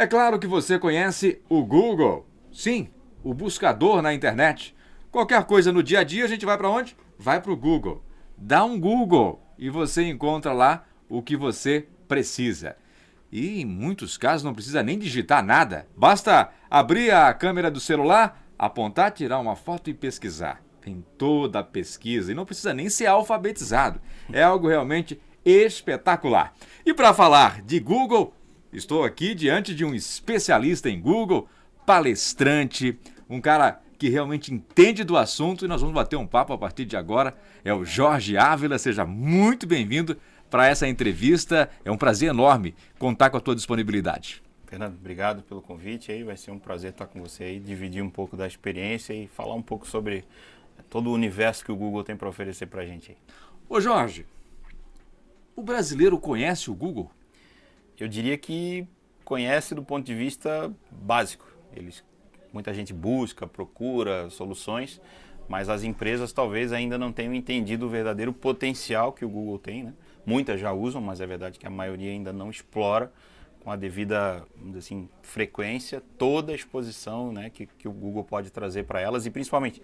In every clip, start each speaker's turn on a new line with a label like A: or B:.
A: É claro que você conhece o Google. Sim, o buscador na internet. Qualquer coisa no dia a dia, a gente vai para onde? Vai para o Google. Dá um Google e você encontra lá o que você precisa. E em muitos casos não precisa nem digitar nada. Basta abrir a câmera do celular, apontar, tirar uma foto e pesquisar. Tem toda a pesquisa e não precisa nem ser alfabetizado. É algo realmente espetacular. E para falar de Google, estou aqui diante de um especialista em Google, palestrante, um cara que realmente entende do assunto e nós vamos bater um papo a partir de agora. É o Jorge Ávila, seja muito bem-vindo para essa entrevista. É um prazer enorme contar com a tua disponibilidade.
B: Fernando, obrigado pelo convite aí, vai ser um prazer estar com você aí, dividir um pouco da experiência e falar um pouco sobre todo o universo que o Google tem para oferecer para a gente aí.
A: Ô Jorge, o brasileiro conhece o Google?
B: Eu diria que conhece do ponto de vista básico. Muita gente busca, procura soluções, mas as empresas talvez ainda não tenham entendido o verdadeiro potencial que o Google tem, né? Muitas já usam, mas é verdade que a maioria ainda não explora com a devida, vamos dizer assim, frequência toda a exposição, né, que o Google pode trazer para elas e principalmente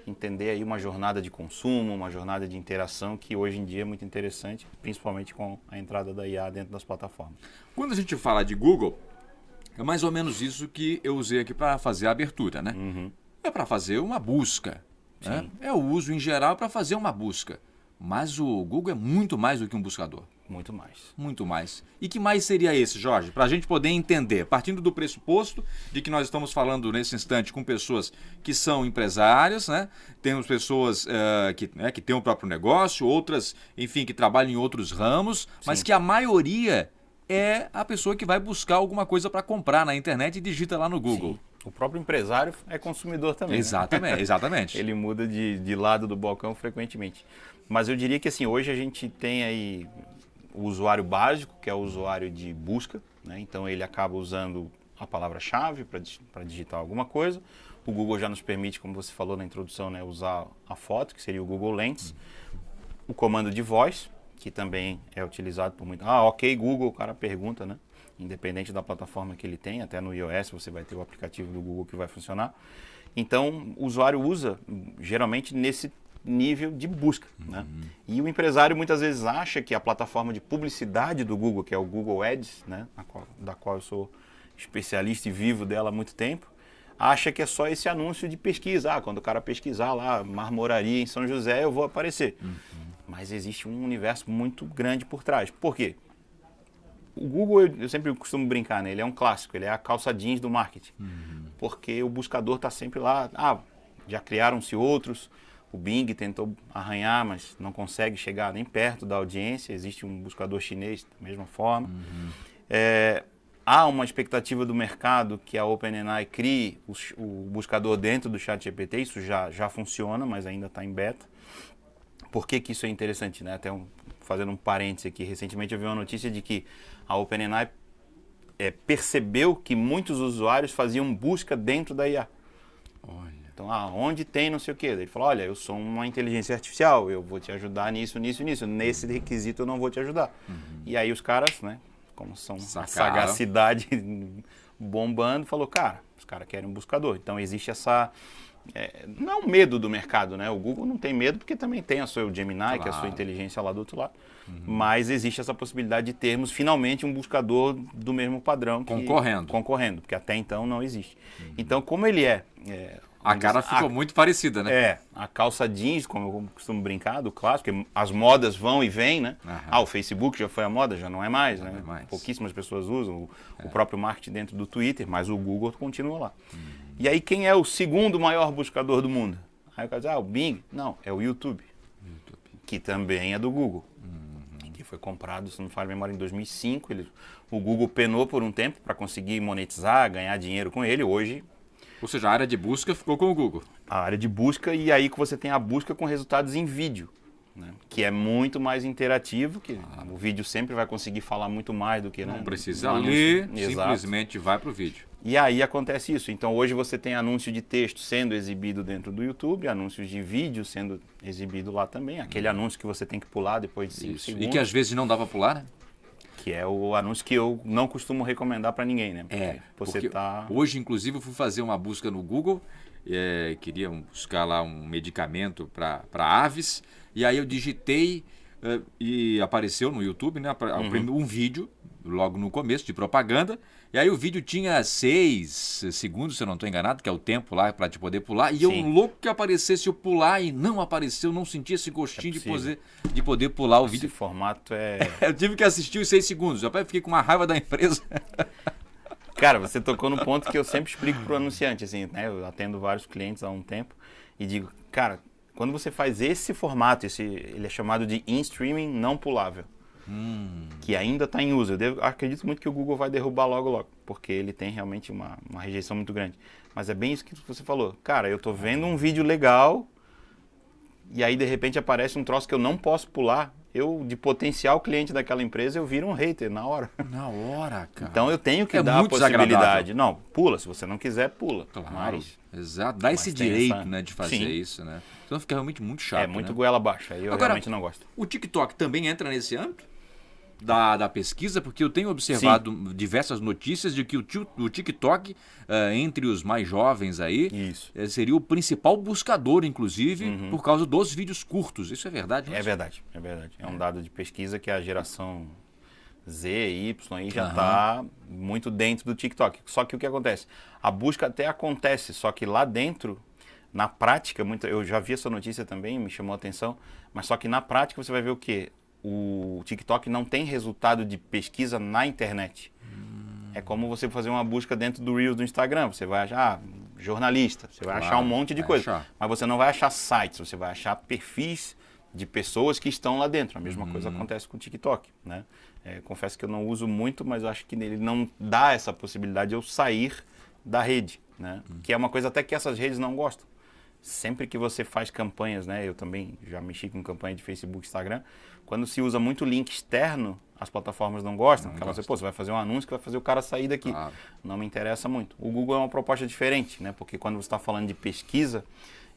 B: entender aí uma jornada de consumo, uma jornada de interação que hoje em dia é muito interessante, principalmente com a entrada da IA dentro das plataformas.
A: Quando a gente fala de Google, é mais ou menos isso que eu usei aqui para fazer a abertura, né?
B: Uhum.
A: É para fazer uma busca. Né? Eu uso em geral para fazer uma busca. Mas o Google é muito mais do que um buscador.
B: Muito mais.
A: Muito mais. E que mais seria esse, Jorge? Para a gente poder entender, partindo do pressuposto de que nós estamos falando nesse instante com pessoas que são empresárias, né? Temos pessoas que têm o próprio negócio, outras, enfim, que trabalham em outros ramos, mas que a maioria é a pessoa que vai buscar alguma coisa para comprar na internet e digita lá no Google.
B: Sim. O próprio empresário é consumidor também.
A: Exatamente,
B: né?
A: exatamente.
B: Ele muda de lado do balcão frequentemente. Mas eu diria que assim, hoje a gente tem aí o usuário básico, que é o usuário de busca, né? Então ele acaba usando a palavra-chave para digitar alguma coisa. O Google já nos permite, como você falou na introdução, né, usar a foto, que seria o Google Lens. O comando de voz, que também é utilizado por muito. Ok, Google, o cara pergunta, né? Independente da plataforma que ele tem, até no iOS você vai ter o aplicativo do Google que vai funcionar. Então, o usuário usa geralmente nesse nível de busca. Né? E o empresário muitas vezes acha que a plataforma de publicidade do Google, que é o Google Ads, né? Da qual eu sou especialista e vivo dela há muito tempo, acha que é só esse anúncio de pesquisa. Quando o cara pesquisar lá, marmoraria em São José, eu vou aparecer. Mas existe um universo muito grande por trás. Por quê? O Google, eu sempre costumo brincar, né? Ele é um clássico, ele é a calça jeans do marketing. Porque o buscador está sempre lá, já criaram-se outros, o Bing tentou arranhar, mas não consegue chegar nem perto da audiência, existe um buscador chinês da mesma forma. Há uma expectativa do mercado que a OpenAI crie o buscador dentro do ChatGPT, isso já funciona, mas ainda está em beta. Por que isso é interessante, né? Fazendo um parêntese aqui, recentemente eu vi uma notícia de que a OpenAI percebeu que muitos usuários faziam busca dentro da IA.
A: Olha.
B: Então, onde tem não sei o quê. Ele falou, olha, eu sou uma inteligência artificial, eu vou te ajudar nisso. Nesse requisito eu não vou te ajudar. E aí os caras, né, como são a sagacidade bombando, falou, cara, os caras querem um buscador. Então existe essa... não é um medo do mercado, né? O Google não tem medo porque também tem a sua Gemini, que é a sua inteligência lá do outro lado. Mas existe essa possibilidade de termos finalmente um buscador do mesmo padrão. Concorrendo, porque até então não existe. Então, como ele
A: a cara ficou muito parecida, né?
B: A calça jeans, como eu costumo brincar, do clássico, porque as modas vão e vêm, né? O Facebook já foi a moda, já não é mais, né? Pouquíssimas pessoas usam, o próprio marketing dentro do Twitter, mas o Google continua lá. E aí, quem é o segundo maior buscador do mundo? Aí o cara diz, o Bing? Não, é o YouTube, que também é do Google. Que foi comprado, se não me falha a memória, em 2005. O Google penou por um tempo para conseguir monetizar, ganhar dinheiro com ele. Hoje...
A: Ou seja, a área de busca ficou com o Google.
B: A área de busca, e aí que você tem a busca com resultados em vídeo, né? Que é muito mais interativo, que o vídeo sempre vai conseguir falar muito mais do que...
A: Não precisa ler, simplesmente vai para o vídeo.
B: E aí acontece isso. Então hoje você tem anúncio de texto sendo exibido dentro do YouTube, anúncios de vídeo sendo exibido lá também, aquele anúncio que você tem que pular depois de 5 segundos.
A: E que às vezes não dá para pular, né?
B: Que é o anúncio que eu não costumo recomendar para ninguém, né?
A: Porque hoje, inclusive, eu fui fazer uma busca no Google, queria buscar lá um medicamento para aves, e aí eu digitei e apareceu no YouTube, né, um vídeo, logo no começo, de propaganda, e aí o vídeo tinha 6 segundos, se eu não estou enganado, que é o tempo lá para te poder pular, e eu louco que aparecesse eu pular e não apareceu, não senti esse gostinho de poder pular o vídeo.
B: Esse formato
A: Eu tive que assistir os 6 segundos, eu fiquei com uma raiva da empresa.
B: Cara, você tocou no ponto que eu sempre explico pro anunciante, assim, né? Eu atendo vários clientes há um tempo e digo, cara, quando você faz esse formato, ele é chamado de in-streaming não pulável, que ainda está em uso. Eu acredito muito que o Google vai derrubar logo, porque ele tem realmente uma rejeição muito grande. Mas é bem isso que você falou. Cara, eu tô vendo um vídeo legal e aí de repente aparece um troço que eu não posso pular. Eu, de potencial cliente daquela empresa, eu viro um hater na hora.
A: Na hora, cara.
B: Então eu tenho que dar a possibilidade. Não, pula. Se você não quiser, pula.
A: Claro, exato. Dá esse direito, né, de fazer isso, né? Senão fica realmente muito chato,
B: muito goela abaixo. Aí eu realmente não gosto.
A: O TikTok também entra nesse âmbito da pesquisa? Porque eu tenho observado diversas notícias de que o TikTok, entre os mais jovens aí, seria o principal buscador, inclusive, por causa dos vídeos curtos. Isso é verdade?
B: É verdade. É um dado de pesquisa que a geração Z e Y aí já está muito dentro do TikTok. Só que o que acontece? A busca até acontece, só que lá dentro, na prática, eu já vi essa notícia também, me chamou a atenção, mas só que na prática você vai ver o quê? O TikTok não tem resultado de pesquisa na internet. É como você fazer uma busca dentro do Reels do Instagram. Você vai achar jornalista, você vai achar um monte de coisa. Mas você não vai achar sites, você vai achar perfis de pessoas que estão lá dentro. A mesma coisa acontece com o TikTok, né? Confesso que eu não uso muito, mas eu acho que ele não dá essa possibilidade de eu sair da rede, né? Que é uma coisa até que essas redes não gostam. Sempre que você faz campanhas, né? Eu também já mexi com campanha de Facebook, Instagram. Quando se usa muito link externo, as plataformas não gostam. Porque você vai fazer um anúncio que vai fazer o cara sair daqui. Não me interessa muito. O Google é uma proposta diferente, né? Porque quando você está falando de pesquisa,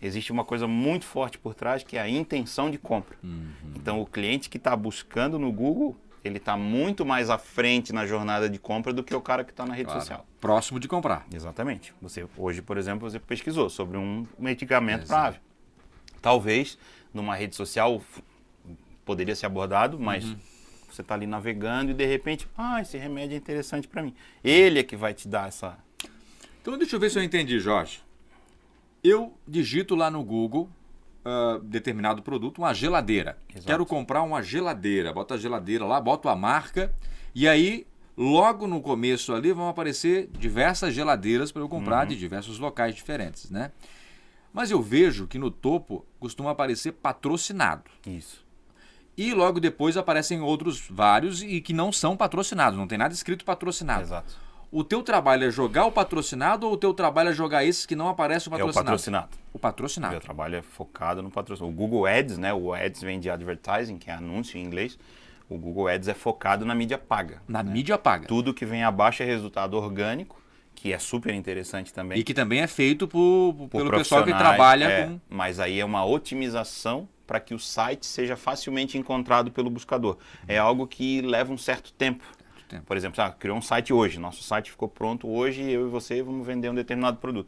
B: existe uma coisa muito forte por trás, que é a intenção de compra. Então, o cliente que está buscando no Google, ele está muito mais à frente na jornada de compra do que o cara que está na rede social.
A: Próximo de comprar.
B: Exatamente. Hoje, por exemplo, você pesquisou sobre um medicamento para ave. Talvez, numa rede social, poderia ser abordado, mas você está ali navegando e, de repente, esse remédio é interessante para mim. Ele é que vai te dar essa...
A: Então, deixa eu ver se eu entendi, Jorge. Eu digito lá no Google... determinado produto, uma geladeira. Exato. Quero comprar uma geladeira. Bota a geladeira lá, boto a marca e aí logo no começo ali vão aparecer diversas geladeiras para eu comprar de diversos locais diferentes, né? Mas eu vejo que no topo costuma aparecer patrocinado.
B: Isso.
A: E logo depois aparecem outros vários e que não são patrocinados, não tem nada escrito patrocinado.
B: Exato.
A: O teu trabalho é jogar o patrocinado ou o teu trabalho é jogar esses que não aparecem o patrocinado?
B: É o patrocinado.
A: O patrocinado.
B: O meu trabalho é focado no patrocínio. O Google Ads, né? O Ads vem de advertising, que é anúncio em inglês. O Google Ads é focado na mídia paga.
A: Na mídia paga.
B: Tudo que vem abaixo é resultado orgânico, que é super interessante também.
A: E que também é feito pelo pessoal que trabalha com...
B: Mas aí é uma otimização para que o site seja facilmente encontrado pelo buscador. É algo que leva um certo tempo. Por exemplo, criou um site hoje, nosso site ficou pronto hoje, eu e você vamos vender um determinado produto.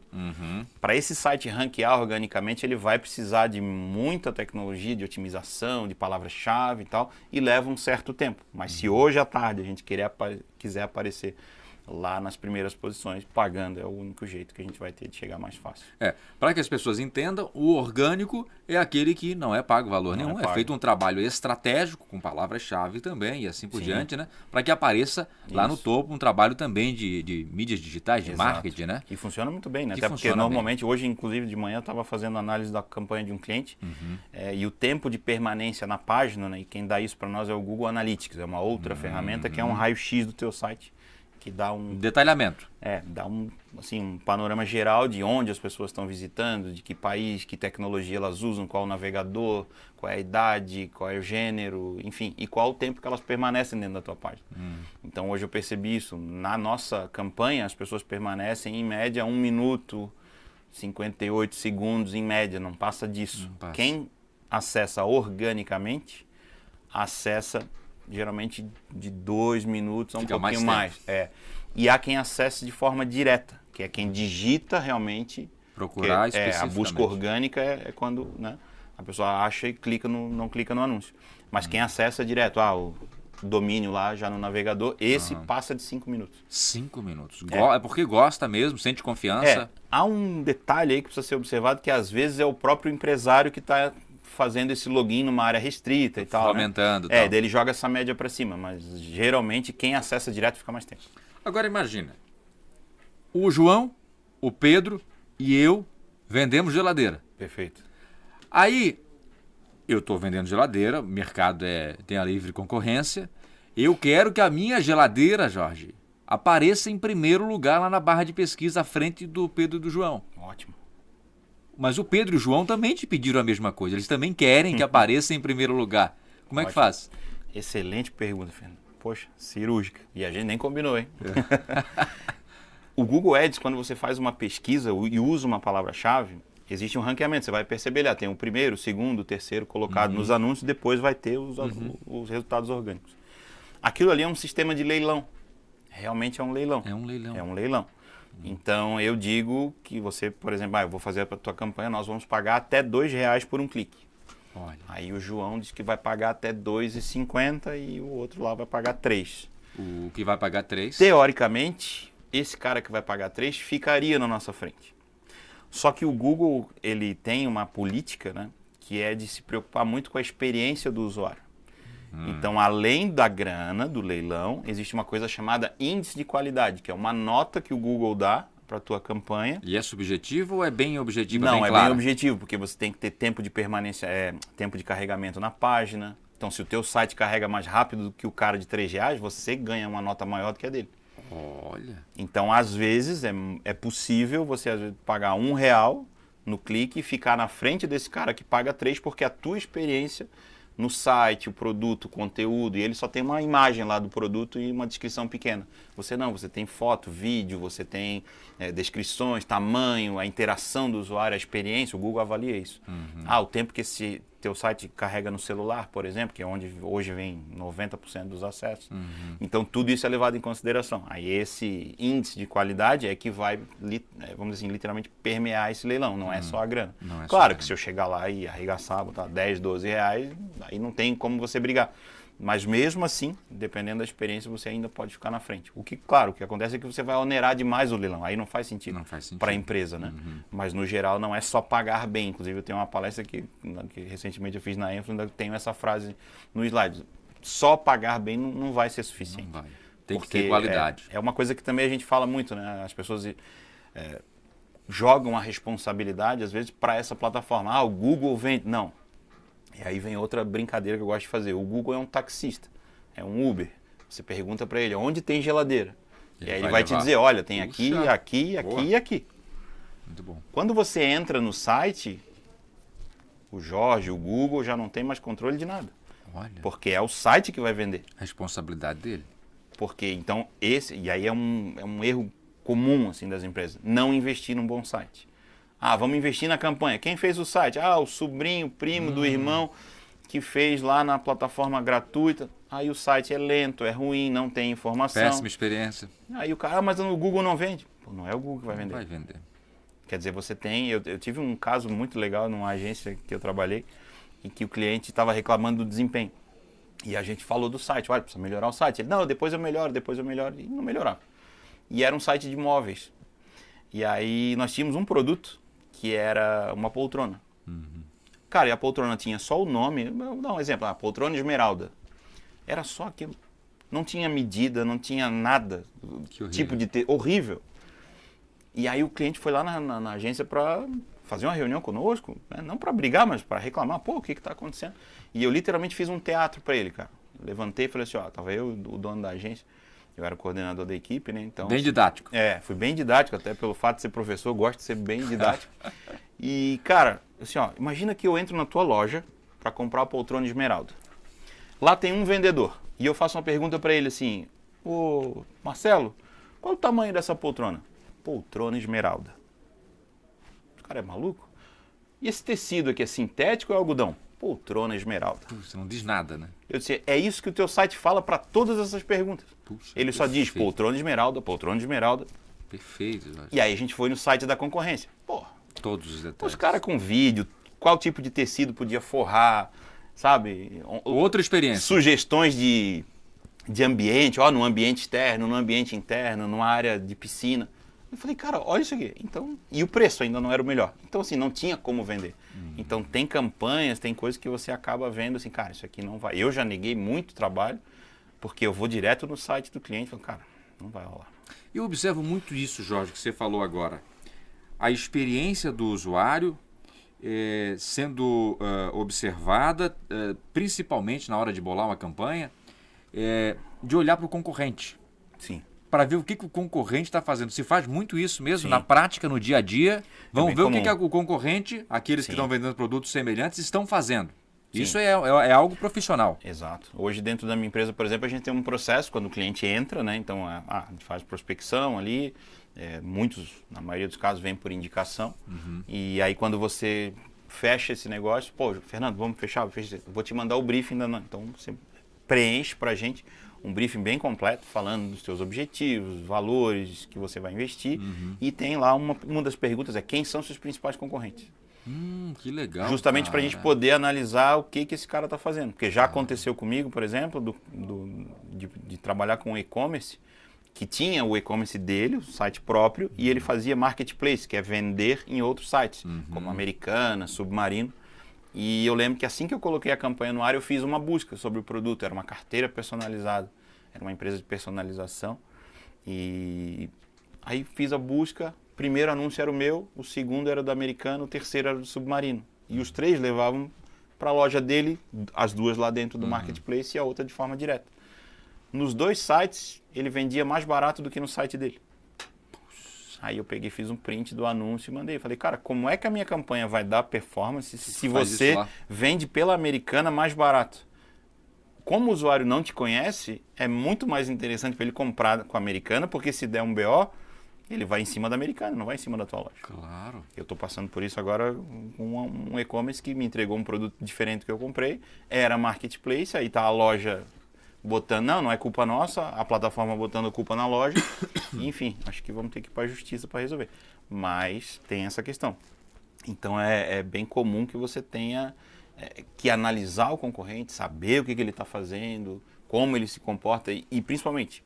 B: Para esse site ranquear organicamente, ele vai precisar de muita tecnologia, de otimização, de palavras-chave e tal, e leva um certo tempo. Mas se hoje à tarde a gente quiser aparecer lá nas primeiras posições, pagando é o único jeito que a gente vai ter de chegar mais fácil.
A: Para que as pessoas entendam, o orgânico é aquele que não é pago valor nenhum, é feito um trabalho estratégico com palavras-chave também e assim por diante, né? Para que apareça lá no topo um trabalho também de mídias digitais, de marketing, né?
B: E funciona muito bem, né? Até porque normalmente, hoje inclusive de manhã eu estava fazendo análise da campanha de um cliente e o tempo de permanência na página, né? E quem dá isso para nós é o Google Analytics, é uma outra ferramenta que é um raio-x do teu site. Que dá um
A: detalhamento.
B: Dá um panorama geral de onde as pessoas estão visitando, de que país, que tecnologia elas usam, qual o navegador, qual é a idade, qual é o gênero, enfim, e qual o tempo que elas permanecem dentro da tua página. Então hoje eu percebi isso. Na nossa campanha, as pessoas permanecem em média 1 minuto, 58 segundos em média, não passa disso. Quem acessa organicamente, acessa geralmente de 2 minutos a um
A: Fica
B: pouquinho
A: mais
B: mais. E há quem acesse de forma direta, que é quem digita realmente.
A: Procurar
B: Que, a
A: especificamente.
B: busca orgânica é quando, né, a pessoa acha e não clica no anúncio. Mas quem acessa direto, o domínio lá já no navegador, esse passa de 5 minutos.
A: 5 minutos. É porque gosta mesmo, sente confiança.
B: Há um detalhe aí que precisa ser observado, que às vezes é o próprio empresário que está fazendo esse login numa área restrita e tal.
A: Aumentando.
B: Né? Daí ele joga essa média para cima, mas geralmente quem acessa direto fica mais tempo.
A: Agora imagina, o João, o Pedro e eu vendemos geladeira.
B: Perfeito.
A: Aí, eu estou vendendo geladeira, o mercado tem a livre concorrência. Eu quero que a minha geladeira, Jorge, apareça em primeiro lugar lá na barra de pesquisa à frente do Pedro e do João.
B: Ótimo.
A: Mas o Pedro e o João também te pediram a mesma coisa. Eles também querem que apareça em primeiro lugar. Como é que faz?
B: Excelente pergunta, Fernando. Poxa, cirúrgica. E a gente nem combinou, hein? O Google Ads, quando você faz uma pesquisa e usa uma palavra-chave, existe um ranqueamento. Você vai perceber lá, tem o primeiro, o segundo, o terceiro colocado nos anúncios, depois vai ter os resultados orgânicos. Aquilo ali é um sistema de leilão. Realmente é um leilão.
A: É um leilão.
B: É um leilão. Então eu digo que você, por exemplo, eu vou fazer a tua campanha, nós vamos pagar até R$2 por um clique.
A: Olha.
B: Aí o João diz que vai pagar até R$2,50 e o outro lá vai pagar 3.
A: O que vai pagar 3?
B: Teoricamente, esse cara que vai pagar 3 ficaria na nossa frente. Só que o Google, ele tem uma política, né, que é de se preocupar muito com a experiência do usuário. Então, além da grana, do leilão, existe uma coisa chamada índice de qualidade, que é uma nota que o Google dá para a tua campanha.
A: E é subjetivo ou é bem objetivo?
B: Não,
A: bem
B: é
A: clara?
B: bem objetivo, porque você tem que ter tempo de permanência, tempo de carregamento na página. Então, se o teu site carrega mais rápido do que o cara de R$3, você ganha uma nota maior do que a dele.
A: Olha.
B: Então, às vezes, é possível você às vezes, pagar R$1 no clique e ficar na frente desse cara que paga 3, porque a tua experiência no site, o produto, o conteúdo, e ele só tem uma imagem lá do produto e uma descrição pequena. Você não, você tem foto, vídeo, você tem descrições, tamanho, a interação do usuário, a experiência, o Google avalia isso. O tempo que esse teu site carrega no celular, por exemplo, que é onde hoje vem 90% dos acessos. Então, tudo isso é levado em consideração. Aí, esse índice de qualidade é que vai, vamos dizer assim, literalmente permear esse leilão, não é só a grana. Claro que se eu chegar lá e arregaçar, botar R$10, R$12, aí não tem como você brigar. Mas mesmo assim, dependendo da experiência, você ainda pode ficar na frente. O que, claro, o que acontece é que você vai onerar demais o leilão. Aí não faz sentido, para a empresa, né? Mas no geral não é só pagar bem. Inclusive eu tenho uma palestra que recentemente eu fiz na Enfo, ainda tenho essa frase no slide. Só pagar bem não vai ser suficiente.
A: Não vai. Tem que ter qualidade.
B: É uma coisa que também a gente fala muito, né? As pessoas jogam a responsabilidade, às vezes, para essa plataforma. O Google vende. Não. E aí vem outra brincadeira que eu gosto de fazer. O Google é um taxista, é um Uber. Você pergunta para ele, onde tem geladeira? E aí ele vai te dizer, olha, tem aqui, aqui, aqui e aqui.
A: Muito bom.
B: Quando você entra no site, o Jorge, o Google já não tem mais controle de nada.
A: Olha.
B: Porque é o site que vai vender.
A: A responsabilidade dele.
B: Porque, então, e aí é um erro comum assim, das empresas, não investir num bom site. Vamos investir na campanha. Quem fez o site? O sobrinho, primo do irmão que fez lá na plataforma gratuita. Aí o site é lento, é ruim, não tem informação.
A: Péssima experiência.
B: Aí o cara, mas o Google não vende. Não é o Google que vai vender.
A: Não vai vender.
B: Quer dizer, você tem... Eu tive um caso muito legal numa agência que eu trabalhei, em que o cliente estava reclamando do desempenho. E a gente falou do site. Olha, precisa melhorar o site. Ele, não, depois eu melhoro. E não melhorava. E era um site de móveis. E aí nós tínhamos um produto que era uma poltrona. Cara, e a poltrona tinha só o nome. Vou dar um exemplo. Poltrona esmeralda. Era só aquilo. Não tinha medida, não tinha nada. Tipo de horrível. E aí o cliente foi lá na agência para fazer uma reunião conosco, né? Não para brigar, mas para reclamar. O que está acontecendo? E eu literalmente fiz um teatro para ele, cara. Levantei e falei assim, tava eu, o dono da agência. Eu era o coordenador da equipe, né? Então,
A: bem didático.
B: Fui bem didático, até pelo fato de ser professor, eu gosto de ser bem didático. E, cara, assim, imagina que eu entro na tua loja para comprar a poltrona esmeralda. Lá tem um vendedor. E eu faço uma pergunta para ele assim, ô Marcelo, qual o tamanho dessa poltrona? Poltrona esmeralda. O cara é maluco? E esse tecido aqui é sintético ou é algodão? poltrona esmeralda?
A: Você não diz nada, né?
B: Eu disse, é isso que o teu site fala para todas essas perguntas.
A: Puxa,
B: Ele só diz
A: perfeito.
B: poltrona esmeralda, poltrona esmeralda.
A: Perfeito, Jorge.
B: E aí a gente foi no site da concorrência. Pô,
A: Todos os detalhes.
B: os caras com vídeo, qual tipo de tecido podia forrar, sabe?
A: Outra experiência.
B: Sugestões de ambiente, ó, no ambiente externo, no ambiente interno, numa área de piscina. Eu falei, cara, olha isso aqui. Então, e o preço ainda não era o melhor. Então, assim, não tinha como vender. Então, tem campanhas, tem coisas que você acaba vendo assim, cara, isso aqui não vai. Eu já neguei muito trabalho, porque eu vou direto no site do cliente e falo, cara, não vai rolar.
A: Eu observo muito isso, Jorge, que você falou agora. A experiência do usuário sendo observada, principalmente na hora de bolar uma campanha, de olhar para o concorrente.
B: Sim.
A: Para ver o que o concorrente está fazendo. Se faz muito isso mesmo,
B: Sim.
A: na prática, no dia a dia. Vamos
B: bem
A: ver o que
B: comum.
A: o concorrente, aqueles que
B: Sim.
A: estão vendendo produtos semelhantes, estão fazendo.
B: Sim.
A: Isso é algo profissional.
B: Exato. Hoje, dentro da minha empresa, por exemplo, a gente tem um processo quando o cliente entra, né? Então, a gente faz prospecção ali. Muitos, na maioria dos casos, vêm por indicação. E aí, quando você fecha esse negócio, pô, Fernando, vamos fechar? Vou te mandar o briefing. Então, você preenche para a gente um briefing bem completo, falando dos seus objetivos, valores que você vai investir. E tem lá uma das perguntas quem são seus principais concorrentes?
A: Que legal.
B: Justamente para a gente poder analisar o que esse cara está fazendo. Porque já aconteceu comigo, por exemplo, de trabalhar com e-commerce, que tinha o e-commerce dele, o site próprio, e ele fazia marketplace, que é vender em outros sites, como Americana, Submarino. E eu lembro que assim que eu coloquei a campanha no ar, eu fiz uma busca sobre o produto. Era uma carteira personalizada, era uma empresa de personalização. E aí fiz a busca, o primeiro anúncio era o meu, o segundo era do Americano, o terceiro era do Submarino. E os três levavam para a loja dele, as duas lá dentro do marketplace e a outra de forma direta. Nos dois sites, ele vendia mais barato do que no site dele. Aí eu peguei, fiz um print do anúncio e mandei. Falei, cara, como é que a minha campanha vai dar performance se você vende pela Americana mais barato? Como o usuário não te conhece, é muito mais interessante para ele comprar com a Americana, porque se der um BO, ele vai em cima da Americana, não vai em cima da tua loja.
A: Claro.
B: Eu estou passando por isso agora com um e-commerce que me entregou um produto diferente do que eu comprei. Era marketplace, aí tá a loja botando, não é culpa nossa, a plataforma botando culpa na loja. Enfim, acho que vamos ter que ir para a justiça para resolver. Mas tem essa questão. Então é bem comum que você tenha que analisar o concorrente, saber o que ele está fazendo, como ele se comporta e principalmente,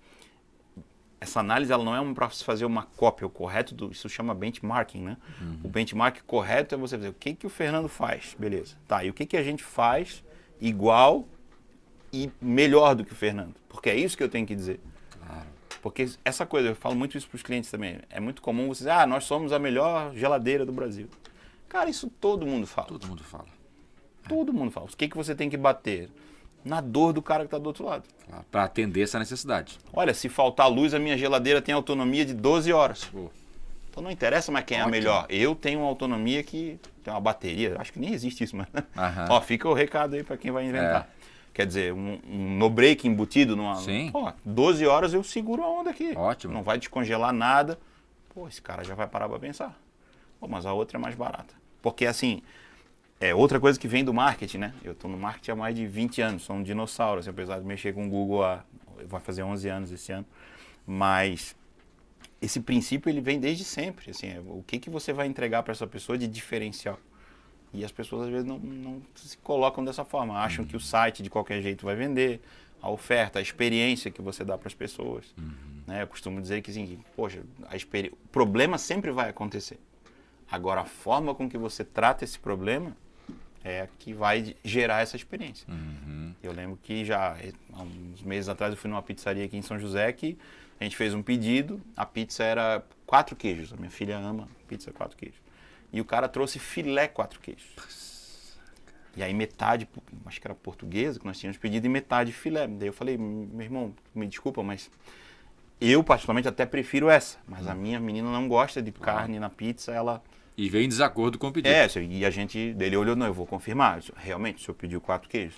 B: essa análise ela não é para fazer uma cópia, o correto, isso chama benchmarking, né? O benchmark correto é você dizer o que o Fernando faz, beleza. Tá, e o que a gente faz igual e melhor do que o Fernando? Porque é isso que eu tenho que dizer.
A: Claro.
B: Porque essa coisa, eu falo muito isso para os clientes também, é muito comum você dizer, nós somos a melhor geladeira do Brasil. Cara, isso todo mundo fala.
A: Todo mundo fala.
B: Todo mundo fala. O que você tem que bater? Na dor do cara que está do outro lado.
A: Claro, para atender essa necessidade.
B: Olha, se faltar luz, a minha geladeira tem autonomia de 12 horas.
A: Pô.
B: Então não interessa mais quem é a melhor. Eu tenho uma autonomia que tem uma bateria. Acho que nem existe isso, mas... Ó, fica o recado aí para quem vai inventar. Quer dizer, um no-break embutido numa...
A: Sim.
B: Pô, 12 horas eu seguro a onda aqui.
A: Ótimo.
B: Não vai descongelar nada. Pô, esse cara já vai parar para pensar. Pô, mas a outra é mais barata. Porque assim... outra coisa que vem do marketing, né? Eu estou no marketing há mais de 20 anos, sou um dinossauro, assim, apesar de mexer com o Google vai fazer 11 anos esse ano. Mas esse princípio ele vem desde sempre, assim, o que você vai entregar para essa pessoa de diferencial. E as pessoas às vezes não se colocam dessa forma, acham que o site de qualquer jeito vai vender, a oferta, a experiência que você dá para as pessoas. Né? Eu costumo dizer que, assim, poxa, o problema sempre vai acontecer. Agora, a forma com que você trata esse problema é a que vai gerar essa experiência. Eu lembro que já há uns meses atrás eu fui numa pizzaria aqui em São José que a gente fez um pedido, a pizza era 4 queijos, a minha filha ama pizza 4 queijos. E o cara trouxe filé 4 queijos. E aí metade, acho que era portuguesa, que nós tínhamos pedido, e metade filé. Daí eu falei, meu irmão, me desculpa, mas eu particularmente até prefiro essa. Mas a minha menina não gosta de carne na pizza, ela...
A: E vem em desacordo com o pedido.
B: E a gente, dele olhou, não, eu vou confirmar. Eu disse, realmente, o senhor pediu 4 queijos,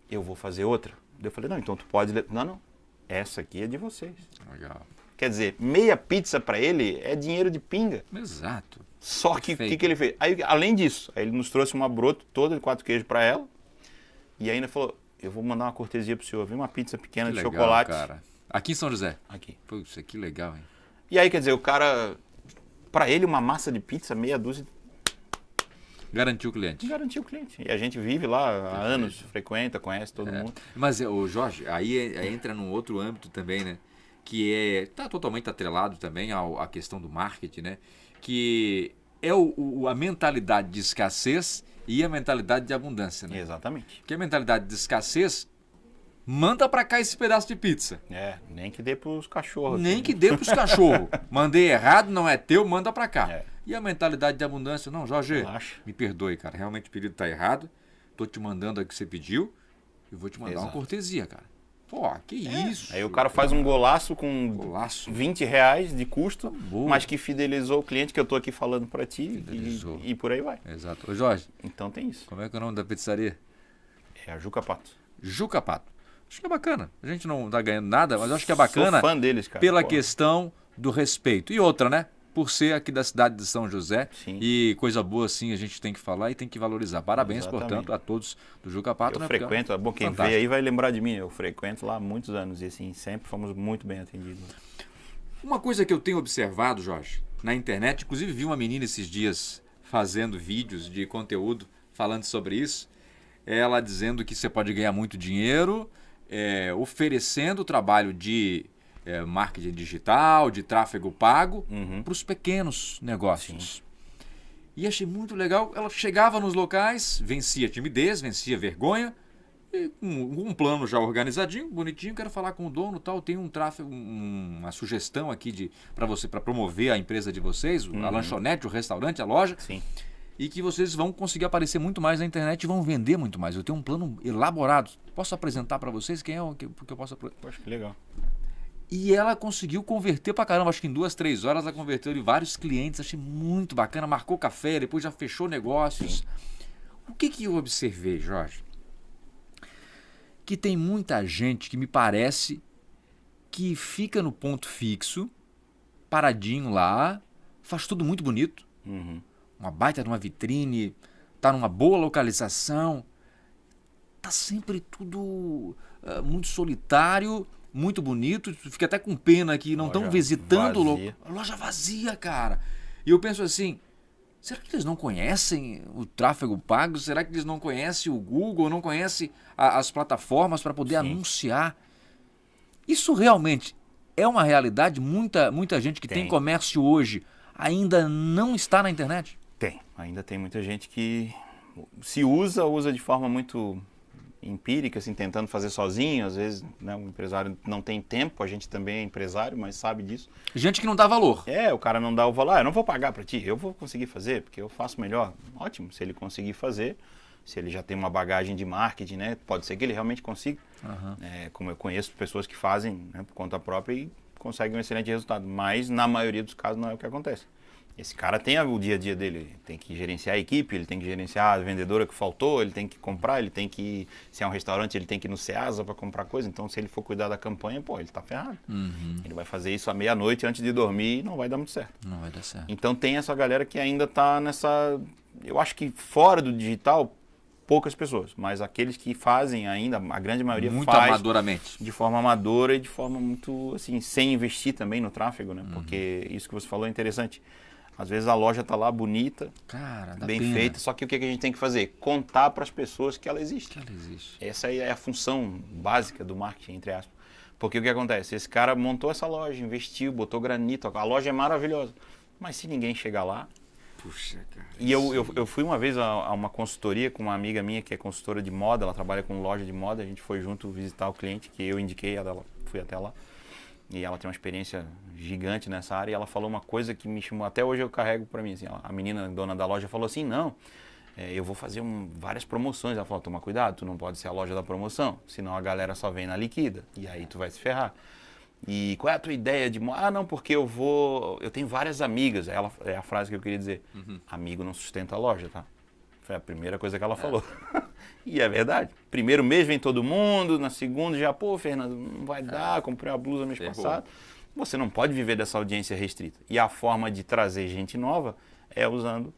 B: eu vou fazer outra. Daí eu falei, não, então tu pode... Não, essa aqui é de vocês.
A: Legal.
B: Quer dizer, meia pizza para ele é dinheiro de pinga.
A: Exato.
B: Só que o que ele fez? Aí, além disso, aí ele nos trouxe uma broto toda de 4 queijos para ela, E ainda falou, eu vou mandar uma cortesia pro senhor, viu? Uma pizza pequena
A: Que
B: de
A: legal,
B: chocolate.
A: cara. Aqui em São José.
B: Aqui.
A: Puxa, que legal, hein?
B: E aí, quer dizer, o cara, pra ele, uma massa de pizza, meia dúzia,
A: Garantiu o cliente.
B: garantiu o cliente. E a gente vive lá há anos, frequenta, conhece todo mundo.
A: Mas, ô Jorge, aí entra num outro âmbito também, né? Que tá totalmente atrelado também à questão do marketing, né? Que é a mentalidade de escassez e a mentalidade de abundância, né?
B: Exatamente.
A: Porque a mentalidade de escassez manda pra cá esse pedaço de pizza.
B: Nem que dê pros cachorros.
A: Nem que dê pros cachorros. Mandei errado, não é teu, manda pra cá.
B: É.
A: E a mentalidade de abundância? Não, Jorge,
B: Relaxa.
A: me perdoe, cara. Realmente o pedido tá errado. Tô te mandando o que você pediu e vou te mandar uma
B: Exato.
A: cortesia, cara. Pô, que isso.
B: Aí o cara faz um golaço com
A: Golaço.
B: R$20 de custo,
A: Boa.
B: mas que fidelizou o cliente que eu tô aqui falando pra ti
A: Fidelizou.
B: e por aí vai.
A: Exato. Ô Jorge,
B: Então tem isso.
A: como é que é o nome da pizzaria?
B: É a Juca Pato.
A: Juca Pato. Acho que é bacana. A gente não tá ganhando nada, mas acho que é bacana
B: Sou fã deles, cara.
A: pela
B: Pô.
A: questão do respeito. E outra, né? Por ser aqui da cidade de São José.
B: Sim.
A: E coisa boa assim a gente tem que falar e tem que valorizar. Parabéns,
B: Exatamente.
A: portanto, a todos do Juca Pato.
B: Eu
A: né?
B: frequento,
A: Porque
B: bom, quem
A: fantástico.
B: vê aí vai lembrar de mim, eu frequento lá há muitos anos e assim, sempre fomos muito bem atendidos.
A: Uma coisa que eu tenho observado, Jorge, na internet, inclusive vi uma menina esses dias fazendo vídeos de conteúdo falando sobre isso, ela dizendo que você pode ganhar muito dinheiro oferecendo o trabalho de marketing digital, de tráfego pago para os pequenos negócios. E achei muito legal, ela chegava nos locais, vencia timidez, vencia vergonha, e com um plano já organizadinho, bonitinho, quero falar com o dono, tal, tem um tráfego, uma sugestão aqui para você, para promover a empresa de vocês, a lanchonete, o restaurante, a loja,
B: Sim.
A: e que vocês vão conseguir aparecer muito mais na internet e vão vender muito mais. Eu tenho um plano elaborado. Posso apresentar para vocês quem é o que eu posso apresentar?
B: Poxa, que legal.
A: E ela conseguiu converter pra caramba. Acho que em 2, 3 horas ela converteu de vários clientes. Achei muito bacana. Marcou café, depois já fechou negócios. Sim. O que eu observei, Jorge? Que tem muita gente que me parece que fica no ponto fixo, paradinho lá, faz tudo muito bonito. Uma baita de uma vitrine, tá numa boa localização. Tá sempre tudo muito solitário, muito bonito. Fica até com pena que não estão visitando o local. Loja vazia, cara. E eu penso assim, será que eles não conhecem o tráfego pago? Será que eles não conhecem o Google? Não conhecem as plataformas para poder anunciar? Isso realmente é uma realidade? Muita gente que tem comércio hoje ainda não está na internet?
B: Ainda tem muita gente que se usa de forma muito empírica, assim, tentando fazer sozinho. Às vezes, né, o empresário não tem tempo, a gente também é empresário, mas sabe disso.
A: Gente que não dá valor.
B: O cara não dá o valor. Eu não vou pagar para ti, eu vou conseguir fazer, porque eu faço melhor. Ótimo, se ele conseguir fazer, se ele já tem uma bagagem de marketing, né, pode ser que ele realmente consiga. Como eu conheço pessoas que fazem, né, por conta própria e conseguem um excelente resultado, mas na maioria dos casos não é o que acontece. Esse cara tem o dia a dia dele, ele tem que gerenciar a equipe, ele tem que gerenciar a vendedora que faltou, ele tem que comprar, ele tem que, se é um restaurante, ele tem que ir no Ceasa para comprar coisa. Então, se ele for cuidar da campanha, ele tá ferrado. Ele vai fazer isso à meia-noite antes de dormir e não vai dar muito certo.
A: Não vai dar certo.
B: Então, tem essa galera que ainda tá nessa... Eu acho que fora do digital, poucas pessoas, mas aqueles que fazem ainda, a grande maioria
A: muito
B: faz
A: amadoramente.
B: De forma amadora e de forma muito, assim, sem investir também no tráfego, né? Porque isso que você falou é interessante. Às vezes a loja está lá bonita,
A: cara,
B: bem feita, só que o que a gente tem que fazer? Contar para as pessoas que ela existe. Essa aí é a função básica do marketing, entre aspas. Porque o que acontece? Esse cara montou essa loja, investiu, botou granito, a loja é maravilhosa. Mas se ninguém chegar lá...
A: Puxa, cara.
B: E eu fui uma vez a uma consultoria com uma amiga minha que é consultora de moda, ela trabalha com loja de moda, a gente foi junto visitar o cliente, que eu indiquei, fui até lá. E ela tem uma experiência gigante nessa área e ela falou uma coisa que me chamou, até hoje eu carrego para mim, assim, a menina dona da loja falou assim, não, eu vou fazer várias promoções. Ela falou, toma cuidado, tu não pode ser a loja da promoção, senão a galera só vem na liquida e aí tu vai se ferrar. E qual é a tua ideia de... não, porque eu tenho várias amigas, é a frase que eu queria dizer, amigo não sustenta a loja, tá? Foi a primeira coisa que ela falou. E é verdade. Primeiro mês vem todo mundo, na segunda já, Fernando, não vai dar, comprei uma blusa mês passado. Você não pode viver dessa audiência restrita. E a forma de trazer gente nova é usando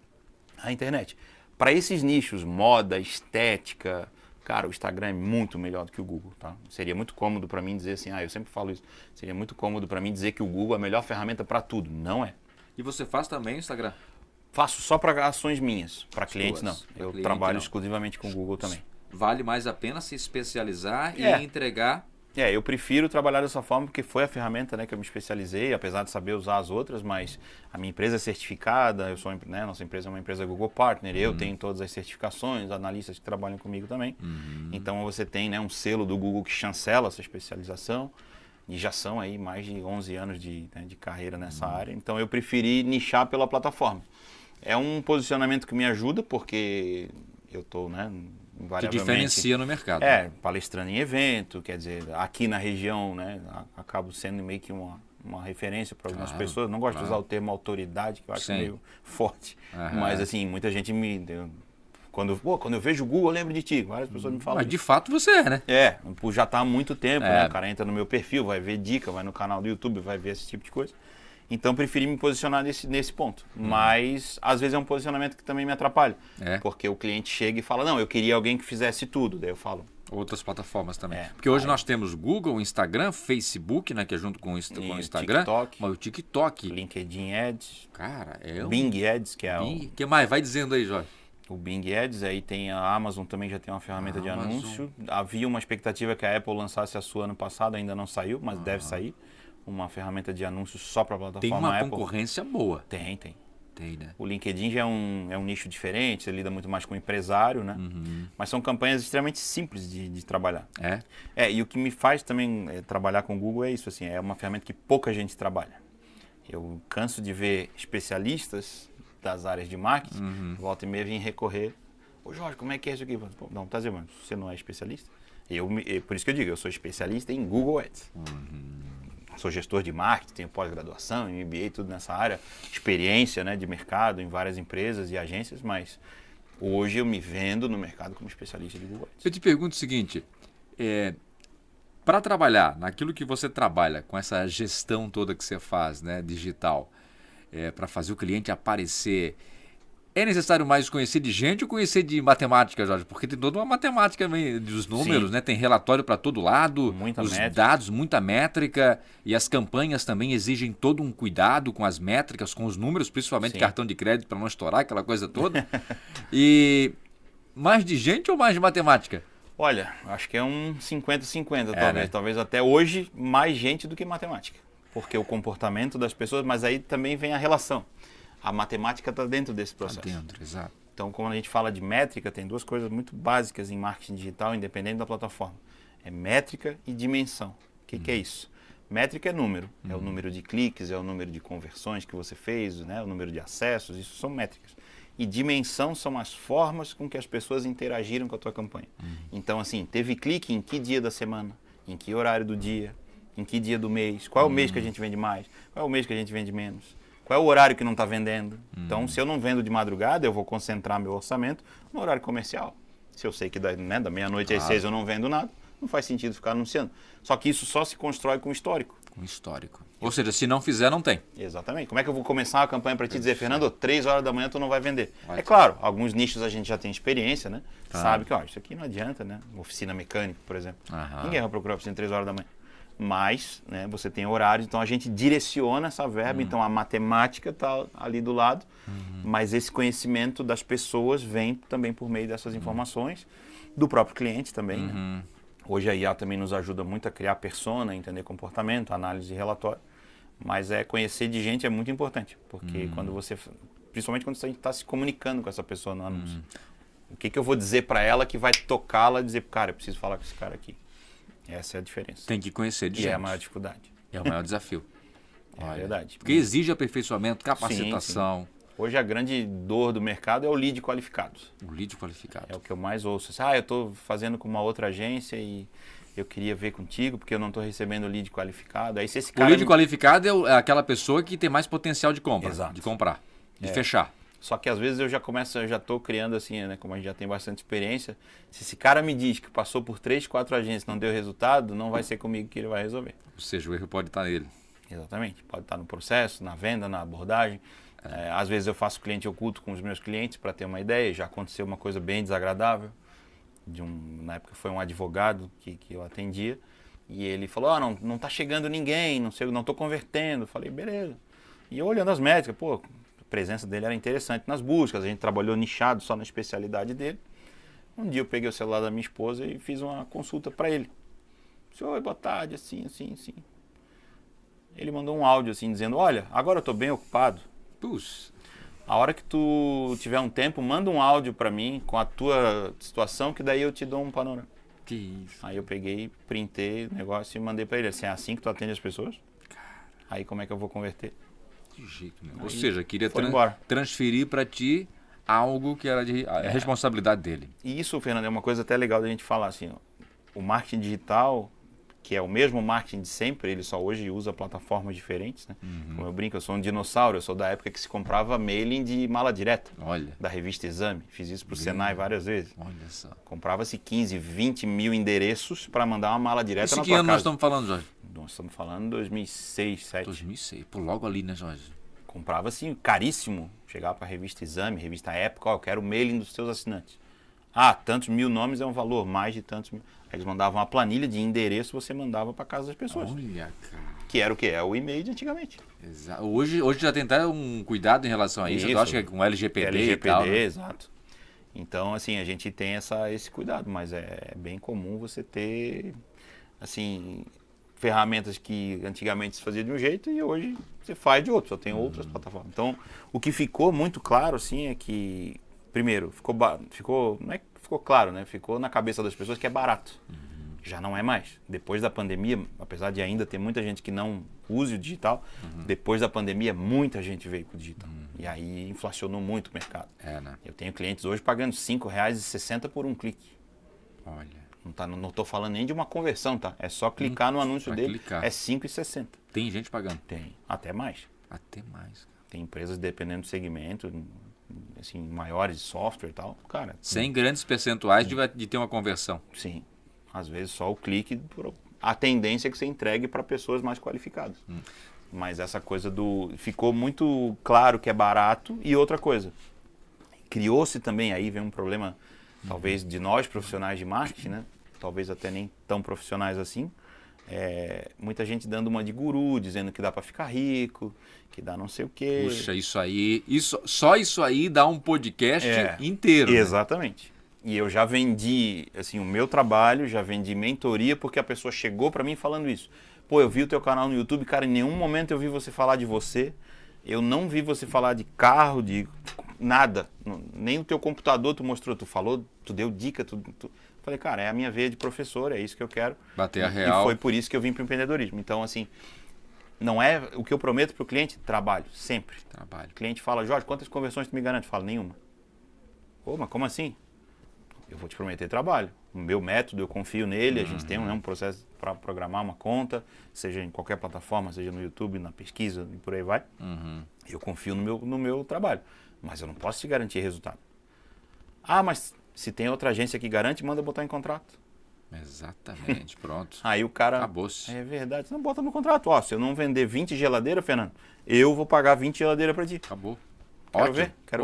B: a internet. Para esses nichos, moda, estética, Cara, o Instagram é muito melhor do que o Google, tá? Seria muito cômodo para mim dizer assim, eu sempre falo isso, seria muito cômodo para mim dizer que o Google é a melhor ferramenta para tudo. Não é.
A: E você faz também Instagram?
B: Faço só para ações minhas, para clientes não. Eu
A: cliente,
B: trabalho
A: não.
B: exclusivamente com o Google também.
A: Vale mais a pena se especializar e entregar...
B: Eu prefiro trabalhar dessa forma porque foi a ferramenta, né, que eu me especializei, apesar de saber usar as outras, mas a minha empresa é certificada, nossa empresa é uma empresa Google Partner, eu tenho todas as certificações, analistas que trabalham comigo também. Então você tem, né, um selo do Google que chancela essa especialização e já são aí mais de 11 anos de carreira nessa área. Então eu preferi nichar pela plataforma. É um posicionamento que me ajuda porque eu estou, né,
A: que diferencia no mercado.
B: Palestrando em evento, quer dizer, aqui na região, né, acabo sendo meio que uma referência para algumas pessoas. Não gosto de usar o termo autoridade, que eu acho meio forte. Mas assim, muita gente quando eu vejo o Google, eu lembro de ti. Várias pessoas me falam.
A: Mas de fato você é, né?
B: Por já estar há muito tempo, né? O cara entra no meu perfil, vai ver dica, vai no canal do YouTube, vai ver esse tipo de coisa. Então, preferi me posicionar nesse ponto. Mas, às vezes, é um posicionamento que também me atrapalha. Porque o cliente chega e fala, não, eu queria alguém que fizesse tudo. Daí eu falo...
A: Outras plataformas também. Porque hoje nós temos Google, Instagram, Facebook, né, que é junto com o Instagram.
B: TikTok.
A: Mas o TikTok.
B: LinkedIn Ads.
A: Cara,
B: Bing Ads, que é
A: o que mais? Vai dizendo aí, Jorge.
B: O Bing Ads, aí tem a Amazon também, já tem uma ferramenta de anúncio. Havia uma expectativa que a Apple lançasse a sua ano passado, ainda não saiu, mas deve sair. Uma ferramenta de anúncios só para a plataforma
A: Tem uma
B: Apple.
A: Concorrência boa.
B: Tem,
A: né?
B: O LinkedIn já é um nicho diferente, você lida muito mais com o empresário, né? Mas são campanhas extremamente simples de trabalhar. E o que me faz também trabalhar com o Google é isso, assim, é uma ferramenta que pouca gente trabalha. Eu canso de ver especialistas das áreas de marketing, volta e meia vêm recorrer. Ô Jorge, como é que é isso aqui? Pô, não, tá dizendo, você não é especialista? Por isso que eu digo, eu sou especialista em Google Ads. Sou gestor de marketing, tenho pós-graduação, MBA, tudo nessa área, experiência, né, de mercado em várias empresas e agências, mas hoje eu me vendo no mercado como especialista de Google Ads.
A: Eu te pergunto o seguinte, para trabalhar naquilo que você trabalha, com essa gestão toda que você faz, né, digital, para fazer o cliente aparecer, é necessário mais conhecer de gente ou conhecer de matemática, Jorge? Porque tem toda uma matemática dos números, né? Tem relatório para todo lado, os dados, muita métrica, e as campanhas também exigem todo um cuidado com as métricas, com os números, principalmente cartão de crédito para não estourar, aquela coisa toda. E mais de gente ou mais de matemática?
B: Olha, acho que é um 50-50 talvez. Né? Talvez até hoje mais gente do que matemática. Porque o comportamento das pessoas, mas aí também vem a relação. A matemática está dentro desse processo.
A: Está dentro, exato.
B: Então, quando a gente fala de métrica, tem duas coisas muito básicas em marketing digital, independente da plataforma. É métrica e dimensão. O que é isso? Métrica é número. É o número de cliques, é o número de conversões que você fez, né? O número de acessos, isso são métricas. E dimensão são as formas com que as pessoas interagiram com a tua campanha. Então, assim, teve clique em que dia da semana? Em que horário do dia? Em que dia do mês? Qual é o mês que a gente vende mais? Qual é o mês que a gente vende menos? Qual é o horário que não está vendendo? Então, se eu não vendo de madrugada, eu vou concentrar meu orçamento no horário comercial. Se eu sei que da meia-noite às 6 eu não vendo nada, não faz sentido ficar anunciando. Só que isso só se constrói com histórico.
A: Com histórico. Ou seja, se não fizer, não tem.
B: Exatamente. Como é que eu vou começar a campanha para te dizer, Fernando, 3 horas da manhã tu não vai vender? É claro, alguns nichos a gente já tem experiência, né? Sabe que isso aqui não adianta, né? Oficina mecânica, por exemplo. Ninguém vai procurar oficina 3 horas da manhã. Mas, né, você tem horários, então a gente direciona essa verba, então a matemática está ali do lado, mas esse conhecimento das pessoas vem também por meio dessas informações, do próprio cliente também. Né? Hoje a IA também nos ajuda muito a criar persona, entender comportamento, análise de relatório, mas conhecer de gente é muito importante, porque quando você, principalmente quando você está se comunicando com essa pessoa no anúncio, o que eu vou dizer para ela que vai tocá-la e dizer, cara, eu preciso falar com esse cara aqui. Essa é a diferença.
A: Tem que conhecer de gente.
B: E é a maior dificuldade.
A: É o maior desafio.
B: É verdade.
A: Porque exige aperfeiçoamento, capacitação.
B: Sim. Hoje a grande dor do mercado é o lead qualificado.
A: O lead qualificado.
B: É o que eu mais ouço. Eu estou fazendo com uma outra agência e eu queria ver contigo porque eu não estou recebendo lead qualificado. Aí, se esse cara
A: o lead qualificado é aquela pessoa que tem mais potencial de compra.
B: Exato.
A: De comprar, de fechar.
B: Só que às vezes eu já estou criando assim, né? Como a gente já tem bastante experiência, se esse cara me diz que passou por 3, 4 agências e não deu resultado, não vai ser comigo que ele vai resolver.
A: Ou seja, o erro pode estar nele.
B: Exatamente. Pode estar no processo, na venda, na abordagem. Às vezes eu faço cliente oculto com os meus clientes para ter uma ideia, já aconteceu uma coisa bem desagradável. na época foi um advogado que eu atendia, e ele falou, não tá chegando ninguém, não sei, não tô convertendo. Eu falei, beleza. E eu olhando as métricas, pô, a presença dele era interessante nas buscas, a gente trabalhou nichado só na especialidade dele. Um dia eu peguei o celular da minha esposa e fiz uma consulta para ele. Oi, boa tarde, assim. Ele mandou um áudio assim, dizendo, olha, agora eu tô bem ocupado.
A: Puxa.
B: A hora que tu tiver um tempo, manda um áudio para mim com a tua situação, que daí eu te dou um panorama.
A: Que isso.
B: Aí eu peguei, printei o negócio e mandei para ele. Assim, é assim que tu atende as pessoas? Aí como é que eu vou converter?
A: De jeito nenhum. Ou seja, queria transferir para ti algo que era de responsabilidade dele.
B: E isso, Fernando, é uma coisa até legal da gente falar assim, ó, o marketing digital, que é o mesmo marketing de sempre, ele só hoje usa plataformas diferentes, né? Como eu brinco, eu sou um dinossauro, eu sou da época que se comprava mailing de mala direta.
A: Olha.
B: Da revista Exame, fiz isso pro Senai várias vezes.
A: Olha só.
B: Comprava-se 15, 20 mil endereços para mandar uma mala direta
A: Isso
B: na
A: que
B: tua
A: ano
B: casa.
A: nós estamos falando, Jorge?
B: Nós estamos falando 2006, 2007.
A: 2006, pô, logo ali, né, Jorge?
B: Comprava assim, caríssimo. Chegava para a revista Exame, revista Época, eu quero o mailing dos seus assinantes. Tantos mil nomes é um valor, mais de tantos mil. Aí eles mandavam uma planilha de endereço, você mandava para casa das pessoas.
A: Olha, cara.
B: Que era o quê? É o e-mail de antigamente.
A: Exato. Hoje já tem até um cuidado em relação a isso. Eu acho que é com LGPD e tal, né?
B: Exato. Então, assim, a gente tem esse cuidado, mas é bem comum você ter, assim, ferramentas que antigamente se fazia de um jeito e hoje você faz de outro, só tem outras plataformas. Então, o que ficou muito claro, assim, é que, primeiro, não é que ficou claro, né? Ficou na cabeça das pessoas que é barato. Já não é mais. Depois da pandemia, apesar de ainda ter muita gente que não use o digital, depois da pandemia muita gente veio para o digital. E aí inflacionou muito o mercado.
A: Né?
B: Eu tenho clientes hoje pagando R$ 5,60 por um clique.
A: Olha.
B: Não estou falando nem de uma conversão, tá? É só clicar no anúncio dele,
A: clicar.
B: é R$ 5,60.
A: Tem gente pagando?
B: Tem, até mais.
A: Até mais.
B: Tem empresas, dependendo do segmento, assim, maiores de software e tal. Cara,
A: sem grandes percentuais de ter uma conversão.
B: Sim. Às vezes só o clique, a tendência é que você entregue para pessoas mais qualificadas. Mas essa coisa ficou muito claro que é barato. E outra coisa, criou-se também, aí vem um problema talvez de nós profissionais de marketing, né? Talvez até nem tão profissionais assim. Muita gente dando uma de guru, dizendo que dá para ficar rico, que dá não sei o quê.
A: Puxa, só isso aí dá um podcast inteiro.
B: Exatamente. Né? E eu já vendi, assim, o meu trabalho, já vendi mentoria, porque a pessoa chegou para mim falando isso. Pô, eu vi o teu canal no YouTube, cara, em nenhum momento eu vi você falar de você, eu não vi você falar de carro, de nada, nem o teu computador tu mostrou, tu falou, tu deu dica, Falei, cara, é a minha veia de professor, é isso que eu quero.
A: Bater a real.
B: E foi por isso que eu vim para o empreendedorismo. Então, assim, não é o que eu prometo para o cliente, trabalho, sempre.
A: Trabalho.
B: O cliente fala, Jorge, quantas conversões tu me garante? Eu falo, nenhuma. Pô, mas como assim? Eu vou te prometer trabalho. O meu método, eu confio nele, a gente tem um processo para programar uma conta, seja em qualquer plataforma, seja no YouTube, na pesquisa e por aí vai. Eu confio no meu trabalho, mas eu não posso te garantir resultado. Mas se tem outra agência que garante, manda botar em contrato.
A: Exatamente, pronto.
B: Aí o cara...
A: Acabou-se.
B: É verdade, não bota no contrato. Se eu não vender 20 geladeiras, Fernando, eu vou pagar 20 geladeiras para ti.
A: Acabou.
B: Quero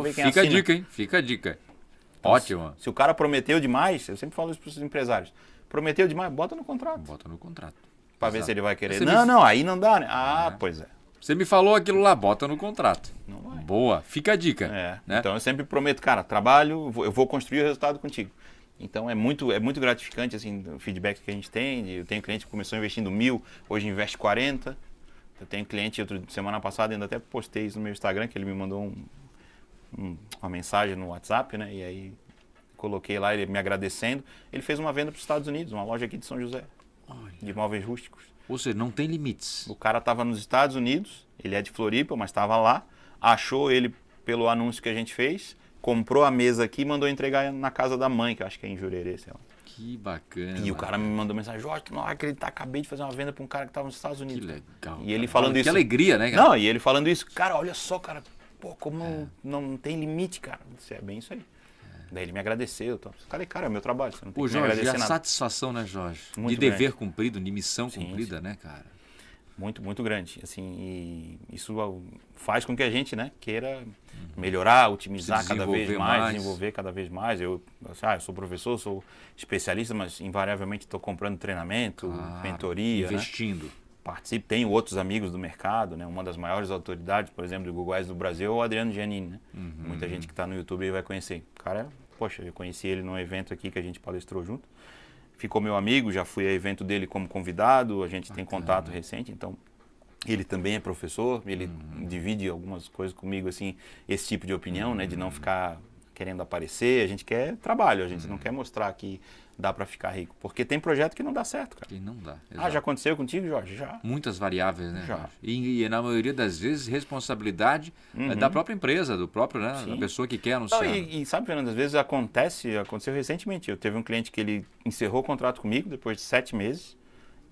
B: ver quem
A: fica
B: assina.
A: A dica, hein? Fica a dica. Então, ótimo.
B: Se o cara prometeu demais, eu sempre falo isso para os empresários. Prometeu demais, bota no contrato.
A: Bota no contrato.
B: Para ver se ele vai querer. Não, aí não dá, né? Pois é.
A: Você me falou aquilo lá, bota no contrato.
B: Não vai.
A: Boa, fica a dica. Né?
B: Então eu sempre prometo, cara, trabalho, eu vou construir o resultado contigo. Então é muito gratificante assim, o feedback que a gente tem. Eu tenho cliente que começou investindo 1.000, hoje investe 40. Eu tenho cliente, semana passada, ainda até postei isso no meu Instagram, que ele me mandou uma mensagem no WhatsApp, né? E aí coloquei lá, ele me agradecendo. Ele fez uma venda para os Estados Unidos, uma loja aqui de São José, de móveis rústicos.
A: Ou seja, não tem limites.
B: O cara estava nos Estados Unidos, ele é de Floripa, mas estava lá, achou ele pelo anúncio que a gente fez, comprou a mesa aqui e mandou entregar na casa da mãe, que eu acho que é em Jurerê, sei lá.
A: Que bacana.
B: E o cara me mandou mensagem, Jorge, tu não vai acreditar, acabei de fazer uma venda para um cara que estava nos Estados Unidos.
A: Que legal.
B: E ele falando isso.
A: Que alegria, né, cara?
B: Não, e ele falando isso, cara, olha só, cara, pô, como não tem limite, cara. Isso é bem isso aí. Daí ele me agradeceu. Falei, cara, é meu trabalho, você não tem que me
A: Jorge,
B: agradecer
A: a
B: nada.
A: satisfação, né, Jorge?
B: Muito
A: de dever
B: grande.
A: cumprido, de missão cumprida, né, cara?
B: Muito, muito grande. Assim, e isso faz com que a gente, né, queira melhorar, otimizar cada vez mais, desenvolver cada vez mais. Eu sou professor, sou especialista, mas invariavelmente estou comprando treinamento, mentoria,
A: investindo.
B: Né? Participo, tenho outros amigos do mercado, né? Uma das maiores autoridades, por exemplo, do Google Ads do Brasil é o Adriano Giannini, né? Muita gente que está no YouTube aí vai conhecer. O cara, poxa, eu conheci ele num evento aqui que a gente palestrou junto. Ficou meu amigo, já fui a evento dele como convidado, a gente tem contato recente, então ele também é professor, ele divide algumas coisas comigo, assim, esse tipo de opinião, né? De não ficar querendo aparecer, a gente quer trabalho, a gente não quer mostrar que dá para ficar rico, porque tem projeto que não dá certo, cara.
A: Que não dá. Exato.
B: Já aconteceu contigo, Jorge? Já.
A: Muitas variáveis, né?
B: Já.
A: E na maioria das vezes, responsabilidade da própria empresa, do próprio, né? Da pessoa que quer anunciar.
B: Não, e sabe, Fernando, às vezes aconteceu recentemente. Eu teve um cliente que ele encerrou o contrato comigo depois de 7 meses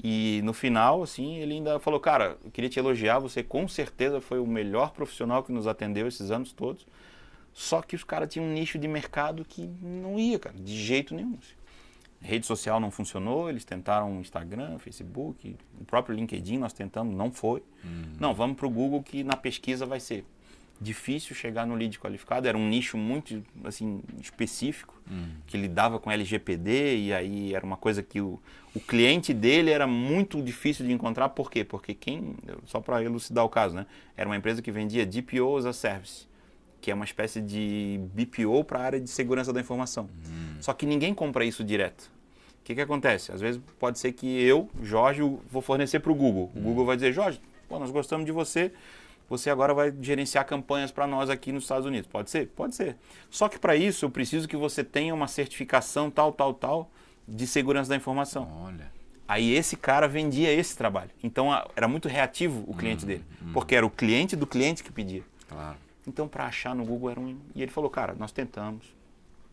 B: e no final, assim, ele ainda falou, cara, eu queria te elogiar, você com certeza foi o melhor profissional que nos atendeu esses anos todos, só que os caras tinham um nicho de mercado que não ia, cara, de jeito nenhum. Assim. Rede social não funcionou, eles tentaram Instagram, Facebook, o próprio LinkedIn nós tentamos, não foi. Não, vamos para o Google que na pesquisa vai ser difícil chegar no lead qualificado, era um nicho muito assim, específico, que lidava com LGPD e aí era uma coisa que o cliente dele era muito difícil de encontrar, por quê? Porque só para elucidar o caso, né? Era uma empresa que vendia DPO as a Service, que é uma espécie de BPO para a área de segurança da informação. Só que ninguém compra isso direto. O que acontece? Às vezes pode ser que eu, Jorge, vou fornecer para o Google. O Google vai dizer, Jorge, nós gostamos de você, você agora vai gerenciar campanhas para nós aqui nos Estados Unidos. Pode ser? Pode ser. Só que para isso eu preciso que você tenha uma certificação tal de segurança da informação.
A: Olha.
B: Aí esse cara vendia esse trabalho. Então era muito reativo o cliente dele, porque era o cliente do cliente que pedia.
A: Claro.
B: Então, para achar no Google era E ele falou, cara, nós tentamos,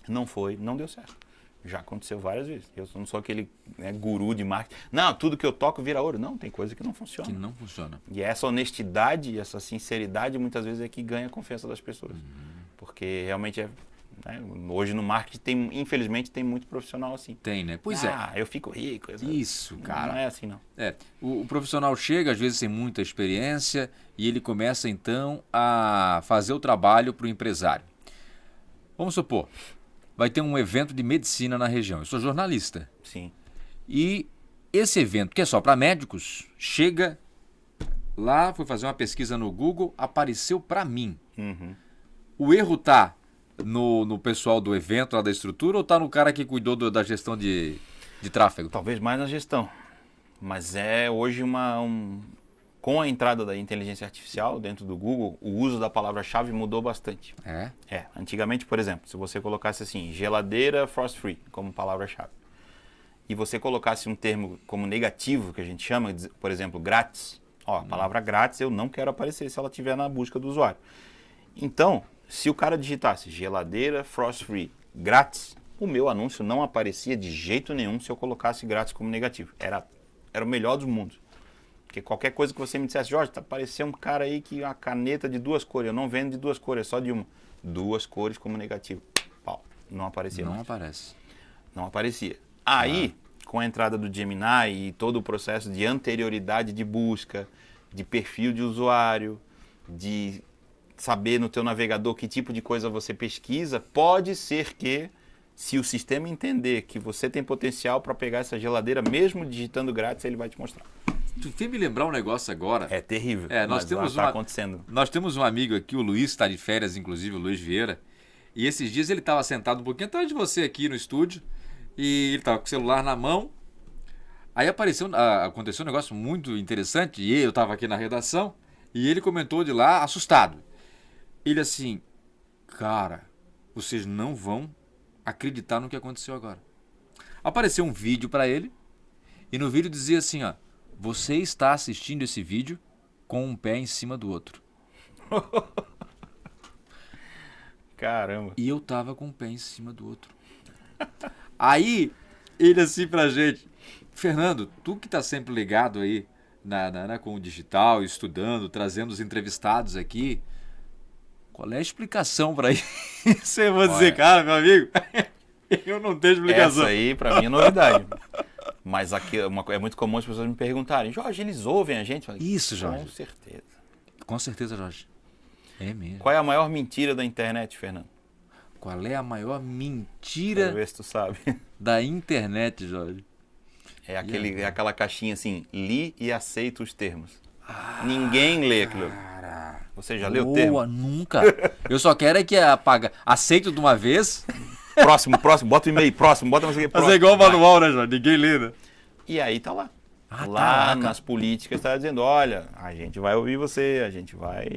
B: não foi, não deu certo. Já aconteceu várias vezes. Eu não sou aquele guru de marketing. Não, tudo que eu toco vira ouro. Não, tem coisa que não funciona.
A: Que não funciona.
B: E essa honestidade, essa sinceridade, muitas vezes é que ganha a confiança das pessoas. Porque realmente hoje no marketing, infelizmente, tem muito profissional assim.
A: Tem, né? Pois
B: eu fico rico.
A: Isso, cara.
B: Não é assim, não.
A: O profissional chega, às vezes, sem muita experiência e ele começa, então, a fazer o trabalho para o empresário. Vamos supor, vai ter um evento de medicina na região. Eu sou jornalista.
B: Sim.
A: E esse evento, que é só para médicos, chega lá, fui fazer uma pesquisa no Google, apareceu para mim. O erro está no pessoal do evento, lá da estrutura, ou está no cara que cuidou da gestão de tráfego?
B: Talvez mais na gestão. Mas hoje com a entrada da inteligência artificial dentro do Google, o uso da palavra-chave mudou bastante. Antigamente, por exemplo, se você colocasse assim, geladeira frost free como palavra-chave, e você colocasse um termo como negativo, que a gente chama, por exemplo, grátis, a palavra grátis eu não quero aparecer se ela estiver na busca do usuário. Então, se o cara digitasse geladeira frost free grátis, o meu anúncio não aparecia de jeito nenhum se eu colocasse grátis como negativo. Era o melhor dos mundos. Porque qualquer coisa que você me dissesse, Jorge, apareceu um cara aí que a caneta de 2 cores, eu não vendo de 2 cores, é só de uma. 2 cores como negativo. Pau, não aparecia.
A: Não aparece.
B: Não aparecia. Aí, com a entrada do Gemini e todo o processo de anterioridade de busca, de perfil de usuário, de saber no teu navegador que tipo de coisa você pesquisa, pode ser que, se o sistema entender que você tem potencial para pegar essa geladeira, mesmo digitando grátis, ele vai te mostrar.
A: Tu tem me lembrar um negócio agora.
B: É terrível.
A: Tá
B: acontecendo.
A: Nós temos um amigo aqui, o Luiz, está de férias, inclusive, o Luiz Vieira. E esses dias ele estava sentado um pouquinho atrás de você aqui no estúdio. E ele estava com o celular na mão. Aí aconteceu um negócio muito interessante. E eu estava aqui na redação. E ele comentou de lá, assustado. Ele assim, cara, vocês não vão acreditar no que aconteceu agora. Apareceu um vídeo para ele. E no vídeo dizia assim, você está assistindo esse vídeo com um pé em cima do outro.
B: Caramba.
A: E eu tava com um pé em cima do outro. Aí, ele assim pra gente, Fernando, tu que tá sempre ligado aí com o digital, estudando, trazendo os entrevistados aqui, qual é a explicação pra isso? Eu vou dizer, cara, meu amigo, eu não tenho explicação.
B: Essa aí pra mim é novidade. Mas aqui é muito comum as pessoas me perguntarem, Jorge, eles ouvem a gente? Eu falo,
A: Isso, Jorge.
B: Com certeza.
A: Com certeza, Jorge. É mesmo.
B: Qual é a maior mentira da internet, Fernando?
A: Qual é a maior
B: Quero
A: mentira
B: ver se tu sabe.
A: da internet, Jorge?
B: É aquela caixinha assim, li e aceito os termos. Ninguém lê aquilo.
A: Cara,
B: Você já leu o termo?
A: boa, nunca. Eu só quero é que apaga. Aceito de uma vez.
B: Próximo, bota o e-mail, próximo, bota não sei o que, próximo.
A: Fazer igual o
B: Vai.
A: manual, né, Jorge? Ninguém lê, né?
B: E aí tá lá.
A: Ah,
B: Lá
A: tá lá,
B: nas políticas tá dizendo, olha, a gente vai ouvir você, a gente vai...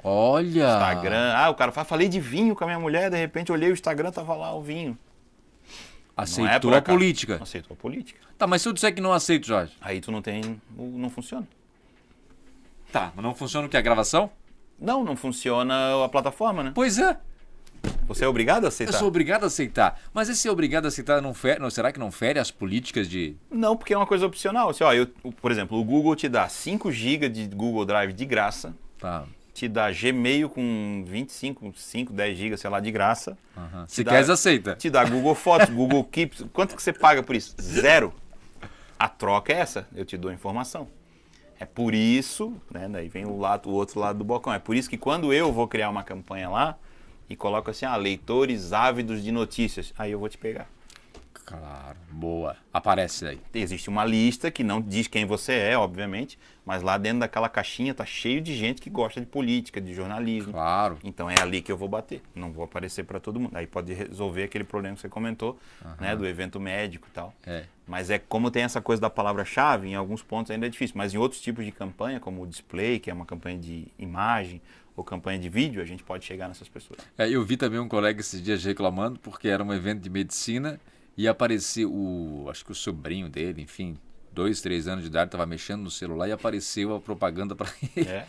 A: Olha.
B: Instagram. Ah, o cara fala, falei de vinho com a minha mulher, de repente olhei o Instagram, tava lá o vinho. Não é
A: Aceitou
B: por
A: a
B: acaso.
A: política.
B: Aceitou a política.
A: Tá, mas se eu disser que não aceito, Jorge?
B: Aí tu não funciona.
A: Tá, mas não funciona o que? A gravação?
B: Não funciona a plataforma, né?
A: Pois é.
B: Você é obrigado a
A: Eu
B: aceitar?
A: sou obrigado a aceitar. Mas esse obrigado a aceitar será que não fere as políticas de...
B: Não, porque é uma coisa opcional. Assim, ó, por exemplo, o Google te dá 5 GB de Google Drive de graça,
A: Tá.
B: te dá Gmail com 25, 5, 10 GB, sei lá, de graça.
A: Aham.
B: Te
A: Se
B: dá-
A: queres, aceita.
B: Te dá Google Fotos, Google Keep. Quanto que você paga por isso? 0. A troca é essa, eu te dou a informação. É por isso, né, daí vem o outro lado do balcão. É por isso que quando eu vou criar uma campanha lá e coloco assim, leitores ávidos de notícias, aí eu vou te pegar.
A: Claro, boa. Aparece aí.
B: Existe uma lista que não diz quem você é, obviamente, mas lá dentro daquela caixinha tá cheio de gente que gosta de política, de jornalismo.
A: Claro.
B: Então é ali que eu vou bater. Não vou aparecer para todo mundo. Aí pode resolver aquele problema que você comentou, né, do evento médico e tal.
A: É.
B: Mas é como tem essa coisa da palavra-chave, em alguns pontos ainda é difícil. Mas em outros tipos de campanha, como o display, que é uma campanha de imagem, ou campanha de vídeo, a gente pode chegar nessas pessoas.
A: Eu vi também um colega esses dias reclamando porque era um evento de medicina e apareceu acho que o sobrinho dele, enfim, 2, 3 anos de idade, estava mexendo no celular e apareceu a propaganda para ele.
B: É.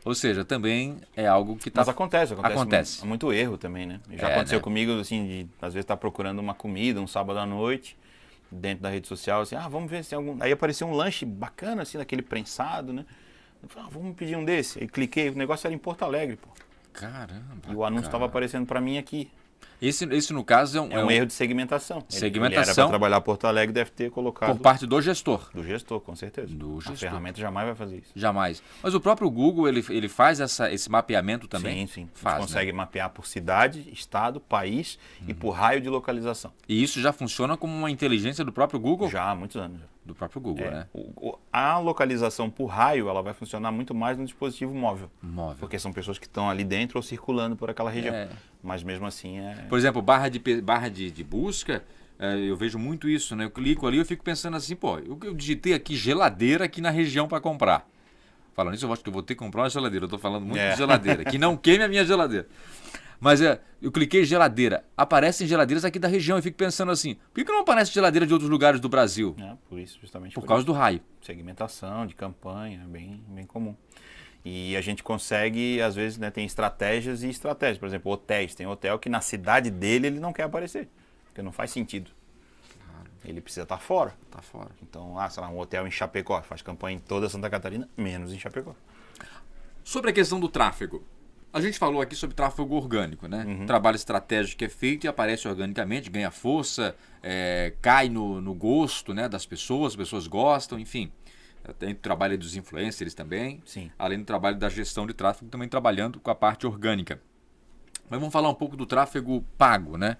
A: Ou seja, também é algo que está...
B: Mas acontece.
A: Acontece.
B: É muito erro também, né? Já
A: É,
B: aconteceu
A: né?
B: comigo, assim, de às vezes estar procurando uma comida um sábado à noite, dentro da rede social, assim, vamos ver se tem algum... Aí apareceu um lanche bacana, assim, daquele prensado, né? Eu falei, vamos pedir um desse. Aí cliquei, o negócio era em Porto Alegre, pô.
A: Caramba,
B: E o anúncio estava aparecendo para mim aqui.
A: Esse no caso,
B: É um erro de segmentação.
A: Segmentação.
B: Ele era para trabalhar Porto Alegre, deve ter colocado...
A: por parte do gestor.
B: Do gestor, com certeza.
A: Do
B: A
A: gestor.
B: ferramenta jamais vai fazer isso.
A: Jamais. Mas o próprio Google, ele faz esse mapeamento também?
B: Sim.
A: Faz,
B: A gente consegue mapear por cidade, estado, país e por raio de localização.
A: E isso já funciona como uma inteligência do próprio Google?
B: Já há muitos anos.
A: Do próprio Google, né?
B: A localização por raio, ela vai funcionar muito mais no dispositivo móvel.
A: Móvel.
B: Porque são pessoas que estão ali dentro ou circulando por aquela região.
A: É.
B: Mas mesmo assim é...
A: Por exemplo, barra de busca, eu vejo muito isso, né? Eu clico ali e eu fico pensando assim, pô, eu digitei aqui geladeira aqui na região para comprar. Falando isso, eu acho que eu vou ter que comprar uma geladeira. Eu tô falando muito de geladeira, que não queime a minha geladeira. Mas eu cliquei geladeira, aparecem geladeiras aqui da região e fico pensando assim, por que não aparece geladeira de outros lugares do Brasil?
B: por isso, justamente
A: Por causa
B: isso.
A: do raio.
B: Segmentação, de campanha, bem comum. E a gente consegue, às vezes, né, tem estratégias e estratégias. Por exemplo, hotéis. Tem hotel que na cidade dele ele não quer aparecer, porque não faz sentido. Ele precisa estar fora.
A: Tá fora.
B: Então, sei lá, um hotel em Chapecó, faz campanha em toda Santa Catarina, menos em Chapecó.
A: Sobre a questão do tráfego. A gente falou aqui sobre tráfego orgânico, né? Trabalho estratégico que é feito e aparece organicamente, ganha força, cai no gosto, né, das pessoas, as pessoas gostam, enfim. Tem o trabalho dos influencers também,
B: Sim.
A: além do trabalho da gestão de tráfego, também trabalhando com a parte orgânica. Mas vamos falar um pouco do tráfego pago, né?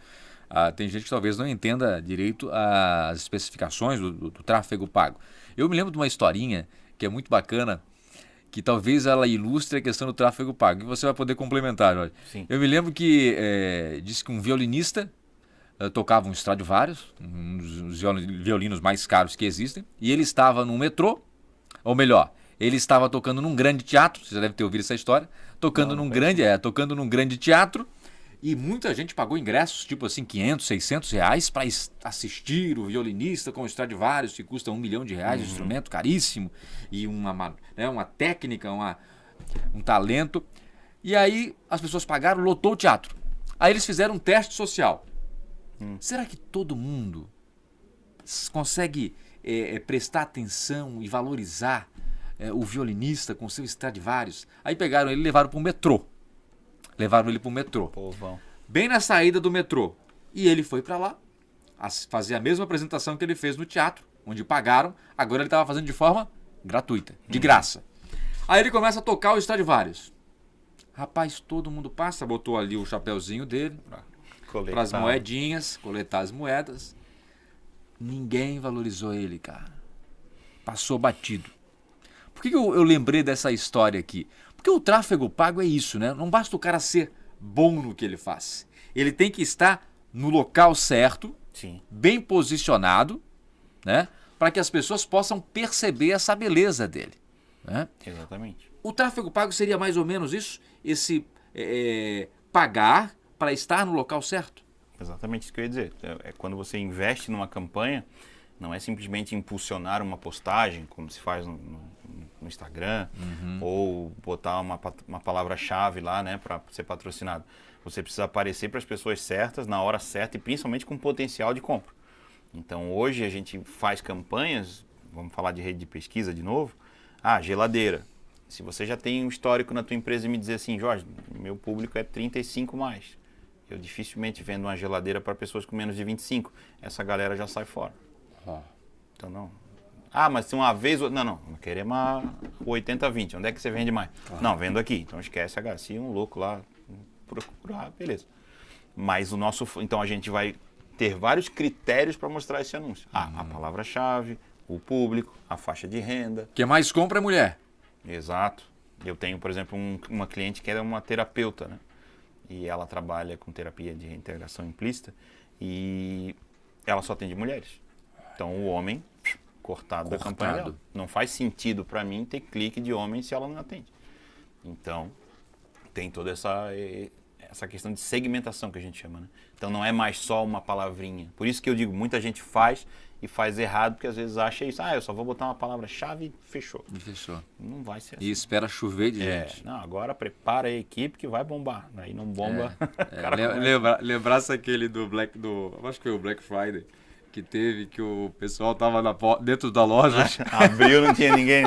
A: Tem gente que talvez não entenda direito as especificações do tráfego pago. Eu me lembro de uma historinha que é muito bacana, que talvez ela ilustre a questão do tráfego pago. E você vai poder complementar, Jorge.
B: Sim.
A: Eu me lembro que disse que um violinista tocava um Stradivarius, um dos violinos mais caros que existem, e ele estava no metrô, ou melhor, ele estava tocando num grande teatro, você já deve ter ouvido essa história, tocando num grande teatro, e muita gente pagou ingressos, tipo assim, 500, 600 reais para assistir o violinista com o Stradivarius, que custa R$1 milhão, um instrumento caríssimo, e uma técnica, um talento. E aí as pessoas pagaram, lotou o teatro. Aí eles fizeram um teste social. Será que todo mundo consegue prestar atenção e valorizar o violinista com seu Stradivarius? Aí pegaram ele e levaram para o metrô.
B: Povão.
A: Bem na saída do metrô. E ele foi para lá fazer a mesma apresentação que ele fez no teatro. onde pagaram, agora ele estava fazendo de forma gratuita, de graça. Aí ele começa a tocar o Stradivarius. Rapaz, todo mundo passa, botou ali o chapéuzinho dele para as moedinhas, coletar as moedas. Ninguém valorizou ele, cara. Passou batido. Por que eu lembrei dessa história aqui? Porque o tráfego pago é isso, né? Não basta o cara ser bom no que ele faz. Ele tem que estar no local certo,
B: Sim.
A: bem posicionado, né? Para que as pessoas possam perceber essa beleza dele. Né?
B: Exatamente.
A: O tráfego pago seria mais ou menos isso? Esse pagar para estar no local certo?
B: Exatamente isso que eu ia dizer. É quando você investe numa campanha, não é simplesmente impulsionar uma postagem, como se faz no Instagram, ou botar uma palavra-chave lá, né, para ser patrocinado. Você precisa aparecer para as pessoas certas, na hora certa e principalmente com potencial de compra. Então hoje a gente faz campanhas, vamos falar de rede de pesquisa de novo, geladeira. Se você já tem um histórico na tua empresa e me dizer assim, Jorge, meu público é 35 mais, eu dificilmente vendo uma geladeira para pessoas com menos de 25, essa galera já sai fora. Então não. Mas se uma vez... Não queremos uma 80-20, onde é que você vende mais? Não, vendo aqui, então esquece a se um louco lá procurar, beleza. Mas o nosso... Então a gente vai ter vários critérios para mostrar esse anúncio. A palavra-chave, o público, a faixa de renda.
A: Quem mais compra é mulher.
B: Exato. Eu tenho, por exemplo, uma cliente que é uma terapeuta, né? E ela trabalha com terapia de reintegração implícita e ela só atende mulheres. Então o homem cortado da campanha dela. Não faz sentido para mim ter clique de homem se ela não atende. Então tem toda essa questão de segmentação que a gente chama, né? Então não é mais só uma palavrinha. Por isso que eu digo, muita gente faz e faz errado, porque às vezes acha isso. Eu só vou botar uma palavra-chave e fechou.
A: Fechou.
B: Não vai ser assim.
A: E espera chover de gente.
B: Não, agora prepara a equipe que vai bombar. Aí não bomba.
A: Lembrasse aquele acho que foi o Black Friday, que teve que o pessoal tava dentro da loja.
B: Abriu, não tinha ninguém.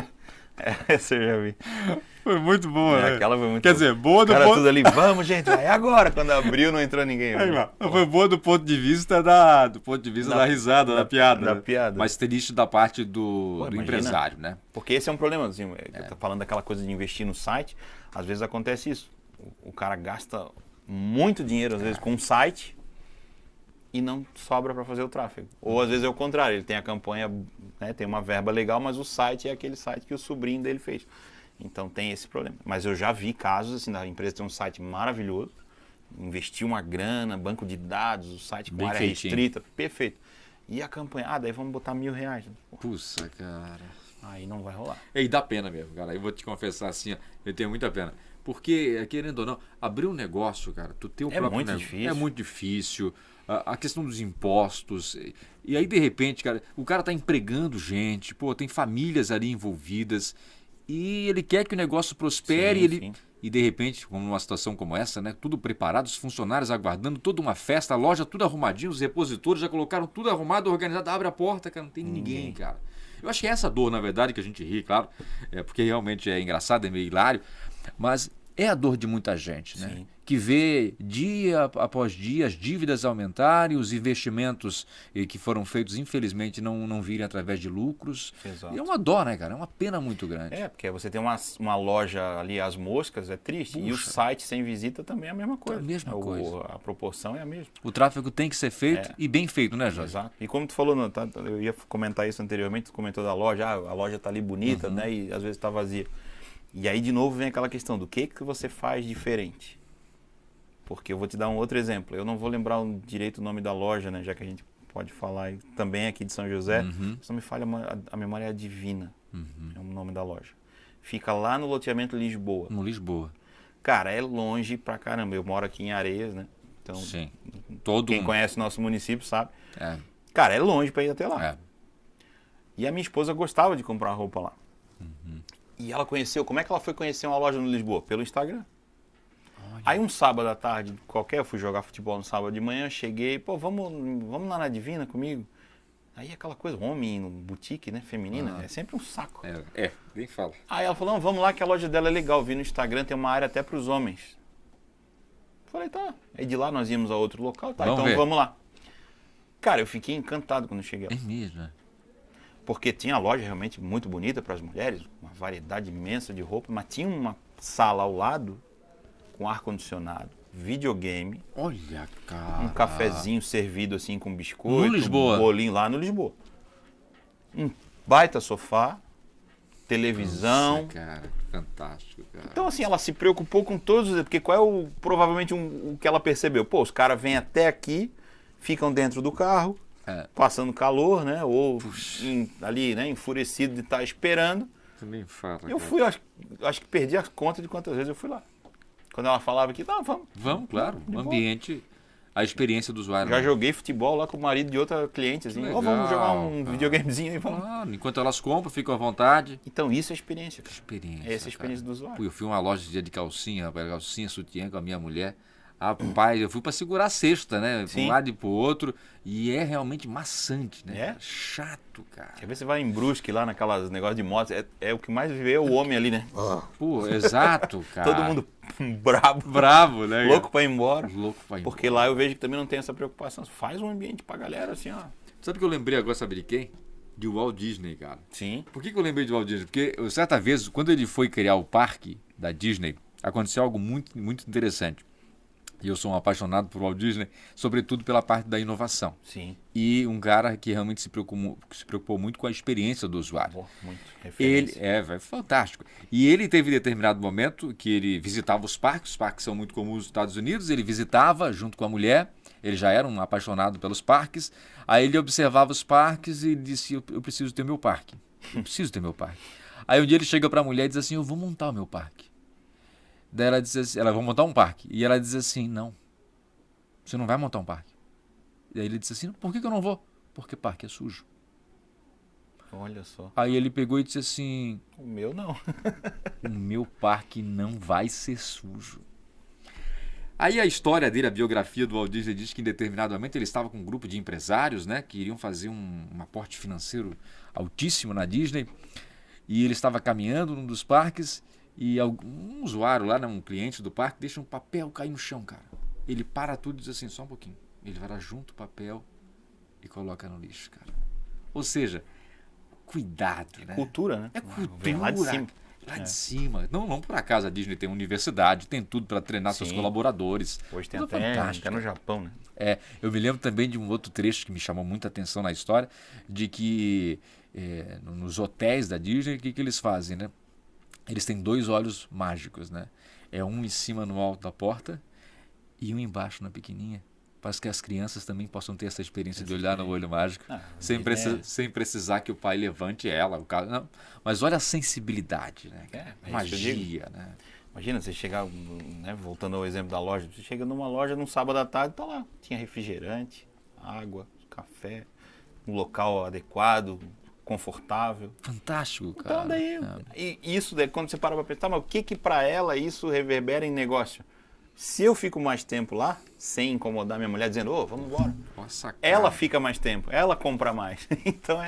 B: Essa eu já vi.
A: Foi muito boa, né?
B: Aquela foi muito
A: Quer dizer, boa do
B: ponto... tudo ali, vamos, gente, é agora. Quando abriu, não entrou ninguém.
A: Foi boa do ponto de vista da risada, da piada.
B: Da
A: né?
B: piada.
A: Mas triste da parte do empresário, né?
B: Porque esse é um problema, assim, eu tô falando daquela coisa de investir no site, às vezes acontece isso. O cara gasta muito dinheiro, às vezes, com um site e não sobra para fazer o tráfego. Ou às vezes é o contrário, ele tem a campanha, né, tem uma verba legal, mas o site é aquele site que o sobrinho dele fez. Então tem esse problema. Mas eu já vi casos assim, da empresa ter um site maravilhoso, investiu uma grana, banco de dados, o site com
A: bem
B: área
A: feitinho.
B: restrita, perfeito. E a campanha, daí vamos botar R$1.000.
A: Puxa, cara.
B: Aí não vai rolar.
A: E dá pena mesmo, cara. Eu vou te confessar assim, eu tenho muita pena. Porque, querendo ou não, abrir um negócio, cara, tu ter o próprio
B: muito
A: negócio,
B: difícil.
A: é muito difícil. A questão dos impostos. E aí, de repente, cara, o cara tá empregando gente, tem famílias ali envolvidas. E ele quer que o negócio prospere.
B: Sim.
A: E de repente, como numa situação como essa, né? Tudo preparado, os funcionários aguardando, toda uma festa, a loja tudo arrumadinho, os repositores já colocaram tudo arrumado, organizado. Abre a porta, cara, não tem ninguém, cara. Eu acho que é essa dor, na verdade, que a gente ri, claro, porque realmente é engraçado, é meio hilário, mas é a dor de muita gente, né?
B: Sim.
A: Que vê dia após dia as dívidas aumentarem, os investimentos que foram feitos, infelizmente, não virem através de lucros.
B: Exato.
A: E é uma dó, né, cara? É uma pena muito grande.
B: Porque você tem uma loja ali, as moscas, é triste.
A: Puxa.
B: E o site sem visita também é a mesma coisa.
A: É a mesma coisa.
B: A proporção é a mesma.
A: O tráfego tem que ser feito e bem feito, né, Jorge?
B: Exato. E como tu falou, eu ia comentar isso anteriormente, tu comentou da loja, a loja está ali bonita, né? E às vezes está vazia. E aí, de novo, vem aquela questão do que você faz diferente. Porque eu vou te dar um outro exemplo. Eu não vou lembrar direito o nome da loja, né? Já que a gente pode falar também aqui de São José. Se não me falha, a memória é Divina. É o nome da loja. Fica lá no loteamento Lisboa.
A: No Lisboa.
B: Cara, é longe pra caramba. Eu moro aqui em Areias, né? Então,
A: sim.
B: Quem conhece o nosso município sabe.
A: É.
B: Cara, é longe pra ir até lá.
A: É.
B: E a minha esposa gostava de comprar roupa lá. E ela conheceu, como é que ela foi conhecer uma loja no Lisboa? Pelo Instagram. Olha. Aí um sábado à tarde qualquer, eu fui jogar futebol no sábado de manhã, cheguei, vamos lá na Divina comigo? Aí aquela coisa, homem no boutique, né, feminina, é sempre um saco.
A: Nem fala.
B: Aí ela falou, não, vamos lá que a loja dela é legal, vi no Instagram, tem uma área até para os homens. Falei, tá. Aí de lá nós íamos a outro local, tá, vamos lá. Cara, eu fiquei encantado quando cheguei lá.
A: É mesmo, né?
B: porque tinha a loja realmente muito bonita para as mulheres, uma variedade imensa de roupa, mas tinha uma sala ao lado com ar-condicionado, videogame,
A: Olha, cara.
B: um cafezinho servido assim com biscoito,
A: No Lisboa?
B: um bolinho lá no Lisboa. Um baita sofá, televisão.
A: Nossa, cara, fantástico, cara.
B: Então, assim, ela se preocupou com todos, porque qual é provavelmente o que ela percebeu? Pô, os caras vêm até aqui, ficam dentro do carro, passando calor, né? Ou ali, né, enfurecido de estar esperando.
A: Também fala.
B: Eu fui, acho que perdi a conta de quantas vezes eu fui lá. Quando ela falava que, não, vamos.
A: Vamos, claro. O ambiente, a experiência do usuário.
B: Já joguei futebol lá com o marido de outra cliente, assim,
A: legal,
B: vamos jogar um
A: cara.
B: videogamezinho aí, vamos.
A: Claro, enquanto elas compram, ficam à vontade.
B: Então, isso é experiência, cara.
A: Experiência.
B: Essa é a experiência do usuário.
A: Eu fui a uma loja de calcinha, rapaz, calcinha, sutiã com a minha mulher. Rapaz, eu fui para segurar a cesta, né? De
B: Sim.
A: um lado e pro outro. E é realmente maçante, né?
B: É?
A: Chato, cara.
B: Quer ver você vai em Brusque lá naquelas negócios de motos, é o que mais vê é o homem ali, né?
A: Pô, exato, cara.
B: Todo mundo brabo,
A: bravo, né?
B: louco pra ir embora.
A: Louco pra ir embora.
B: Porque lá eu vejo que também não tem essa preocupação. Faz um ambiente pra galera assim, ó.
A: Sabe o que eu lembrei agora, sabe de quem? De Walt Disney, cara.
B: Sim.
A: Por que eu lembrei de Walt Disney? Porque certa vez, quando ele foi criar o parque da Disney, aconteceu algo muito, muito interessante. E eu sou um apaixonado por Walt Disney, sobretudo pela parte da inovação.
B: Sim.
A: E um cara que realmente se preocupou muito com a experiência do usuário.
B: Boa, muito.
A: Ele
B: Referência.
A: é fantástico. E ele teve determinado momento que ele visitava os parques são muito comuns nos Estados Unidos, ele visitava junto com a mulher, ele já era um apaixonado pelos parques, aí ele observava os parques e disse, eu preciso ter meu parque, eu preciso ter meu parque. Aí um dia ele chega para a mulher e diz assim, eu vou montar o meu parque. Daí ela diz assim, ela vai montar um parque. E ela diz assim, não, você não vai montar um parque. E aí ele disse assim, por que eu não vou? Porque parque é sujo.
B: Olha só.
A: Aí ele pegou e disse assim,
B: O meu não.
A: o meu parque não vai ser sujo. Aí a história dele, a biografia do Walt Disney diz que em determinado momento ele estava com um grupo de empresários, né, que iriam fazer um aporte financeiro altíssimo na Disney. E ele estava caminhando num dos parques e um usuário lá, né, um cliente do parque, deixa um papel cair no chão, cara. Ele para tudo e diz assim, só um pouquinho. Ele vai lá junto o papel e coloca no lixo, cara. Ou seja, cuidado, né?
B: Cultura, né?
A: É cultura.
B: Vem lá de cima.
A: Lá de cima. Não por acaso a Disney tem universidade, tem tudo para treinar seus
B: Sim.
A: colaboradores.
B: Hoje tem
A: Tudo
B: até
A: fantástico.
B: no Japão, né?
A: Eu me lembro também de um outro trecho que me chamou muita atenção na história, de que nos hotéis da Disney, o que eles fazem, né? Eles têm 2 olhos mágicos, né? É um em cima no alto da porta e um embaixo na pequenininha. Para que as crianças também possam ter essa experiência de olhar no olho mágico, sem precisar que o pai levante ela. Não. Mas olha a sensibilidade, né?
B: isso que eu digo.
A: Magia, né?
B: Imagina você chegar, né, voltando ao exemplo da loja, você chega numa loja num sábado à tarde, tá lá, tinha refrigerante, água, café, um local adequado, confortável.
A: Fantástico, cara.
B: Então daí, e isso daí, quando você para pra pensar, mas o que para ela isso reverbera em negócio? Se eu fico mais tempo lá, sem incomodar minha mulher, dizendo, vamos embora,
A: Nossa, cara.
B: ela fica mais tempo, ela compra mais. Então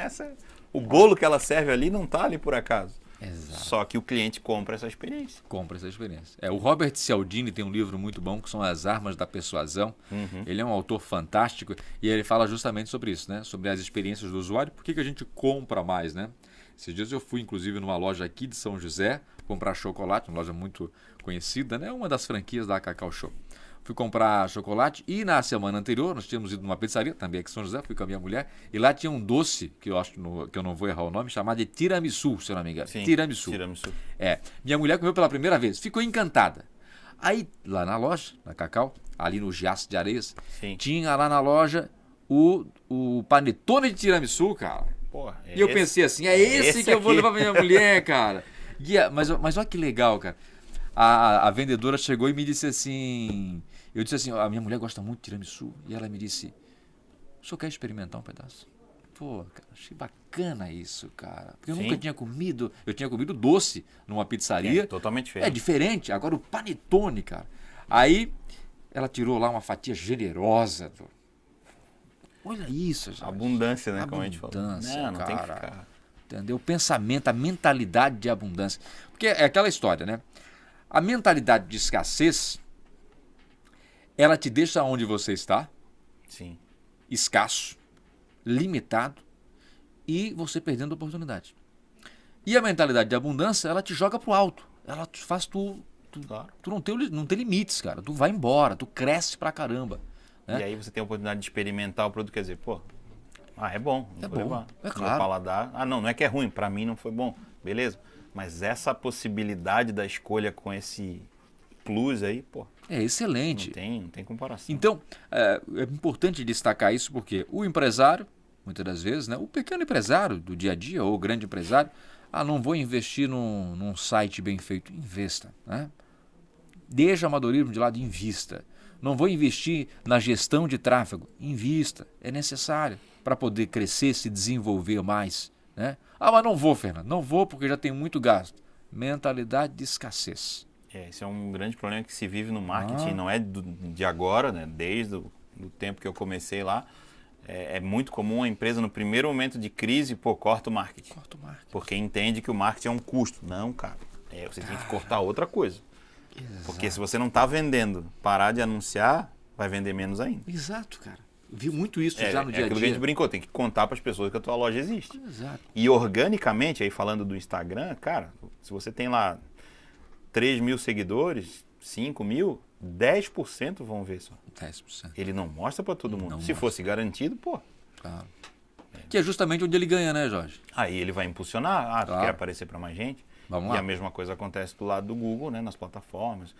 B: o bolo que ela serve ali não tá ali por acaso.
A: Exato.
B: Só que o cliente compra essa experiência.
A: Compra essa experiência. O Robert Cialdini tem um livro muito bom que são As Armas da Persuasão. Ele é um autor fantástico e ele fala justamente sobre isso, né? Sobre as experiências do usuário. Por que a gente compra mais, né? Esses dias eu fui, inclusive, numa loja aqui de São José comprar chocolate, uma loja muito conhecida, né? Uma das franquias da Cacau Show. Fui comprar chocolate e na semana anterior nós tínhamos ido numa pizzaria, também aqui em São José, fui com a minha mulher, e lá tinha um doce, que eu acho que eu não vou errar o nome, chamado de tiramisu, se eu não me engano.
B: Sim,
A: Tiramisu. Minha mulher comeu pela primeira vez, ficou encantada. Aí, lá na loja, na Cacau, ali no Giaço de Areias, tinha lá na loja o panetone de tiramisu, cara.
B: Porra,
A: e eu pensei assim, esse que eu vou levar pra minha mulher, cara. Mas olha que legal, cara. A vendedora chegou e me disse assim, eu disse assim, a minha mulher gosta muito de tiramisu, e ela me disse, o senhor quer experimentar um pedaço? Pô, cara, achei bacana isso, cara, porque eu nunca tinha comido, eu tinha comido doce numa pizzaria.
B: Totalmente diferente.
A: É diferente, agora o panetone, cara. Aí ela tirou lá uma fatia generosa, olha isso, gente.
B: Abundância, né, como a gente falou.
A: Não
B: tem que ficar.
A: Entendeu? O pensamento, a mentalidade de abundância. Porque é aquela história, né? A mentalidade de escassez, ela te deixa onde você está,
B: Sim.
A: escasso, limitado e você perdendo a oportunidade. E a mentalidade de abundância, ela te joga pro alto. Ela faz
B: Claro.
A: tu não tem limites, cara. Tu vai embora, tu cresce pra caramba. Né?
B: E aí você tem a oportunidade de experimentar o produto, quer dizer, pô, é bom,
A: É
B: vou
A: bom,
B: levar.
A: é
B: Meu
A: claro.
B: paladar, não é que é ruim, pra mim não foi bom, beleza. Mas essa possibilidade da escolha com esse plus aí, pô,
A: É excelente.
B: não tem comparação.
A: Então, é importante destacar isso porque o empresário, muitas das vezes, né, o pequeno empresário do dia a dia ou o grande empresário, não vou investir num site bem feito. Investa. Né? Deixa o amadorismo de lado e invista. Não vou investir na gestão de tráfego. Invista. É necessário para poder crescer, se desenvolver mais. Né? Mas não vou, Fernando. Não vou porque já tenho muito gasto. Mentalidade de escassez.
B: Esse é um grande problema que se vive no marketing, não é de agora, né? Desde o tempo que eu comecei lá. É muito comum a empresa, no primeiro momento de crise, corta o marketing.
A: Corta o marketing.
B: Porque entende que o marketing é um custo. Não, cara. Você tem que cortar outra coisa.
A: Exato.
B: Porque se você não está vendendo, parar de anunciar, vai vender menos ainda.
A: Exato, cara. Vi muito isso já no dia a
B: É aquilo
A: dia.
B: que a gente brincou, tem que contar para as pessoas que a tua loja existe.
A: Exato.
B: E organicamente, aí falando do Instagram, cara, se você tem lá 3 mil seguidores, 5 mil, 10% vão ver só.
A: 10%.
B: Ele não mostra para todo mundo.
A: Não
B: Se
A: mostra.
B: fosse garantido, pô,
A: Claro. Que é justamente onde ele ganha, né, Jorge?
B: aí ele vai impulsionar. Tu
A: Claro.
B: quer aparecer para mais gente?
A: Vamos
B: E
A: lá.
B: a mesma coisa acontece do lado do Google, né, nas plataformas.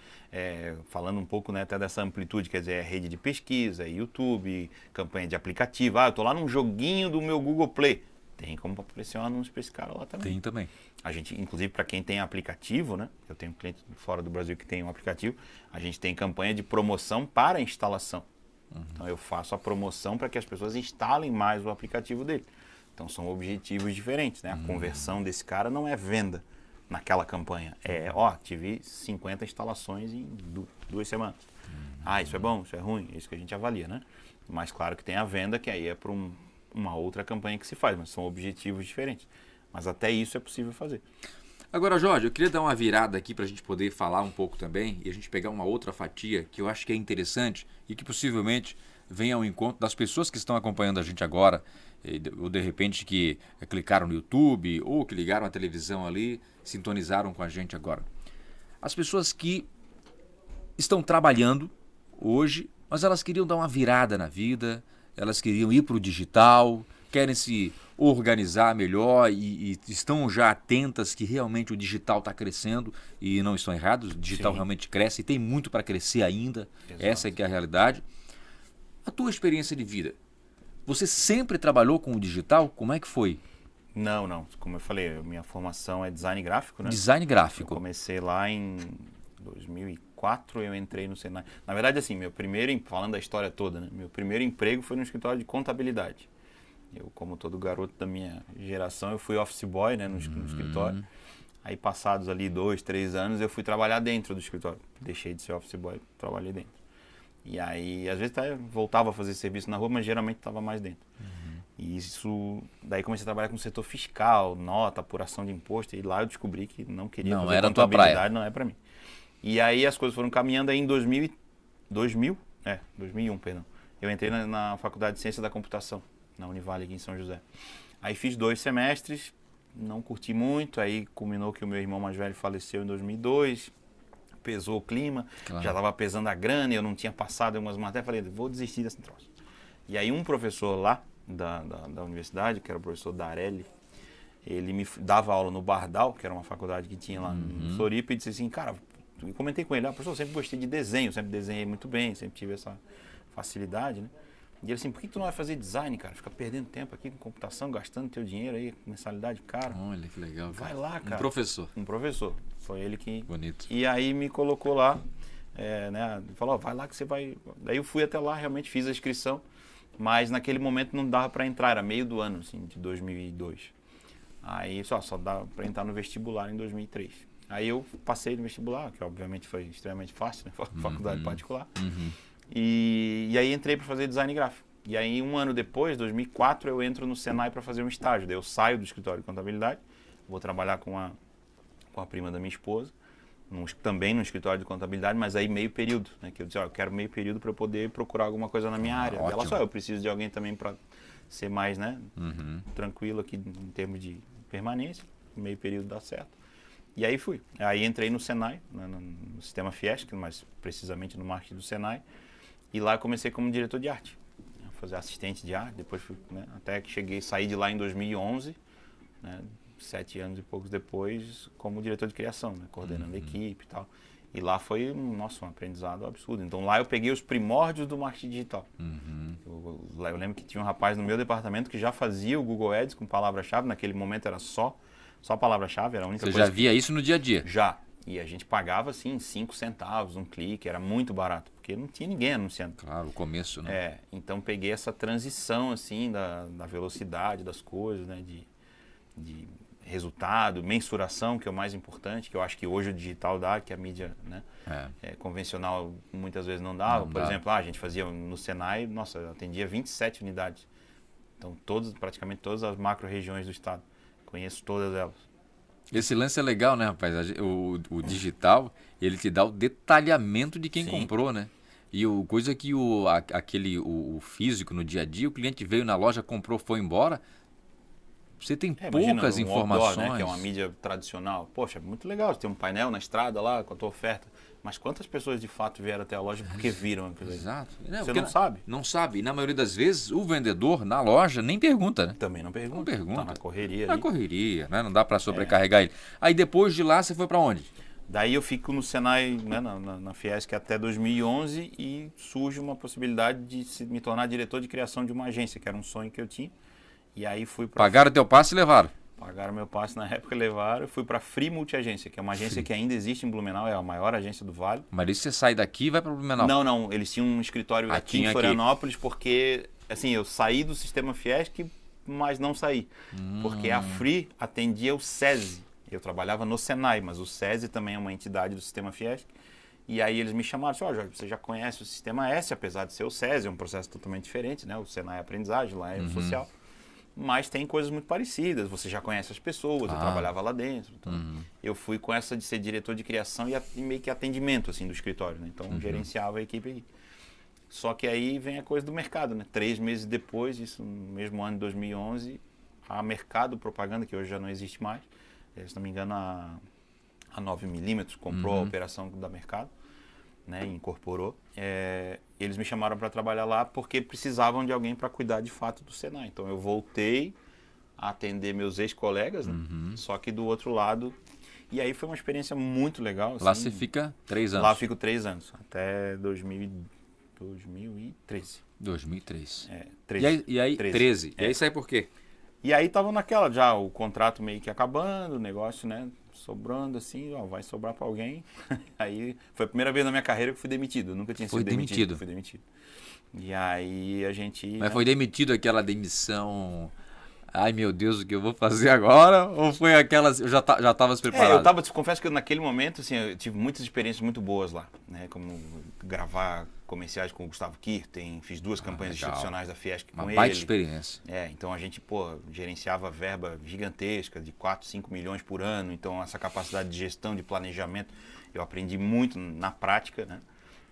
B: Falando um pouco, né, até dessa amplitude, quer dizer, rede de pesquisa, YouTube, campanha de aplicativo. Eu tô lá num joguinho do meu Google Play. Tem como aparecer um anúncio para esse cara lá também.
A: Tem também.
B: A gente, inclusive, para quem tem aplicativo, né? Eu tenho um cliente fora do Brasil que tem um aplicativo. A gente tem campanha de promoção para instalação. Então, eu faço a promoção para que as pessoas instalem mais o aplicativo dele. Então, são objetivos diferentes, né? A conversão desse cara não é venda naquela campanha. Tive 50 instalações em 2 semanas. Isso é bom, isso é ruim, é isso que a gente avalia, né? Mas, claro que tem a venda, que aí é para uma outra campanha que se faz, mas são objetivos diferentes. Mas até isso é possível fazer.
A: Agora, Jorge, eu queria dar uma virada aqui para a gente poder falar um pouco também e a gente pegar uma outra fatia que eu acho que é interessante e que possivelmente venha ao encontro das pessoas que estão acompanhando a gente agora, ou de repente que clicaram no YouTube ou que ligaram a televisão ali, sintonizaram com a gente agora. As pessoas que estão trabalhando hoje, mas elas queriam dar uma virada na vida, elas queriam ir para o digital, querem se organizar melhor e estão já atentas que realmente o digital está crescendo e não estão errados, o digital
B: Sim.
A: realmente cresce e tem muito para crescer ainda,
B: Exato.
A: essa é que é a realidade. A tua experiência de vida, você sempre trabalhou com o digital? Como é que foi?
B: Não. Como eu falei, minha formação é design gráfico, né?
A: Design
B: Eu
A: gráfico.
B: comecei lá em 2004, eu entrei no Senai. Na verdade, assim, falando da história toda, né? Meu primeiro emprego foi no escritório de contabilidade. Eu, como todo garoto da minha geração, eu fui office boy, né, no escritório. Aí, passados ali 2, 3 anos, eu fui trabalhar dentro do escritório. Deixei de ser office boy, trabalhei dentro. E aí, às vezes, voltava a fazer serviço na rua, mas geralmente estava mais dentro. E daí comecei a trabalhar com o setor fiscal, nota, apuração de imposto, e lá eu descobri que não queria
A: Não
B: fazer
A: era a tua
B: contabilidade,
A: praia.
B: não é para mim. E aí as coisas foram caminhando aí em 2001, perdão. Eu entrei na Faculdade de Ciência da Computação, na Univale aqui em São José. Aí fiz 2 semestres, não curti muito, aí culminou que o meu irmão mais velho faleceu em 2002, pesou o clima,
A: Claro.
B: já estava pesando a grana, eu não tinha passado em umas matérias, falei, vou desistir desse troço. E aí um professor lá da universidade, que era o professor Darelli, ele me dava aula no Bardal, que era uma faculdade que tinha lá em Floripa, e disse assim, cara, eu comentei com ele, professor, eu sempre gostei de desenho, sempre desenhei muito bem, sempre tive essa facilidade, né? E ele assim, por que tu não vai fazer design, cara? Fica perdendo tempo aqui com computação, gastando teu dinheiro aí, mensalidade cara.
A: Olha que legal.
B: Vai lá, cara.
A: Um professor.
B: Um professor. Foi ele que...
A: Bonito.
B: E aí me colocou lá, né? Falou, vai lá que você vai... Daí eu fui até lá, realmente fiz a inscrição, mas naquele momento não dava para entrar, era meio do ano, assim, de 2002. Aí só dava para entrar no vestibular em 2003. Aí eu passei no vestibular, que obviamente foi extremamente fácil, né? Faculdade particular. E aí entrei para fazer design gráfico. E aí um ano depois, 2004, eu entro no Senai para fazer um estágio. Daí eu saio do escritório de contabilidade, vou trabalhar com a prima da minha esposa, também no escritório de contabilidade, mas aí meio período, né? Que eu disse, eu quero meio período para eu poder procurar alguma coisa na minha área.
A: Ótimo.
B: Ela só, eu preciso de alguém também para ser mais, né, tranquilo aqui em termos de permanência, meio período dá certo. E aí fui. Aí entrei no Senai, né, no sistema Fiesc, mas precisamente no marketing do Senai, e lá comecei como diretor de arte, fazer assistente de arte, depois fui, né, até que saí de lá em 2011, né, 7 anos e poucos depois, como diretor de criação, né, coordenando a equipe e tal. E lá foi, nossa, um aprendizado absurdo. Então lá eu peguei os primórdios do marketing digital. Eu lembro que tinha um rapaz no meu departamento que já fazia o Google Ads com palavra-chave. Naquele momento era só palavra-chave, era a única
A: Você
B: coisa.
A: já via isso no dia a dia?
B: Já. E a gente pagava assim 5 centavos um clique, era muito barato, porque não tinha ninguém anunciando.
A: Claro, o começo, né?
B: Então peguei essa transição assim da velocidade das coisas, né, de resultado, mensuração, que é o mais importante, que eu acho que hoje o digital dá, que a mídia, né, convencional muitas vezes não dá. Por exemplo, a gente fazia no Senai, nossa, eu atendia 27 unidades. Então praticamente todas as macro-regiões do estado. Conheço todas elas.
A: Esse lance é legal, né, rapaz? O digital, ele te dá o detalhamento de quem comprou, né? E coisa que o físico no dia a dia, o cliente veio na loja, comprou, foi embora. Você tem poucas informações.
B: Outdoor, né, que é uma mídia tradicional. Poxa, muito legal. Você tem um painel na estrada lá com a tua oferta. Mas quantas pessoas de fato vieram até a loja porque viram aquilo aí?
A: Exato.
B: Você não sabe?
A: Não sabe. E na maioria das vezes, o vendedor na loja nem pergunta, né?
B: Também não pergunta.
A: Não pergunta.
B: Tá na correria
A: Na
B: ali.
A: correria, né? Não dá para sobrecarregar ele. Aí depois de lá, você foi para onde?
B: Daí eu fico no Senai, né, na Fiesc até 2011 e surge uma possibilidade de me tornar diretor de criação de uma agência, que era um sonho que eu tinha. E aí fui para...
A: Pagaram teu passe e levaram?
B: Pagaram meu passe na época, levaram. Eu fui para a Free Multiagência, que é uma agência que ainda existe em Blumenau, é a maior agência do Vale.
A: Mas isso você sai daqui e vai para Blumenau?
B: Não, eles tinham um escritório aqui em Florianópolis, porque assim, eu saí do sistema Fiesc, mas não saí. Porque a Free atendia o SESI. Eu trabalhava no Senai, mas o SESI também é uma entidade do sistema Fiesc. E aí eles me chamaram, Jorge, você já conhece o sistema S, apesar de ser o SESI, é um processo totalmente diferente, né? O Senai é aprendizagem, lá é o social. Mas tem coisas muito parecidas, você já conhece as pessoas, eu trabalhava lá dentro. Então eu fui com essa de ser diretor de criação e meio que atendimento assim, do escritório, né? Então gerenciava a equipe aqui. Só que aí vem a coisa do mercado, né? 3 meses depois, isso no mesmo ano de 2011, a Mercado Propaganda, que hoje já não existe mais, se não me engano a 9mm comprou a operação da Mercado, né, incorporou. Eles me chamaram para trabalhar lá porque precisavam de alguém para cuidar de fato do Senai. Então eu voltei a atender meus ex-colegas, né, só que do outro lado. E aí foi uma experiência muito legal. Assim,
A: lá você fica 3 anos?
B: Lá eu fico 3 anos, até 2013.
A: 2003.
B: 13.
A: E aí 13. E aí sai por quê?
B: E aí tava naquela já, o contrato meio que acabando, o negócio, né, sobrando assim, vai sobrar para alguém. Aí foi a primeira vez na minha carreira que fui demitido, eu nunca tinha sido demitido. Fui demitido. E aí a gente...
A: Mas né? Foi demitido aquela demissão... Ai meu Deus, o que eu vou fazer agora? Ou foi aquelas... Eu já estava preparado?
B: Confesso que naquele momento, assim, eu tive muitas experiências muito boas lá, né? Como gravar comerciais com o Gustavo Kirten, fiz 2 campanhas institucionais da Fiesc com ele. Uma
A: baita experiência.
B: Então a gente, gerenciava verba gigantesca de 4, 5 milhões por ano. Então essa capacidade de gestão, de planejamento, eu aprendi muito na prática, né?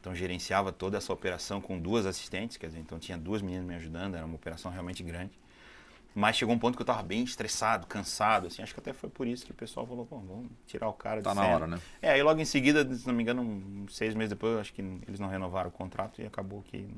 B: Então gerenciava toda essa operação com 2 assistentes, quer dizer, então tinha 2 meninas me ajudando, era uma operação realmente grande. Mas chegou um ponto que eu estava bem estressado, cansado, assim, acho que até foi por isso que o pessoal falou, vamos tirar o cara de cena.
A: Tá na hora, né?
B: Aí logo em seguida, se não me engano, 6 meses depois, acho que eles não renovaram o contrato e acabou que...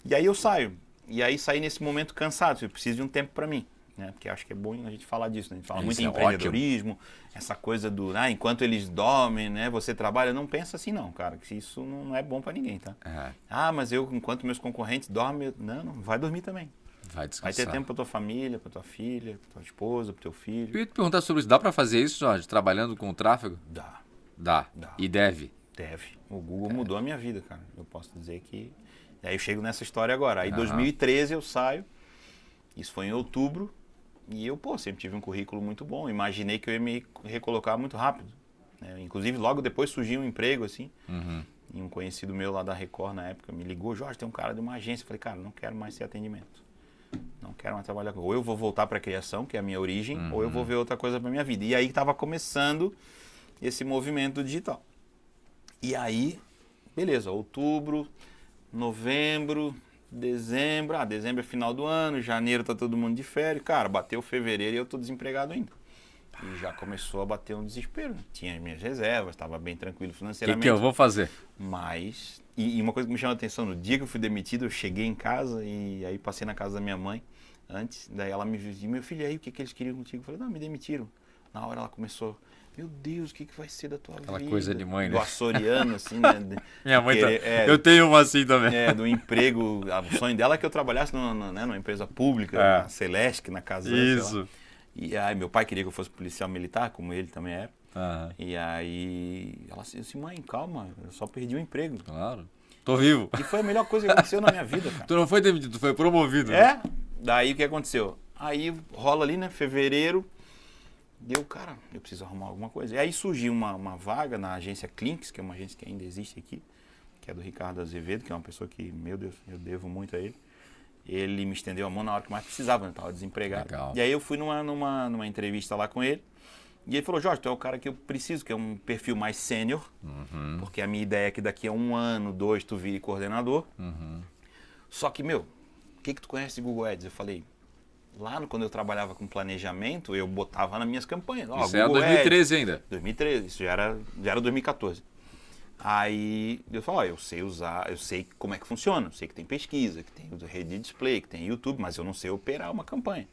B: E aí eu saio. E aí saí nesse momento cansado, eu preciso de um tempo para mim, né? Porque acho que é bom a gente falar disso, né? A gente fala muito em empreendedorismo, essa coisa do, enquanto eles dormem, né? Você trabalha, não pensa assim não, cara, que isso não é bom para ninguém, tá? Mas eu, enquanto meus concorrentes dormem, não, vai dormir também.
A: Vai descansar.
B: Vai ter tempo para tua família, para tua filha, para tua esposa, para teu filho.
A: Eu ia te perguntar sobre isso. Dá para fazer isso, Jorge, trabalhando com o tráfego?
B: Dá.
A: E deve?
B: Deve. O Google mudou a minha vida, cara. Eu posso dizer que... Aí eu chego nessa história agora. Aí em 2013 eu saio. Isso foi em outubro. E eu, sempre tive um currículo muito bom. Imaginei que eu ia me recolocar muito rápido. Né? Inclusive, logo depois surgiu um emprego, assim. E um conhecido meu lá da Record, na época, me ligou. Jorge, tem um cara de uma agência. Eu falei, cara, não quero mais ser atendimento. Não quero mais trabalhar com... Ou eu vou voltar para a criação, que é a minha origem, ou eu vou ver outra coisa para minha vida. E aí estava começando esse movimento digital. E aí, beleza, outubro, novembro, dezembro. Dezembro é final do ano, janeiro tá todo mundo de férias. Cara, bateu fevereiro e eu tô desempregado ainda. E já começou a bater um desespero. Tinha as minhas reservas, estava bem tranquilo
A: O
B: financeiramente.
A: que eu vou fazer?
B: Mas, e uma coisa que me chama a atenção, no dia que eu fui demitido, eu cheguei em casa e aí passei na casa da minha mãe antes. Daí ela me disse, meu filho, e aí o que eles queriam contigo? Eu falei, não, me demitiram. Na hora ela começou, meu Deus, o que vai ser da tua vida?
A: Aquela coisa de mãe, né?
B: Do açoriano, assim, né?
A: Minha mãe eu tenho uma assim também.
B: Do emprego, o sonho dela é que eu trabalhasse numa empresa pública, na Celeste, na Casam.
A: Isso.
B: E aí meu pai queria que eu fosse policial militar, como ele também é.
A: Aham.
B: E aí ela disse, mãe, calma, eu só perdi o emprego.
A: Claro. Tô vivo.
B: E foi a melhor coisa que aconteceu na minha vida, cara.
A: Tu não foi demitido, tu foi promovido. Né?
B: É? Daí o que aconteceu? Aí rola ali, né, fevereiro, deu, cara, eu preciso arrumar alguma coisa. E aí surgiu uma vaga na agência Clinks, que é uma agência que ainda existe aqui, que é do Ricardo Azevedo, que é uma pessoa que, meu Deus, eu devo muito a ele. Ele me estendeu a mão na hora que mais precisava, né? Tava desempregado.
A: Legal.
B: E aí eu fui numa entrevista lá com ele. E ele falou, Jorge, tu é o cara que eu preciso, que é um perfil mais sênior.
A: Uhum.
B: Porque a minha ideia é que daqui a 1 ano, 2, tu vire coordenador.
A: Uhum.
B: Só que, meu, o que tu conhece de Google Ads? Eu falei, lá quando eu trabalhava com planejamento, eu botava nas minhas campanhas.
A: Isso era 2013 ainda.
B: 2013, isso já era 2014. Aí eu falo, eu sei usar, eu sei como é que funciona, eu sei que tem pesquisa, que tem rede de display, que tem YouTube, mas eu não sei operar uma campanha.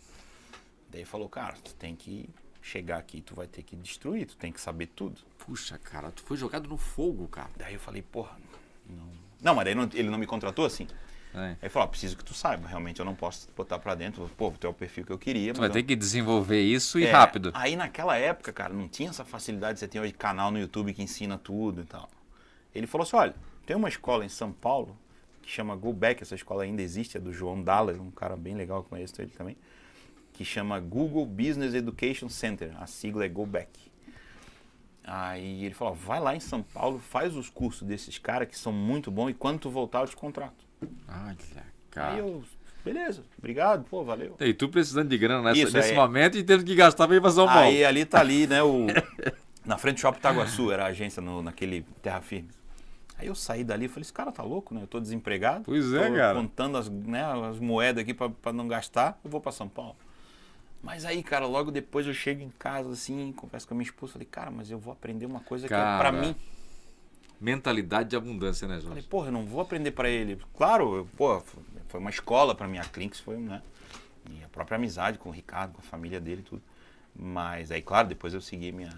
B: Daí ele falou, cara, tu tem que chegar aqui, tu vai ter que destruir, tu tem que saber tudo.
A: Puxa, cara, tu foi jogado no fogo, cara.
B: Daí eu falei, porra, não. Não, mas daí ele não me contratou assim.
A: É.
B: Aí ele falou, preciso que tu saiba, realmente eu não posso botar pra dentro, pô, tu é o perfil que eu queria.
A: Tu
B: mas
A: vai ter que desenvolver isso e rápido.
B: Aí naquela época, cara, não tinha essa facilidade, você tem hoje canal no YouTube que ensina tudo e tal. Ele falou assim, olha, tem uma escola em São Paulo que chama Go Back, essa escola ainda existe, é do João Dallas, um cara bem legal, eu conheço ele também, que chama Google Business Education Center, a sigla é Go Back. Aí ele falou, vai lá em São Paulo, faz os cursos desses caras que são muito bons e quando tu voltar eu te contrato.
A: Olha, cara.
B: Aí eu, beleza, obrigado, pô, valeu.
A: E tu precisando de grana
B: Isso,
A: nesse momento e tendo que gastar pra ir pra São Paulo.
B: Aí ali tá ali, né, na frente do Shopping Itaguaçu, era a agência naquele Terra Firme. Aí eu saí dali e falei, esse cara tá louco, né? Eu tô desempregado.
A: Pois é,
B: tô
A: cara.
B: Contando as moedas aqui pra não gastar, eu vou pra São Paulo. Mas aí, cara, logo depois eu chego em casa, assim, converso com a minha esposa, falei, cara, mas eu vou aprender uma coisa que é pra mim.
A: Mentalidade de abundância, né, Jorge?
B: Falei, porra, eu não vou aprender pra ele. Claro, foi uma escola pra mim, a Clinks foi, né? E a própria amizade com o Ricardo, com a família dele e tudo. Mas aí, claro, depois eu segui minha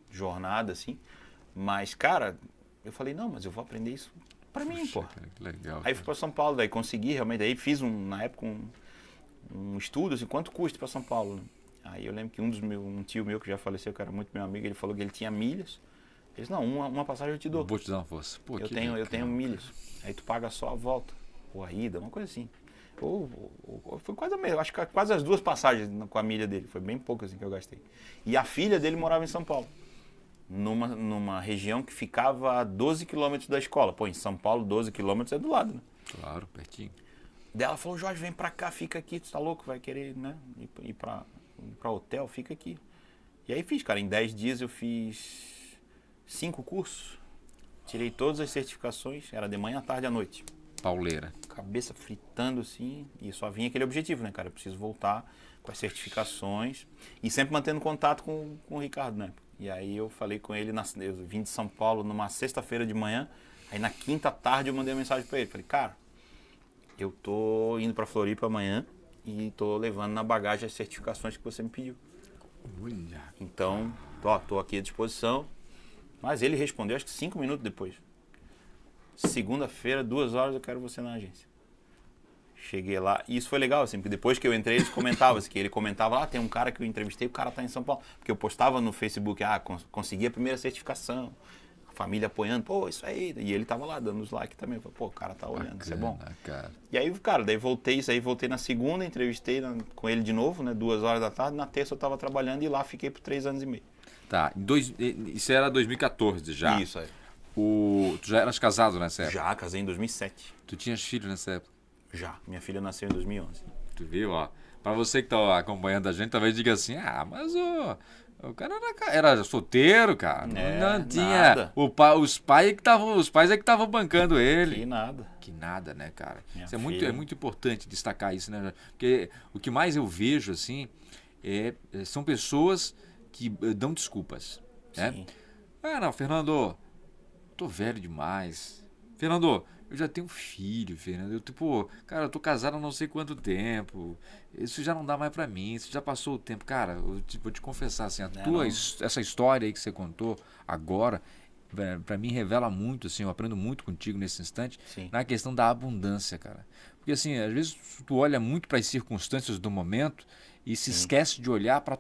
B: jornada, assim. Mas, cara, eu falei, não, mas eu vou aprender isso pra mim, pô.
A: Cara, que legal.
B: Aí fui pra São Paulo, daí consegui realmente, aí fiz na época um estudo, assim, quanto custa pra São Paulo, né? Aí eu lembro que um tio meu que já faleceu, que era muito meu amigo, ele falou que ele tinha milhas. Ele disse, não, uma passagem eu te dou.
A: Vou te dar uma força. Pô,
B: eu tenho milhas. Aí tu paga só a volta, ou a ida, uma coisa assim. Foi quase a mesma, acho que quase as 2 passagens com a milha dele, foi bem pouco assim que eu gastei. E a filha dele morava em São Paulo. Numa região que ficava a 12 quilômetros da escola. Pô, em São Paulo, 12 quilômetros é do lado, né?
A: Claro, pertinho.
B: Daí ela falou, Jorge, vem pra cá, fica aqui, tu tá louco, vai querer, né, ir pra hotel, fica aqui. E aí fiz, cara, em 10 dias eu fiz 5 cursos, tirei todas as certificações, era de manhã, à tarde, à noite.
A: Pauleira.
B: Cabeça fritando assim, e só vinha aquele objetivo, né, cara, eu preciso voltar com as certificações e sempre mantendo contato com o Ricardo, né. E aí eu falei com ele, eu vim de São Paulo numa sexta-feira de manhã, aí na quinta tarde eu mandei uma mensagem pra ele, falei, cara, eu tô indo pra Floripa amanhã e tô levando na bagagem as certificações que você me pediu.
A: Olha.
B: Então, tô aqui à disposição. Mas ele respondeu acho que 5 minutos depois. Segunda-feira, 2 horas eu quero você na agência. Cheguei lá, e isso foi legal, assim, porque depois que eu entrei, eles comentavam, assim, que ele comentava lá, tem um cara que eu entrevistei, o cara tá em São Paulo. Porque eu postava no Facebook, consegui a primeira certificação, a família apoiando, pô, isso aí. E ele tava lá dando os likes também, falei, pô, o cara tá olhando,
A: Bacana,
B: isso é bom.
A: Cara.
B: E aí, cara, daí voltei na segunda, entrevistei com ele de novo, né, 2 horas da tarde, na terça eu tava trabalhando e lá fiquei por 3 anos e meio.
A: Tá, isso era 2014 já.
B: Isso aí.
A: Tu já eras casado nessa época?
B: Já, casei em 2007.
A: Tu tinhas filho nessa época?
B: Já, minha filha nasceu em 2011.
A: Tu viu, ó. Pra você que tá acompanhando a gente, talvez diga assim, mas O cara era solteiro, cara. Não tinha.
B: Nada.
A: Os pais é que estavam bancando ele.
B: Que nada.
A: Que nada, né, cara?
B: Minha
A: Isso é
B: filha.
A: muito importante destacar isso, né? Porque o que mais eu vejo, assim, são pessoas que dão desculpas, né?
B: Sim.
A: Ah, não, Fernando, tô velho demais. Fernando, eu já tenho filho, Fernando. Cara, eu tô casado há não sei quanto tempo. Isso já não dá mais pra mim, isso já passou o tempo. Cara, vou te confessar, assim, essa história aí que você contou agora, pra mim revela muito, assim, eu aprendo muito contigo nesse instante,
B: Sim.
A: na questão da abundância, cara. Porque, assim, às vezes tu olha muito para as circunstâncias do momento e se esquece de olhar para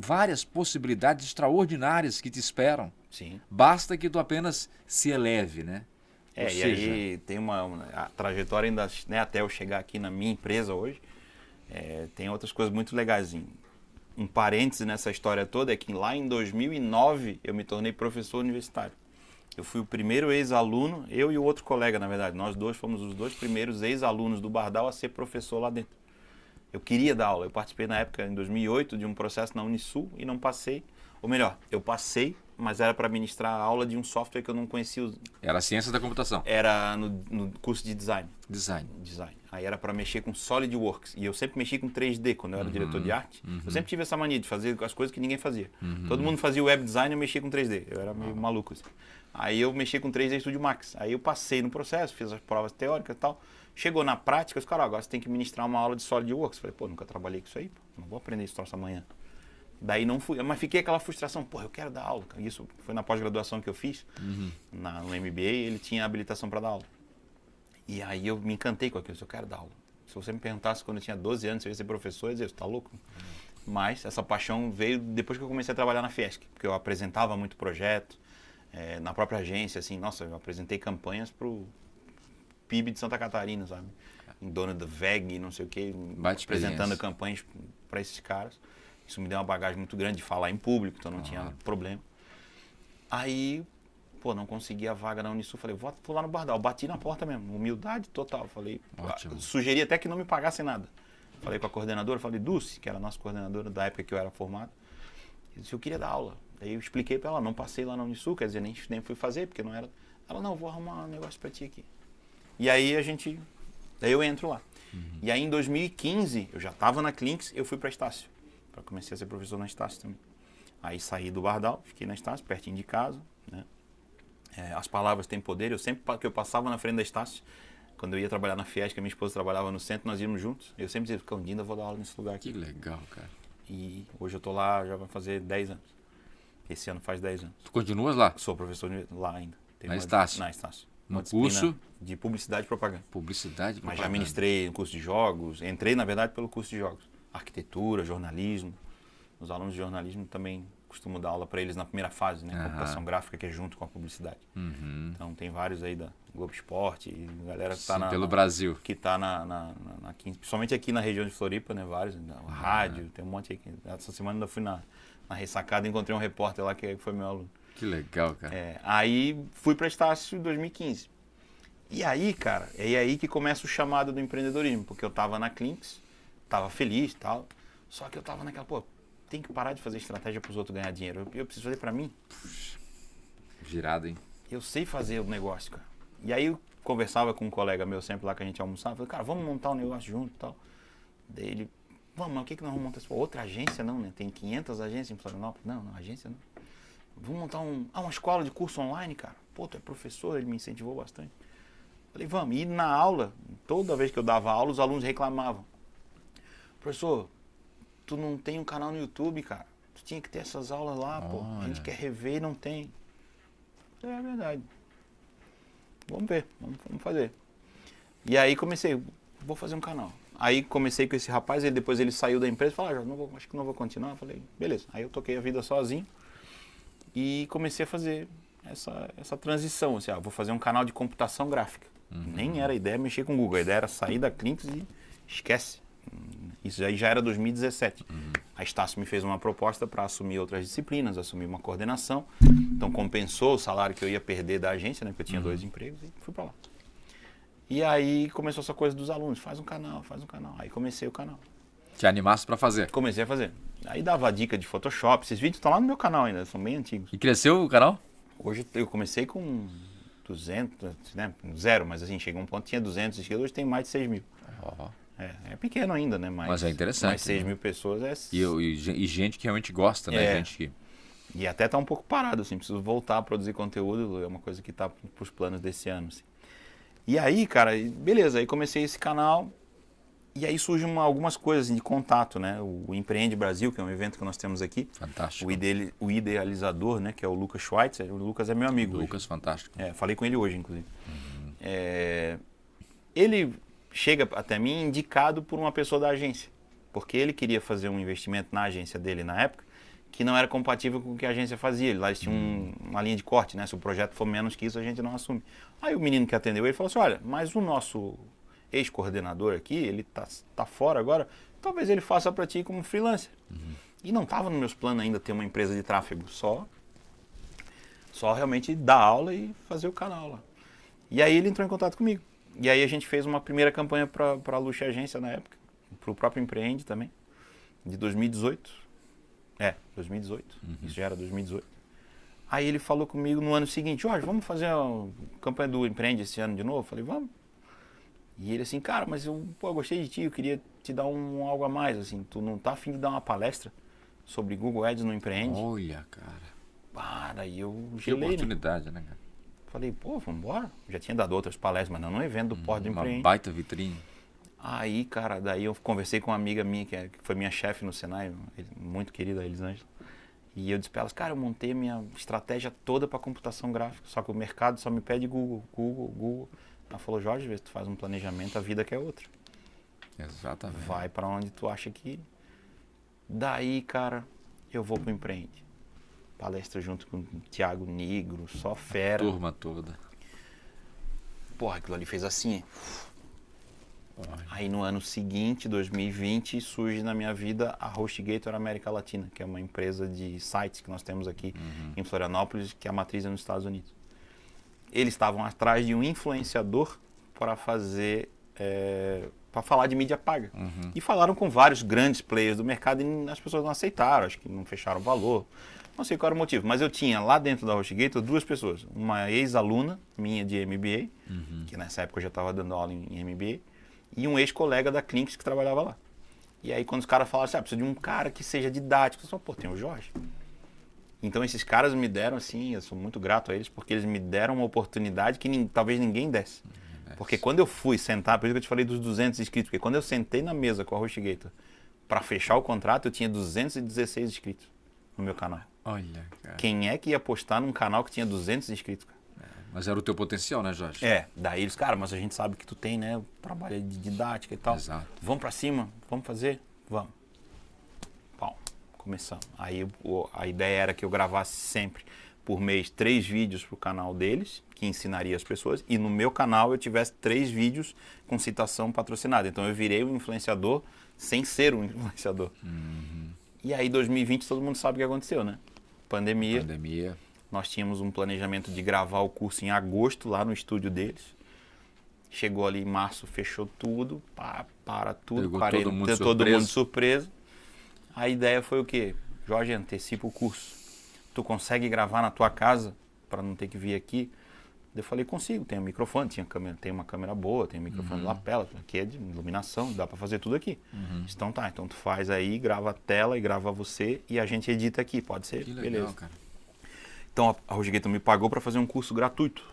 A: várias possibilidades extraordinárias que te esperam.
B: Sim.
A: Basta que tu apenas se eleve, né? Ou
B: E
A: seja,
B: aí tem a trajetória ainda, né, até eu chegar aqui na minha empresa hoje, tem outras coisas muito legais. Um parêntese nessa história toda é que lá em 2009 eu me tornei professor universitário. Eu fui o primeiro ex-aluno, eu e o outro colega, na verdade, nós dois fomos os dois primeiros ex-alunos do Bardal a ser professor lá dentro. Eu queria dar aula, eu participei na época, em 2008, de um processo na Unisul e não passei. Ou melhor, eu passei, mas era para ministrar a aula de um software que eu não conhecia.
A: era ciência da computação.
B: Era no curso de design.
A: Design.
B: Aí era para mexer com SolidWorks. E eu sempre mexi com 3D quando eu era diretor de arte. Eu sempre tive essa mania de fazer as coisas que ninguém fazia. Todo mundo fazia web design e eu mexia com 3D. Eu era meio maluco assim. Aí eu mexi com 3D Studio Max. Aí eu passei no processo, fiz as provas teóricas e tal. Chegou na prática, os caras, agora você tem que ministrar uma aula de SolidWorks. Falei, nunca trabalhei com isso aí, pô. Não vou aprender isso troço amanhã. Daí não fui, mas fiquei aquela frustração, eu quero dar aula. Isso foi na pós-graduação que eu fiz, no MBA, ele tinha habilitação para dar aula. E aí eu me encantei com aquilo, eu quero dar aula. Se você me perguntasse quando eu tinha 12 anos se eu ia ser professor, eu ia dizer, você tá louco? Mas essa paixão veio depois que eu comecei a trabalhar na Fiesc, porque eu apresentava muito projeto, na própria agência, assim, nossa, eu apresentei campanhas pro PIB de Santa Catarina, sabe? Em dono da VEG, não sei o quê, apresentando campanhas para esses caras. Isso me deu uma bagagem muito grande de falar em público, então não tinha problema. Aí, não consegui a vaga na Unisul, falei, vou lá no Bardal. Bati na porta mesmo, humildade total. Falei, sugeri até que não me pagasse nada. Falei com a coordenadora, falei, Dulce, que era a nossa coordenadora da época que eu era formado, eu disse, eu queria dar aula. Daí eu expliquei para ela, não passei lá na Unisul, quer dizer, nem fui fazer, porque não era. Ela, não, vou arrumar um negócio para ti aqui. E aí daí eu entro lá. E aí em 2015, eu já estava na Clinks, eu fui para Estácio. Comecei a ser professor na Estácio também. Aí saí do Bardal, fiquei na Estácio, pertinho de casa, né? As palavras têm poder. Eu sempre que eu passava na frente da Estácio, quando eu ia trabalhar na Fiesc, que a minha esposa trabalhava no centro, nós íamos juntos. Eu sempre dizia, um dia ainda vou dar aula nesse lugar aqui.
A: Que legal, cara.
B: E hoje eu tô lá, já vai fazer 10 anos. Esse ano faz 10 anos.
A: Tu continuas lá?
B: Sou professor lá ainda.
A: Na Estácio?
B: Na Estácio.
A: No curso?
B: De publicidade e propaganda.
A: Publicidade e propaganda.
B: Mas já ministrei no curso de jogos. Entrei, na verdade, pelo curso de jogos. Arquitetura, jornalismo. Os alunos de jornalismo também costumam dar aula para eles na primeira fase, né? Computação gráfica, que é junto com a publicidade. Então tem vários aí da Globo Esporte e galera que está
A: pelo Brasil.
B: Que está principalmente aqui na região de Floripa, né? Vários, rádio, tem um monte aqui. Essa semana ainda fui na ressacada e encontrei um repórter lá que foi meu aluno.
A: Que legal, cara.
B: Aí fui para Estácio em 2015. E aí, cara, é aí que começa o chamado do empreendedorismo, porque eu estava na Clinks, estava feliz e tal, só que eu estava naquela, tem que parar de fazer estratégia para os outros ganhar dinheiro. Eu preciso fazer para mim.
A: Puxa, virado, hein?
B: Eu sei fazer o negócio, cara. E aí eu conversava com um colega meu sempre lá que a gente almoçava. Falei, cara, vamos montar um negócio junto e tal. Daí ele, vamos, mas o que nós vamos montar? Outra agência não, né? Tem 500 agências em Florianópolis. Não, agência não. Vamos montar uma escola de curso online, cara. Tu é professor, ele me incentivou bastante. Falei, vamos. E na aula, toda vez que eu dava aula, os alunos reclamavam. Professor, tu não tem um canal no YouTube, cara. Tu tinha que ter essas aulas lá, A gente quer rever e não tem. É verdade. Vamos ver, vamos fazer. E aí comecei, vou fazer um canal. Aí comecei com esse rapaz, depois ele saiu da empresa e falou, acho que não vou continuar. Eu falei, beleza. Aí eu toquei a vida sozinho e comecei a fazer essa transição. Assim, vou fazer um canal de computação gráfica. Nem era ideia mexer com o Google, a ideia era sair da Clinks e esquece. Isso aí já era 2017. A Estácio me fez uma proposta para assumir outras disciplinas, assumir uma coordenação. Então compensou o salário que eu ia perder da agência, né? Porque eu tinha 2 empregos e fui para lá. E aí começou essa coisa dos alunos, faz um canal. Aí comecei o canal.
A: Te animasse para fazer?
B: Comecei a fazer. Aí dava dica de Photoshop. Esses vídeos estão lá no meu canal ainda, são bem antigos.
A: E cresceu o canal?
B: Hoje eu comecei com 200, né? Zero, mas assim, chegou um ponto que tinha 200 inscritos, hoje tem mais de 6 mil.
A: Ó.
B: É pequeno ainda, né?
A: Mas é interessante,
B: Mas 6
A: né?
B: mil pessoas é...
A: E gente que realmente gosta, né?
B: É.
A: Gente que...
B: E até tá um pouco parado, assim, preciso voltar a produzir conteúdo, é uma coisa que tá pros planos desse ano, assim. E aí, cara, beleza, aí comecei esse canal e aí surgem algumas coisas assim, de contato, né? O Empreende Brasil, que é um evento que nós temos aqui.
A: Fantástico.
B: O idealizador, né, que é o Lucas Schweitzer. O Lucas é meu amigo.
A: Lucas, fantástico.
B: Falei com ele hoje, inclusive. Ele chega até mim indicado por uma pessoa da agência, porque ele queria fazer um investimento na agência dele na época que não era compatível com o que a agência fazia. Lá eles tinham uma linha de corte, né? Se o projeto for menos que isso, a gente não assume. Aí o menino que atendeu ele falou assim, olha, mas o nosso ex-coordenador aqui, ele tá fora agora, talvez ele faça para ti como freelancer. E não estava nos meus planos ainda ter uma empresa de tráfego, só realmente dar aula e fazer o canal lá. E aí ele entrou em contato comigo. E aí a gente fez uma primeira campanha para a Luxe Agência na época, para o próprio Empreende também, de 2018. 2018. Isso já era 2018. Aí ele falou comigo no ano seguinte, Jorge, vamos fazer a campanha do Empreende esse ano de novo? Eu falei, vamos. E ele assim, cara, mas eu gostei de ti, eu queria te dar algo a mais, assim, tu não tá afim de dar uma palestra sobre Google Ads no Empreende?
A: Olha, cara.
B: Para, e eu
A: Que
B: gelei,
A: oportunidade, né, cara?
B: Falei, pô, vamos embora. Já tinha dado outras palestras, mas não no evento do Porto do
A: Uma
B: Empreende.
A: baita vitrine.
B: Aí, cara, daí eu conversei com uma amiga minha, que foi minha chefe no Senai, muito querida, a Elisângela. E eu disse pra elas, cara, eu montei minha estratégia toda para computação gráfica, só que o mercado só me pede Google. Ela falou, Jorge, vê se tu faz um planejamento, a vida que é outra.
A: Exatamente.
B: Vai para onde tu acha que ir. Daí, cara, eu vou pro Empreende. Palestra junto com o Thiago Nigro, só fera.
A: Turma toda.
B: Porra, aquilo ali fez assim.
A: Olha.
B: Aí no ano seguinte, 2020, surge na minha vida a HostGator América Latina, que é uma empresa de sites que nós temos aqui em Florianópolis, que a matriz é nos Estados Unidos. Eles estavam atrás de um influenciador para fazer, para falar de mídia paga. E falaram com vários grandes players do mercado e as pessoas não aceitaram, acho que não fecharam o valor. Não sei qual era o motivo, mas eu tinha lá dentro da HostGator duas pessoas. Uma ex-aluna minha de MBA, que nessa época eu já estava dando aula em MBA, e um ex-colega da Clinks que trabalhava lá. E aí quando os caras falaram assim, precisa de um cara que seja didático, eu falei, pô, tem o Jorge. Então esses caras me deram assim, eu sou muito grato a eles, porque eles me deram uma oportunidade que talvez ninguém desse. Porque quando eu fui sentar, por isso que eu te falei dos 200 inscritos, porque quando eu sentei na mesa com a HostGator para fechar o contrato, eu tinha 216 inscritos no meu canal.
A: Olha, cara.
B: Quem é que ia apostar num canal que tinha 200 inscritos, cara?
A: Mas era o teu potencial, né, Jorge?
B: Daí eles, cara, mas a gente sabe que tu tem, né, trabalho de didática e tal.
A: Exato.
B: Vamos pra cima? Vamos fazer? Vamos. Pau, começamos. Aí a ideia era que eu gravasse sempre, por mês, 3 vídeos pro canal deles, que ensinaria as pessoas, e no meu canal eu tivesse 3 vídeos com citação patrocinada. Então eu virei um influenciador sem ser um influenciador. E aí 2020 todo mundo sabe o que aconteceu, né? Pandemia. Nós tínhamos um planejamento de gravar o curso em agosto, lá no estúdio deles. Chegou ali em março, fechou tudo, para tudo,
A: Pegou
B: todo mundo de surpresa. A ideia foi o quê? Jorge, antecipa o curso. Tu consegue gravar na tua casa, para não ter que vir aqui? Eu falei, consigo, tem um microfone, tem uma câmera boa, tem um microfone de lapela, aqui é de iluminação, dá para fazer tudo aqui. Então tá, então tu faz aí, grava a tela e grava você e a gente edita aqui, pode ser?
A: Que legal,
B: beleza.
A: cara.
B: Então a HostGator me pagou para fazer um curso gratuito.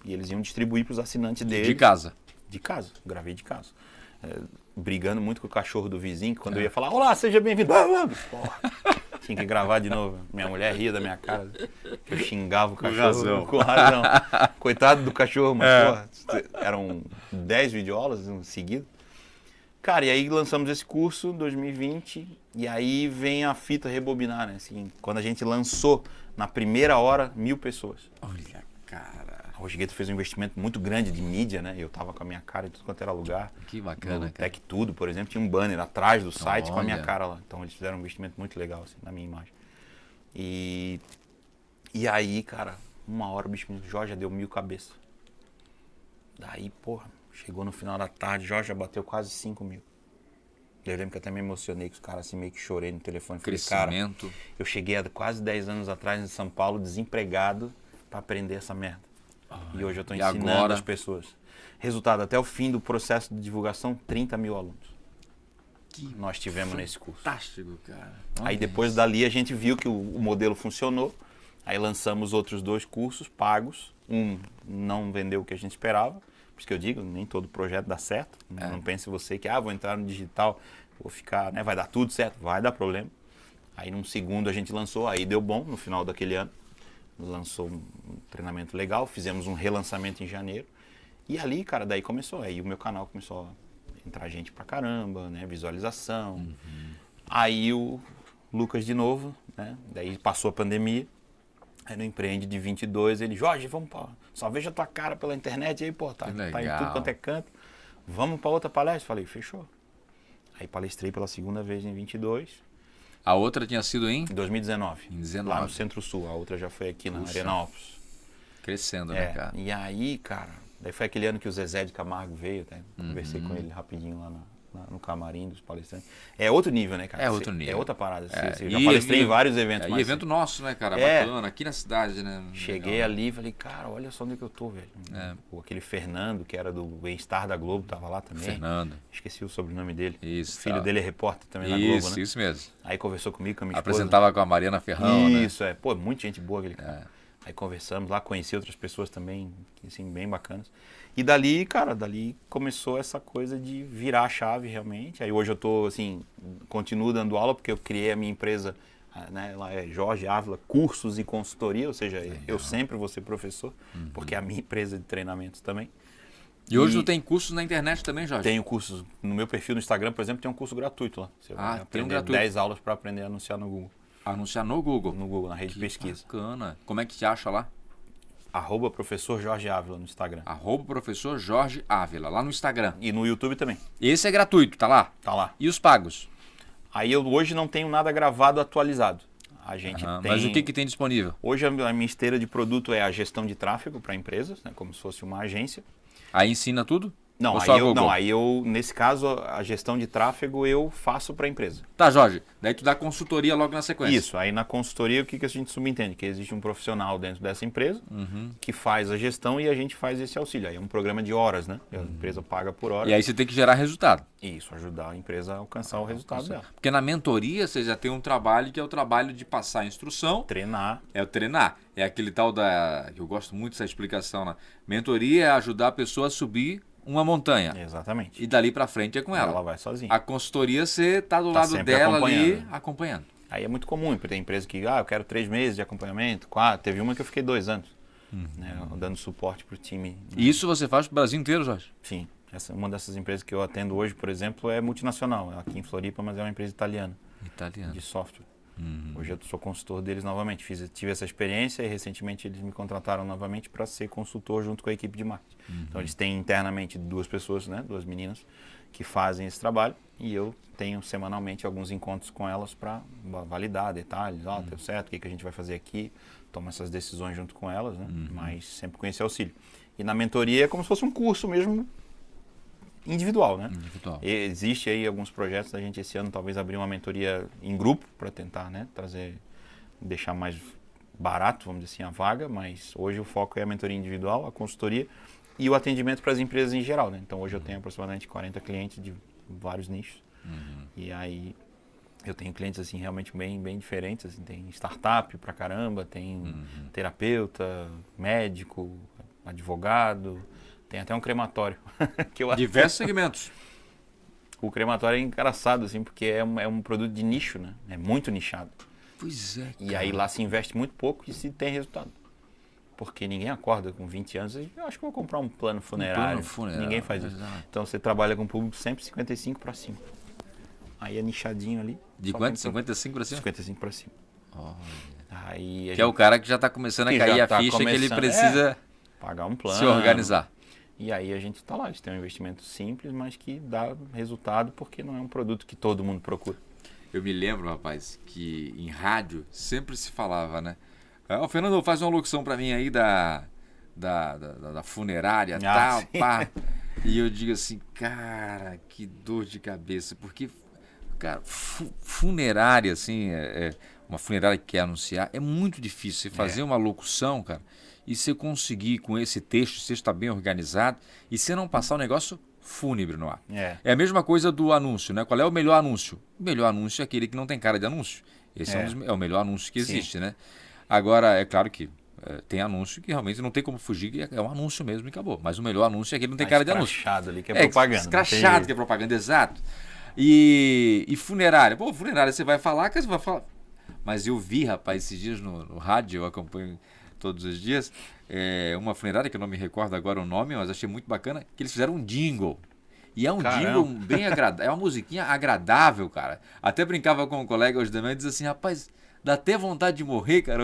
B: E eles iam distribuir para os assinantes deles.
A: De casa.
B: De casa, gravei de casa. Brigando muito com o cachorro do vizinho, que quando eu ia falar, olá, seja bem-vindo. Porra, tinha que gravar de novo. Minha mulher ria da minha cara. Eu xingava o cachorro. Com razão. Coitado do cachorro, mas porra, eram 10 videoaulas seguidas. Cara, e aí lançamos esse curso em 2020, e aí vem a fita rebobinar, né? Assim, quando a gente lançou, na primeira hora, 1000 pessoas.
A: Olha, cara.
B: A HostGator fez um investimento muito grande de mídia, né? Eu tava com a minha cara em tudo quanto era lugar.
A: Que bacana,
B: no
A: cara.
B: Tech Tudo, por exemplo, tinha um banner atrás do site com a minha
A: Olha.
B: cara lá. Então eles fizeram um investimento muito legal, assim, na minha imagem. E aí, cara, uma hora o bicho me disse, Jorge, já deu 1000 cabeças. Daí, porra, chegou no final da tarde, Jorge já bateu quase 5.000. Eu lembro que até me emocionei com os caras, assim, meio que chorei no telefone. Falei, cara,
A: Crescimento.
B: eu cheguei há quase 10 anos atrás em São Paulo, desempregado, para aprender essa merda. E hoje eu estou ensinando
A: agora?
B: as pessoas. Resultado, até o fim do processo de divulgação, 30 mil alunos. Nós tivemos nesse curso.
A: Fantástico, cara.
B: Aí depois dali a gente viu que o modelo funcionou. Aí lançamos outros 2 cursos pagos. Um não vendeu o que a gente esperava. Por isso que eu digo, nem todo projeto dá certo. Não pense você que, vou entrar no digital, vou ficar, né, vai dar tudo certo. Vai dar problema. Aí num segundo a gente lançou, aí deu bom no final daquele ano. Lançou um treinamento legal, fizemos um relançamento em janeiro. E ali, cara, daí começou. Aí o meu canal começou a entrar gente pra caramba, né, visualização. Aí o Lucas de novo, né, daí passou a pandemia. Aí no Empreende de 22, ele, Jorge, vamos pra... Só vejo a tua cara pela internet aí, pô, tá em tudo quanto é canto. Vamos pra outra palestra? Falei, fechou. Aí palestrei pela segunda vez em 22.
A: A outra tinha sido em?
B: Em 2019.
A: Em 19.
B: Lá no Centro-Sul. A outra já foi aqui na Arenalpos.
A: Crescendo, né, cara?
B: E aí, cara, daí foi aquele ano que o Zezé de Camargo veio, até conversei com ele rapidinho lá no camarim dos palestrantes. É outro nível, né, cara?
A: É outro nível.
B: É outra parada. Eu
A: E
B: já palestrei em vários eventos.
A: E
B: mas
A: evento nosso, né, cara?
B: É.
A: Bacana, aqui na cidade, né?
B: cheguei
A: Legal.
B: ali e falei, cara, olha só onde é que eu tô, velho. Aquele Fernando, que era do Bem-Estar da Globo, tava lá também.
A: Fernando.
B: Esqueci o sobrenome dele.
A: Isso.
B: O filho
A: tá.
B: dele é repórter também na Globo,
A: Isso,
B: né?
A: isso mesmo.
B: Aí conversou comigo, com a minha esposa.
A: Apresentava com a Mariana Ferrão, né?
B: Isso, Pô, muita gente boa aquele cara. Aí conversamos lá, conheci outras pessoas também, assim, bem bacanas. E dali, cara, começou essa coisa de virar a chave realmente. Aí hoje eu tô, assim, continuo dando aula porque eu criei a minha empresa, né, lá é Jorge Ávila Cursos e Consultoria, ou seja, eu sempre vou ser professor, porque é a minha empresa de treinamentos também.
A: E hoje tu tem cursos na internet também, Jorge?
B: Tenho cursos, no meu perfil no Instagram, por exemplo, tem um curso gratuito lá. Você vai
A: tem um
B: aprender
A: gratuito.
B: 10 aulas para aprender a anunciar no Google.
A: Anunciar no Google?
B: No Google, na rede de pesquisa.
A: Bacana. Como é que te acha lá?
B: @professor Jorge Ávila no Instagram.
A: @professor Jorge Ávila, lá no Instagram.
B: E no YouTube também.
A: Esse é gratuito, tá lá?
B: Tá lá.
A: E os pagos?
B: Aí eu hoje não tenho nada gravado atualizado. A gente tem...
A: Mas o que tem disponível?
B: Hoje a minha esteira de produto é a gestão de tráfego para empresas, né, como se fosse uma agência.
A: Aí ensina tudo?
B: Não,
A: Ou só Google?
B: aí eu, nesse caso, a gestão de tráfego eu faço para a empresa.
A: Tá, Jorge. Daí tu dá consultoria logo na sequência.
B: Isso, aí na consultoria o que a gente subentende? Que existe um profissional dentro dessa empresa que faz a gestão e a gente faz esse auxílio. Aí é um programa de horas, né? A empresa paga por hora.
A: E aí você tem que gerar resultado.
B: Isso, ajudar a empresa a alcançar o resultado dela.
A: Porque na mentoria você já tem um trabalho que é o trabalho de passar a instrução.
B: Treinar.
A: É o treinar. É aquele tal da... Eu gosto muito dessa explicação, né? Mentoria é ajudar a pessoa a subir uma montanha.
B: Exatamente.
A: E dali pra frente é com ela.
B: Ela vai sozinha.
A: A consultoria você tá do lado
B: sempre
A: dela ali
B: acompanhando.
A: acompanhando.
B: Aí é muito comum, porque tem empresa que, eu quero 3 meses de acompanhamento, 4. Teve uma que eu fiquei 2 anos, né, dando suporte pro time.
A: E isso você faz pro Brasil inteiro, Jorge?
B: Sim. Uma dessas empresas que eu atendo hoje, por exemplo, é multinacional. É aqui em Floripa, mas é uma empresa italiana
A: Italiano.
B: de software. Hoje eu sou consultor deles novamente. Tive essa experiência e recentemente eles me contrataram novamente para ser consultor junto com a equipe de marketing. Então eles têm internamente 2 pessoas, né, 2 meninas, que fazem esse trabalho e eu tenho semanalmente alguns encontros com elas para validar detalhes, deu certo, o que a gente vai fazer aqui, tomar essas decisões junto com elas, né, mas sempre com esse auxílio. E na mentoria é como se fosse um curso mesmo individual, né?
A: Individual.
B: Existe aí alguns projetos da gente esse ano, talvez abrir uma mentoria em grupo para tentar, né, deixar mais barato, vamos dizer assim, a vaga, mas hoje o foco é a mentoria individual, a consultoria e o atendimento para as empresas em geral, né? Então hoje eu tenho aproximadamente 40 clientes de vários nichos. E aí eu tenho clientes assim realmente bem diferentes, assim, tem startup pra caramba, tem terapeuta, médico, advogado, tem até um crematório. que eu
A: Diversos segmentos.
B: O crematório é engraçado, assim, porque é um produto de nicho, né? É muito nichado.
A: Pois é,
B: E aí lá se investe muito pouco e se tem resultado. Porque ninguém acorda com 20 anos e eu acho que vou comprar um plano funerário. Ninguém faz isso.
A: Exato.
B: Então você trabalha com público sempre 55 para cima. Aí é nichadinho ali.
A: De
B: só
A: quanto?
B: com
A: 55 para cima?
B: 55 para cima. Aí
A: Que é o cara que já está começando a
B: Que
A: cair
B: já
A: a
B: tá
A: ficha que ele
B: começando,
A: precisa
B: pagar um plano.
A: se organizar.
B: E aí a gente está lá, eles têm um investimento simples, mas que dá resultado porque não é um produto que todo mundo procura.
A: Eu me lembro, rapaz, que em rádio sempre se falava, né? O Fernando, faz uma locução para mim aí da funerária, tal,
B: sim.
A: pá. E eu digo assim, cara, que dor de cabeça, porque Cara, funerária, assim, uma funerária que quer anunciar, é muito difícil você fazer uma locução, cara, e você conseguir com esse texto, você está bem organizado, e você não passar um negócio fúnebre no ar. É a mesma coisa do anúncio, né? Qual é o melhor anúncio? O melhor anúncio é aquele que não tem cara de anúncio. Esse é o melhor anúncio que existe, né? Agora, é claro que tem anúncio que realmente não tem como fugir, que é um anúncio mesmo e acabou. Mas o melhor anúncio é aquele que não tem cara de anúncio.
B: Escrachado ali, que é propaganda.
A: Escrachado que é propaganda, exato. E funerária. Pô, funerária você vai falar, que você vai falar. Mas eu vi, rapaz, esses dias no rádio, eu acompanho todos os dias, uma funerária, que eu não me recordo agora o nome, mas achei muito bacana, que eles fizeram um jingle. E é um jingle bem agradável, é uma musiquinha agradável, cara. Até brincava com um colega hoje também e dizia assim, rapaz, dá até vontade de morrer, cara.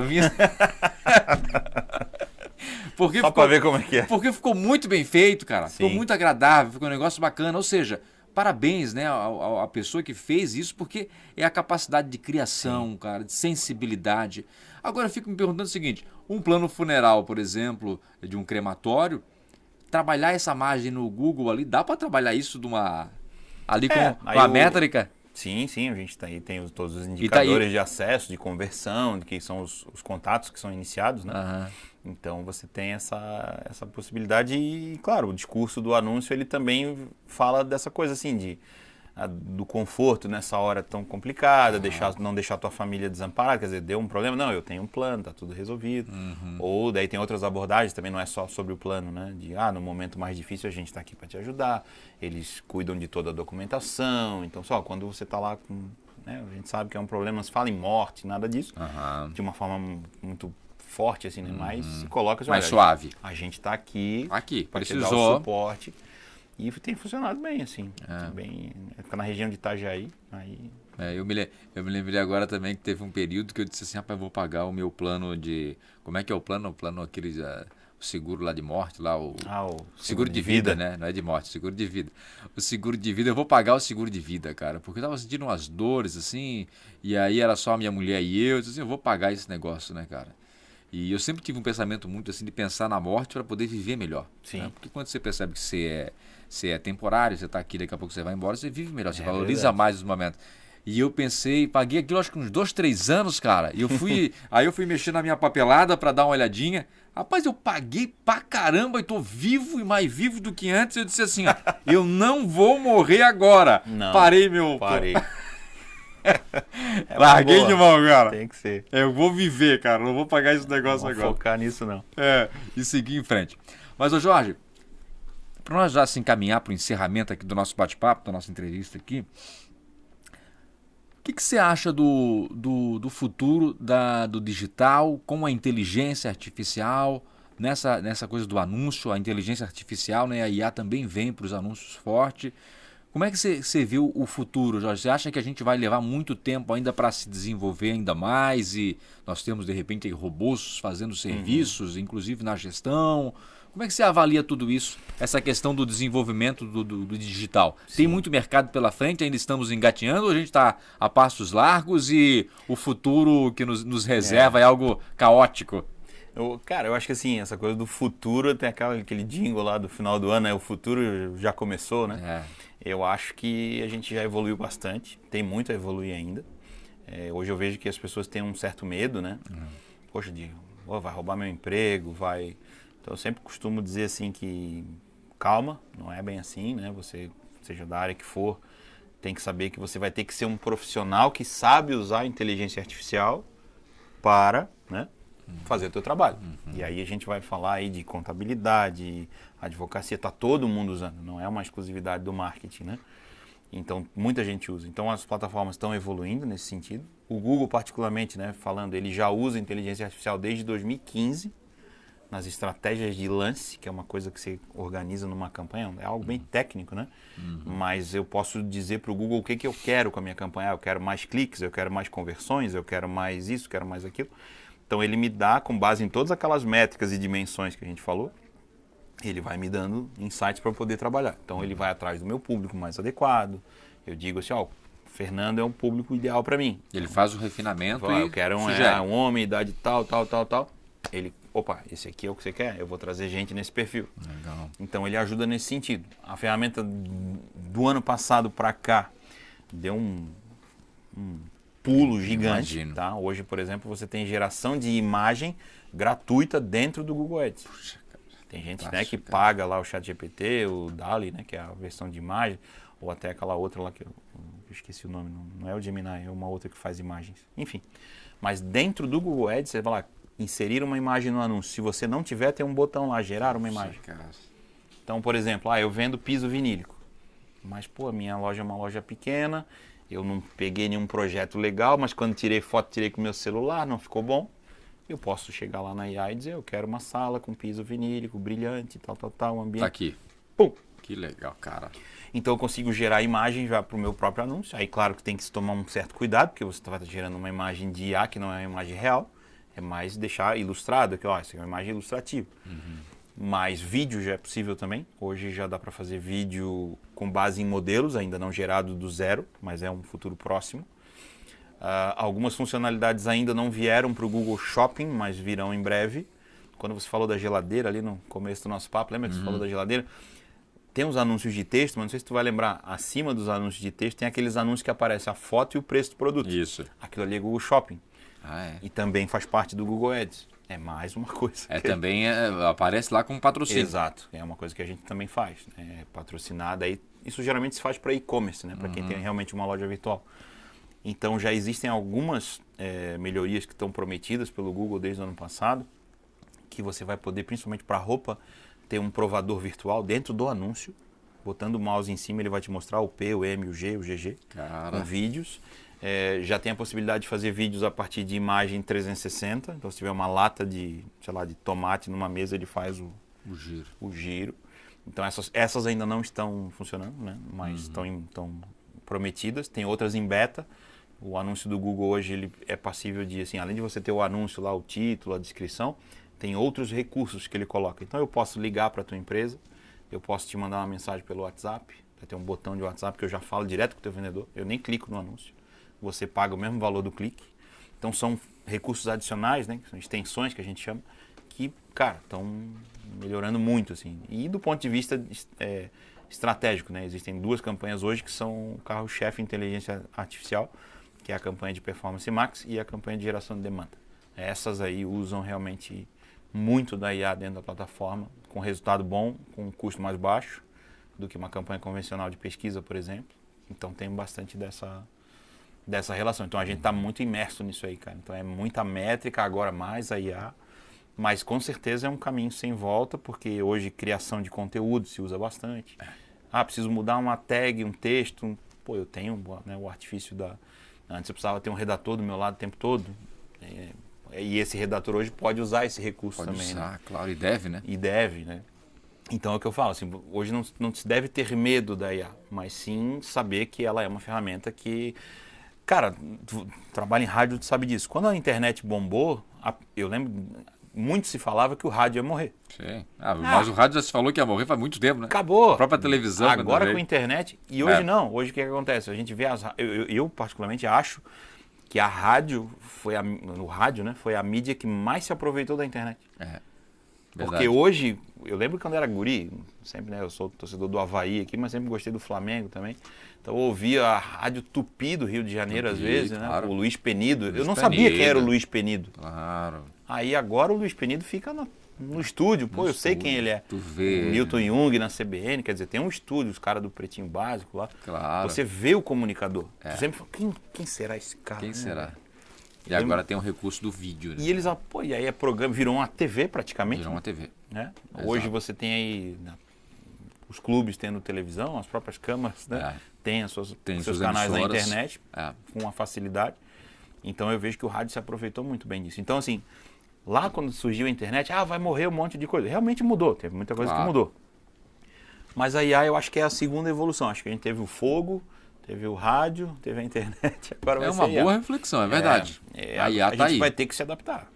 A: Porque
B: só pra ver como é que é.
A: Porque ficou muito bem feito, cara. Sim. Ficou muito agradável, ficou um negócio bacana. Ou seja, parabéns, né, a pessoa que fez isso, porque é a capacidade de criação, cara, de sensibilidade. Agora eu fico me perguntando o seguinte, um plano funeral, por exemplo, de um crematório, trabalhar essa margem no Google ali, dá para trabalhar isso ali com a métrica?
B: Sim, a gente tem todos os indicadores de acesso, de conversão, que são os contatos que são iniciados, né? Uhum. Então você tem essa possibilidade e, claro, o discurso do anúncio ele também fala dessa coisa assim do conforto nessa hora tão complicada, não deixar a tua família desamparada, quer dizer, deu um problema, não, eu tenho um plano, tá tudo resolvido. Uhum. Ou daí tem outras abordagens, também não é só sobre o plano, né? No momento mais difícil a gente está aqui para te ajudar, eles cuidam de toda a documentação, então só quando você está lá com, né, a gente sabe que é um problema, não se fala em morte, nada disso, de uma forma muito forte, assim, né? Mas se coloca assim,
A: mais suave.
B: A gente está aqui para te
A: precisou.
B: dar o suporte. E tem funcionado bem, assim. Fica na região de Itajaí. Aí...
A: eu me lembrei agora também que teve um período que eu disse assim, rapaz, vou pagar o meu plano de... Como é que é o plano? O plano aquele... o seguro lá de morte, lá o seguro de vida, né? Não é de morte, seguro de vida. O seguro de vida, eu vou pagar o seguro de vida, cara. Porque eu tava sentindo umas dores, assim, e aí era só a minha mulher e eu disse assim, eu vou pagar esse negócio, né, cara? E eu sempre tive um pensamento muito assim de pensar na morte para poder viver melhor.
B: Sim.
A: Né? Porque quando você percebe que você é temporário, você está aqui, daqui a pouco você vai embora, você vive melhor, você valoriza mais os momentos. E eu pensei, paguei aquilo acho que uns 2, 3 anos, cara. E aí eu fui mexer na minha papelada para dar uma olhadinha. Rapaz, eu paguei pra caramba e tô vivo e mais vivo do que antes. Eu disse assim, ó, eu não vou morrer agora.
B: Não,
A: parei. Larguei de mão, cara.
B: Tem que ser.
A: Eu vou viver, cara. Não vou pagar esse negócio agora.
B: Não vou focar nisso, não.
A: E seguir em frente. Mas, ô Jorge, para nós já se encaminhar para o encerramento aqui do nosso bate-papo, da nossa entrevista aqui, o que você acha do futuro do digital com a inteligência artificial, nessa coisa do anúncio, a inteligência artificial, né, a IA também vem para os anúncios forte. Como é que você viu o futuro, Jorge? Você acha que a gente vai levar muito tempo ainda para se desenvolver ainda mais e nós temos, de repente, robôs fazendo serviços, inclusive na gestão? Como é que você avalia tudo isso, essa questão do desenvolvimento do digital? Sim. Tem muito mercado pela frente, ainda estamos engatinhando ou a gente está a passos largos e o futuro que nos reserva é algo caótico?
B: Cara, eu acho que assim, essa coisa do futuro, tem aquele jingle lá do final do ano, né? O futuro já começou, né? Eu acho que a gente já evoluiu bastante, tem muito a evoluir ainda. Hoje eu vejo que as pessoas têm um certo medo, né? Poxa, vai roubar meu emprego, vai... Então eu sempre costumo dizer assim que calma, não é bem assim, né? Você, seja da área que for, tem que saber que você vai ter que ser um profissional que sabe usar a inteligência artificial para, né, fazer o teu trabalho. E aí a gente vai falar aí de contabilidade, advocacia, tá todo mundo usando, não é uma exclusividade do marketing, né? Então muita gente usa. Então as plataformas estão evoluindo nesse sentido. O Google particularmente, né, falando, ele já usa inteligência artificial desde 2015 nas estratégias de lance, que é uma coisa que você organiza numa campanha, é algo bem técnico, né? Mas eu posso dizer para o Google o que eu quero com a minha campanha. Eu quero mais cliques, eu quero mais conversões, eu quero mais isso, quero mais aquilo. Então ele me dá, com base em todas aquelas métricas e dimensões que a gente falou, ele vai me dando insights para eu poder trabalhar. Então ele vai atrás do meu público mais adequado. Eu digo assim, ó, Fernando é um público ideal para mim.
A: Ele faz o refinamento
B: eu quero um homem, idade tal. Ele, opa, esse aqui é o que você quer? Eu vou trazer gente nesse perfil.
A: Legal.
B: Então ele ajuda nesse sentido. A ferramenta do ano passado para cá deu pulo gigante.
A: Imagino.
B: Tá? Hoje, por exemplo, você tem geração de imagem gratuita dentro do Google Ads.
A: Puxa, cara.
B: Tem gente, né,
A: Fantástico,
B: que
A: cara.
B: paga lá o ChatGPT, o DALL-E, né, que é a versão de imagem, ou até aquela outra lá que eu esqueci o nome, não é o Gemini, é uma outra que faz imagens. Enfim, mas dentro do Google Ads, você vai lá, inserir uma imagem no anúncio. Se você não tiver, tem um botão lá, gerar uma imagem.
A: Puxa, cara.
B: Então, por exemplo, eu vendo piso vinílico, mas, pô, a minha loja é uma loja pequena, eu não peguei nenhum projeto legal, mas quando tirei foto, tirei com o meu celular, não ficou bom. Eu posso chegar lá na IA e dizer, eu quero uma sala com piso vinílico, brilhante, tal, um ambiente.
A: Tá aqui.
B: Pum!
A: Que legal, cara.
B: Então eu consigo gerar imagem já para o meu próprio anúncio. Aí claro que tem que se tomar um certo cuidado, porque você está gerando uma imagem de IA que não é uma imagem real. É mais deixar ilustrado, que ó, isso é uma imagem ilustrativa. Mas vídeo já é possível também. Hoje já dá para fazer vídeo com base em modelos, ainda não gerado do zero, mas é um futuro próximo. Algumas funcionalidades ainda não vieram para o Google Shopping, mas virão em breve. Quando você falou da geladeira ali no começo do nosso papo, lembra que você falou da geladeira? Tem os anúncios de texto, mas não sei se tu vai lembrar, acima dos anúncios de texto tem aqueles anúncios que aparecem a foto e o preço do produto.
A: Isso.
B: Aquilo ali é Google Shopping.
A: É.
B: E também faz parte do Google Ads. É mais uma coisa.
A: Também aparece lá como patrocínio.
B: Exato. É uma coisa que a gente também faz. Né? É patrocinada. Isso geralmente se faz para e-commerce, né? Para quem tem realmente uma loja virtual. Então já existem algumas melhorias que estão prometidas pelo Google desde o ano passado, que você vai poder, principalmente para roupa, ter um provador virtual dentro do anúncio. Botando o mouse em cima, ele vai te mostrar o P, o M, o G, o GG, com vídeos. Já tem a possibilidade de fazer vídeos a partir de imagem 360. Então, se tiver uma lata de, sei lá, de tomate numa mesa, ele faz o giro. Então, essas ainda não estão funcionando, né? Mas estão prometidas. Tem outras em beta. O anúncio do Google hoje ele é passível de, assim, além de você ter o anúncio lá, o título, a descrição, tem outros recursos que ele coloca. Então, eu posso ligar para a tua empresa, eu posso te mandar uma mensagem pelo WhatsApp, vai ter um botão de WhatsApp que eu já falo direto com o teu vendedor, eu nem clico no anúncio, você paga o mesmo valor do clique. Então, são recursos adicionais, né, que são extensões que a gente chama, que, cara, estão melhorando muito, assim. E do ponto de vista estratégico, né, existem duas campanhas hoje que são o carro-chefe inteligência artificial, que é a campanha de Performance Max e a campanha de geração de demanda. Essas aí usam realmente muito da IA dentro da plataforma, com resultado bom, com um custo mais baixo do que uma campanha convencional de pesquisa, por exemplo. Então tem bastante dessa relação. Então a gente está muito imerso nisso aí, cara. Então é muita métrica, agora mais a IA, mas com certeza é um caminho sem volta, porque hoje criação de conteúdo se usa bastante. Preciso mudar uma tag, um texto. Pô, eu tenho, né, o artifício da... Antes eu precisava ter um redator do meu lado o tempo todo. E esse redator hoje pode usar esse recurso
A: pode
B: também.
A: Usar,
B: né?
A: claro, e deve, né?
B: E deve, né? Então é o que eu falo, assim, hoje não se deve ter medo da IA, mas sim saber que ela é uma ferramenta que... Cara, tu trabalha em rádio, tu sabe disso. Quando a internet bombou, eu lembro, muito se falava que o rádio ia morrer.
A: Sim. Mas o rádio já se falou que ia morrer faz muito tempo, né?
B: Acabou.
A: A própria televisão.
B: Agora com a internet. E hoje não. Hoje o que acontece? A gente vê eu particularmente acho que a rádio foi a mídia que mais se aproveitou da internet. Porque hoje, eu lembro quando era guri, sempre, né, eu sou torcedor do Avaí aqui, mas sempre gostei do Flamengo também. Então eu ouvia a rádio Tupi do Rio de Janeiro às vezes,
A: claro.
B: Né? O Luiz Penido. Eu não sabia quem era o Luiz Penido.
A: Claro.
B: Aí agora o Luiz Penido fica no estúdio. Pô, eu sei quem ele é.
A: Tu vê.
B: O Newton Jung na CBN, quer dizer, tem um estúdio, os caras do Pretinho Básico lá.
A: Claro.
B: Você vê o comunicador. Você sempre fala, quem será esse cara?
A: Quem será? E agora tem um recurso do vídeo, né?
B: E eles, e aí programa, virou uma TV praticamente.
A: Virou uma TV.
B: Né? Hoje você tem aí, né, os clubes tendo televisão, as próprias câmaras, né? Tem os seus canais na internet, com uma facilidade. Então eu vejo que o rádio se aproveitou muito bem disso. Então assim, lá quando surgiu a internet, vai morrer um monte de coisa. Realmente mudou, teve muita coisa que mudou. Mas a IA eu acho que é a segunda evolução. Acho que a gente teve o fogo, teve o rádio, teve a internet, agora vai ser
A: uma boa reflexão, é verdade.
B: A IA tá aí. A gente vai ter que se adaptar.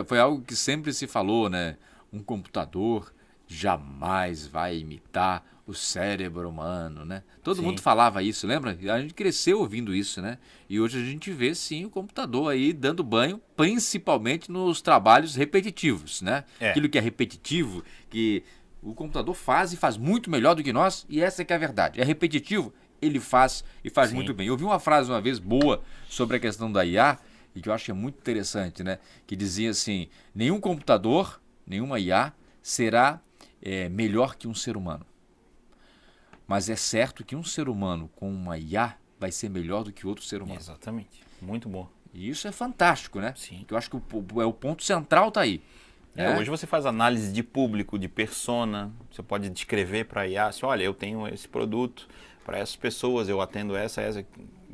A: Foi algo que sempre se falou, né? Um computador jamais vai imitar o cérebro humano, né? Todo mundo falava isso, lembra? A gente cresceu ouvindo isso, né? E hoje a gente vê, sim, o computador aí dando banho, principalmente nos trabalhos repetitivos, né? Aquilo que é repetitivo, que o computador faz e faz muito melhor do que nós, e essa é que é a verdade. É repetitivo, ele faz e faz
B: Sim.
A: muito bem. Eu vi uma frase uma vez boa sobre a questão da IA e que eu acho que é muito interessante, né? Que dizia assim, nenhum computador, nenhuma IA será melhor que um ser humano. Mas é certo que um ser humano com uma IA vai ser melhor do que outro ser humano.
B: Exatamente. Muito bom.
A: E isso é fantástico, né?
B: Sim.
A: Que eu acho que o ponto central tá aí.
B: Hoje você faz análise de público, de persona, você pode descrever para a IA, assim, olha, eu tenho esse produto para essas pessoas, eu atendo essa,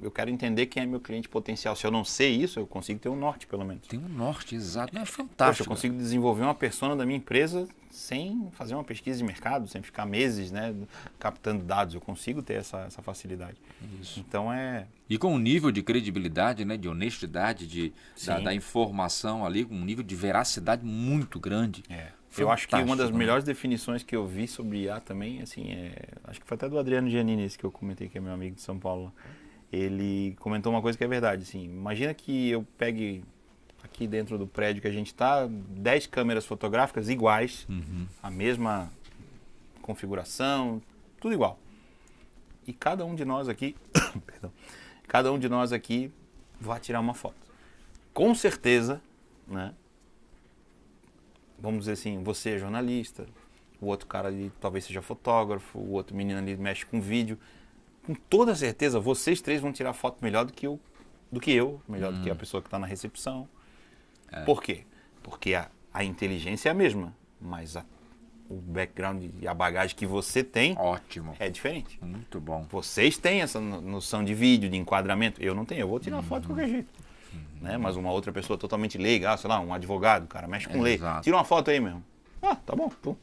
B: eu quero entender quem é meu cliente potencial. Se eu não sei isso, eu consigo ter um norte, pelo menos.
A: Tem um norte, exato. Não é
B: Poxa,
A: fantástico.
B: eu consigo desenvolver uma persona da minha empresa sem fazer uma pesquisa de mercado, sem ficar meses, né, captando dados. Eu consigo ter essa facilidade.
A: Isso.
B: Então
A: E com um nível de credibilidade, né, de honestidade, da informação ali, com um nível de veracidade muito grande.
B: Eu acho que uma das
A: Fantástico,
B: melhores definições que eu vi sobre IA também, assim, acho que foi até do Adriano Giannini, esse que eu comentei, que é meu amigo de São Paulo. Ele comentou uma coisa que é verdade, assim, imagina que eu pegue aqui dentro do prédio que a gente está, 10 câmeras fotográficas iguais, a mesma configuração, tudo igual. E cada um de nós aqui, perdão, cada um de nós aqui vai tirar uma foto. Com certeza, né? Vamos dizer assim, você é jornalista, o outro cara ali talvez seja fotógrafo, o outro menino ali mexe com vídeo. Com toda certeza, vocês três vão tirar foto melhor do que eu, melhor do que a pessoa que está na recepção. Por quê? Porque a inteligência é a mesma, mas o background e a bagagem que você tem
A: Ótimo.
B: é diferente.
A: Muito bom.
B: Vocês têm essa noção de vídeo, de enquadramento. Eu não tenho, eu vou tirar foto de qualquer jeito. Né? Mas uma outra pessoa totalmente leiga, sei lá, um advogado, cara, mexe com lei.
A: Exato.
B: Tira uma foto aí mesmo. Tá bom, pum.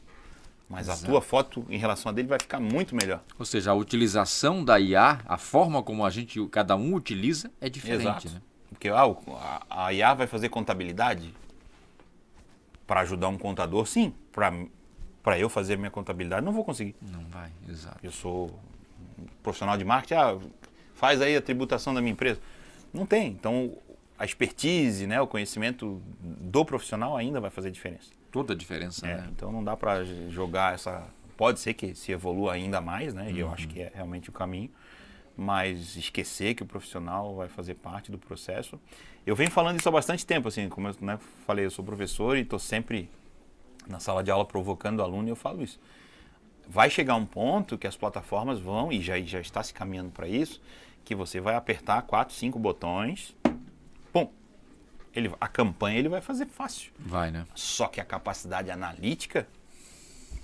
B: Mas a tua foto em relação a dele vai ficar muito melhor.
A: Ou seja, a utilização da IA, a forma como cada um utiliza é diferente.
B: Exato.
A: Né?
B: Porque a IA vai fazer contabilidade para ajudar um contador, sim. Para eu fazer minha contabilidade, não vou conseguir.
A: Não vai, exato.
B: Eu sou um profissional de marketing, faz aí a tributação da minha empresa. Não tem. Então, a expertise, né, o conhecimento do profissional ainda vai fazer diferença.
A: Toda a diferença, né?
B: Então não dá para jogar essa... Pode ser que se evolua ainda mais, né? E eu acho que é realmente o caminho. Mas esquecer que o profissional vai fazer parte do processo. Eu venho falando isso há bastante tempo, assim, como eu falei, eu sou professor e estou sempre na sala de aula provocando o aluno e eu falo isso. Vai chegar um ponto que as plataformas vão, e já está se caminhando para isso, que você vai apertar 4, 5 botões, pum, a campanha ele vai fazer fácil.
A: Vai, né?
B: Só que a capacidade analítica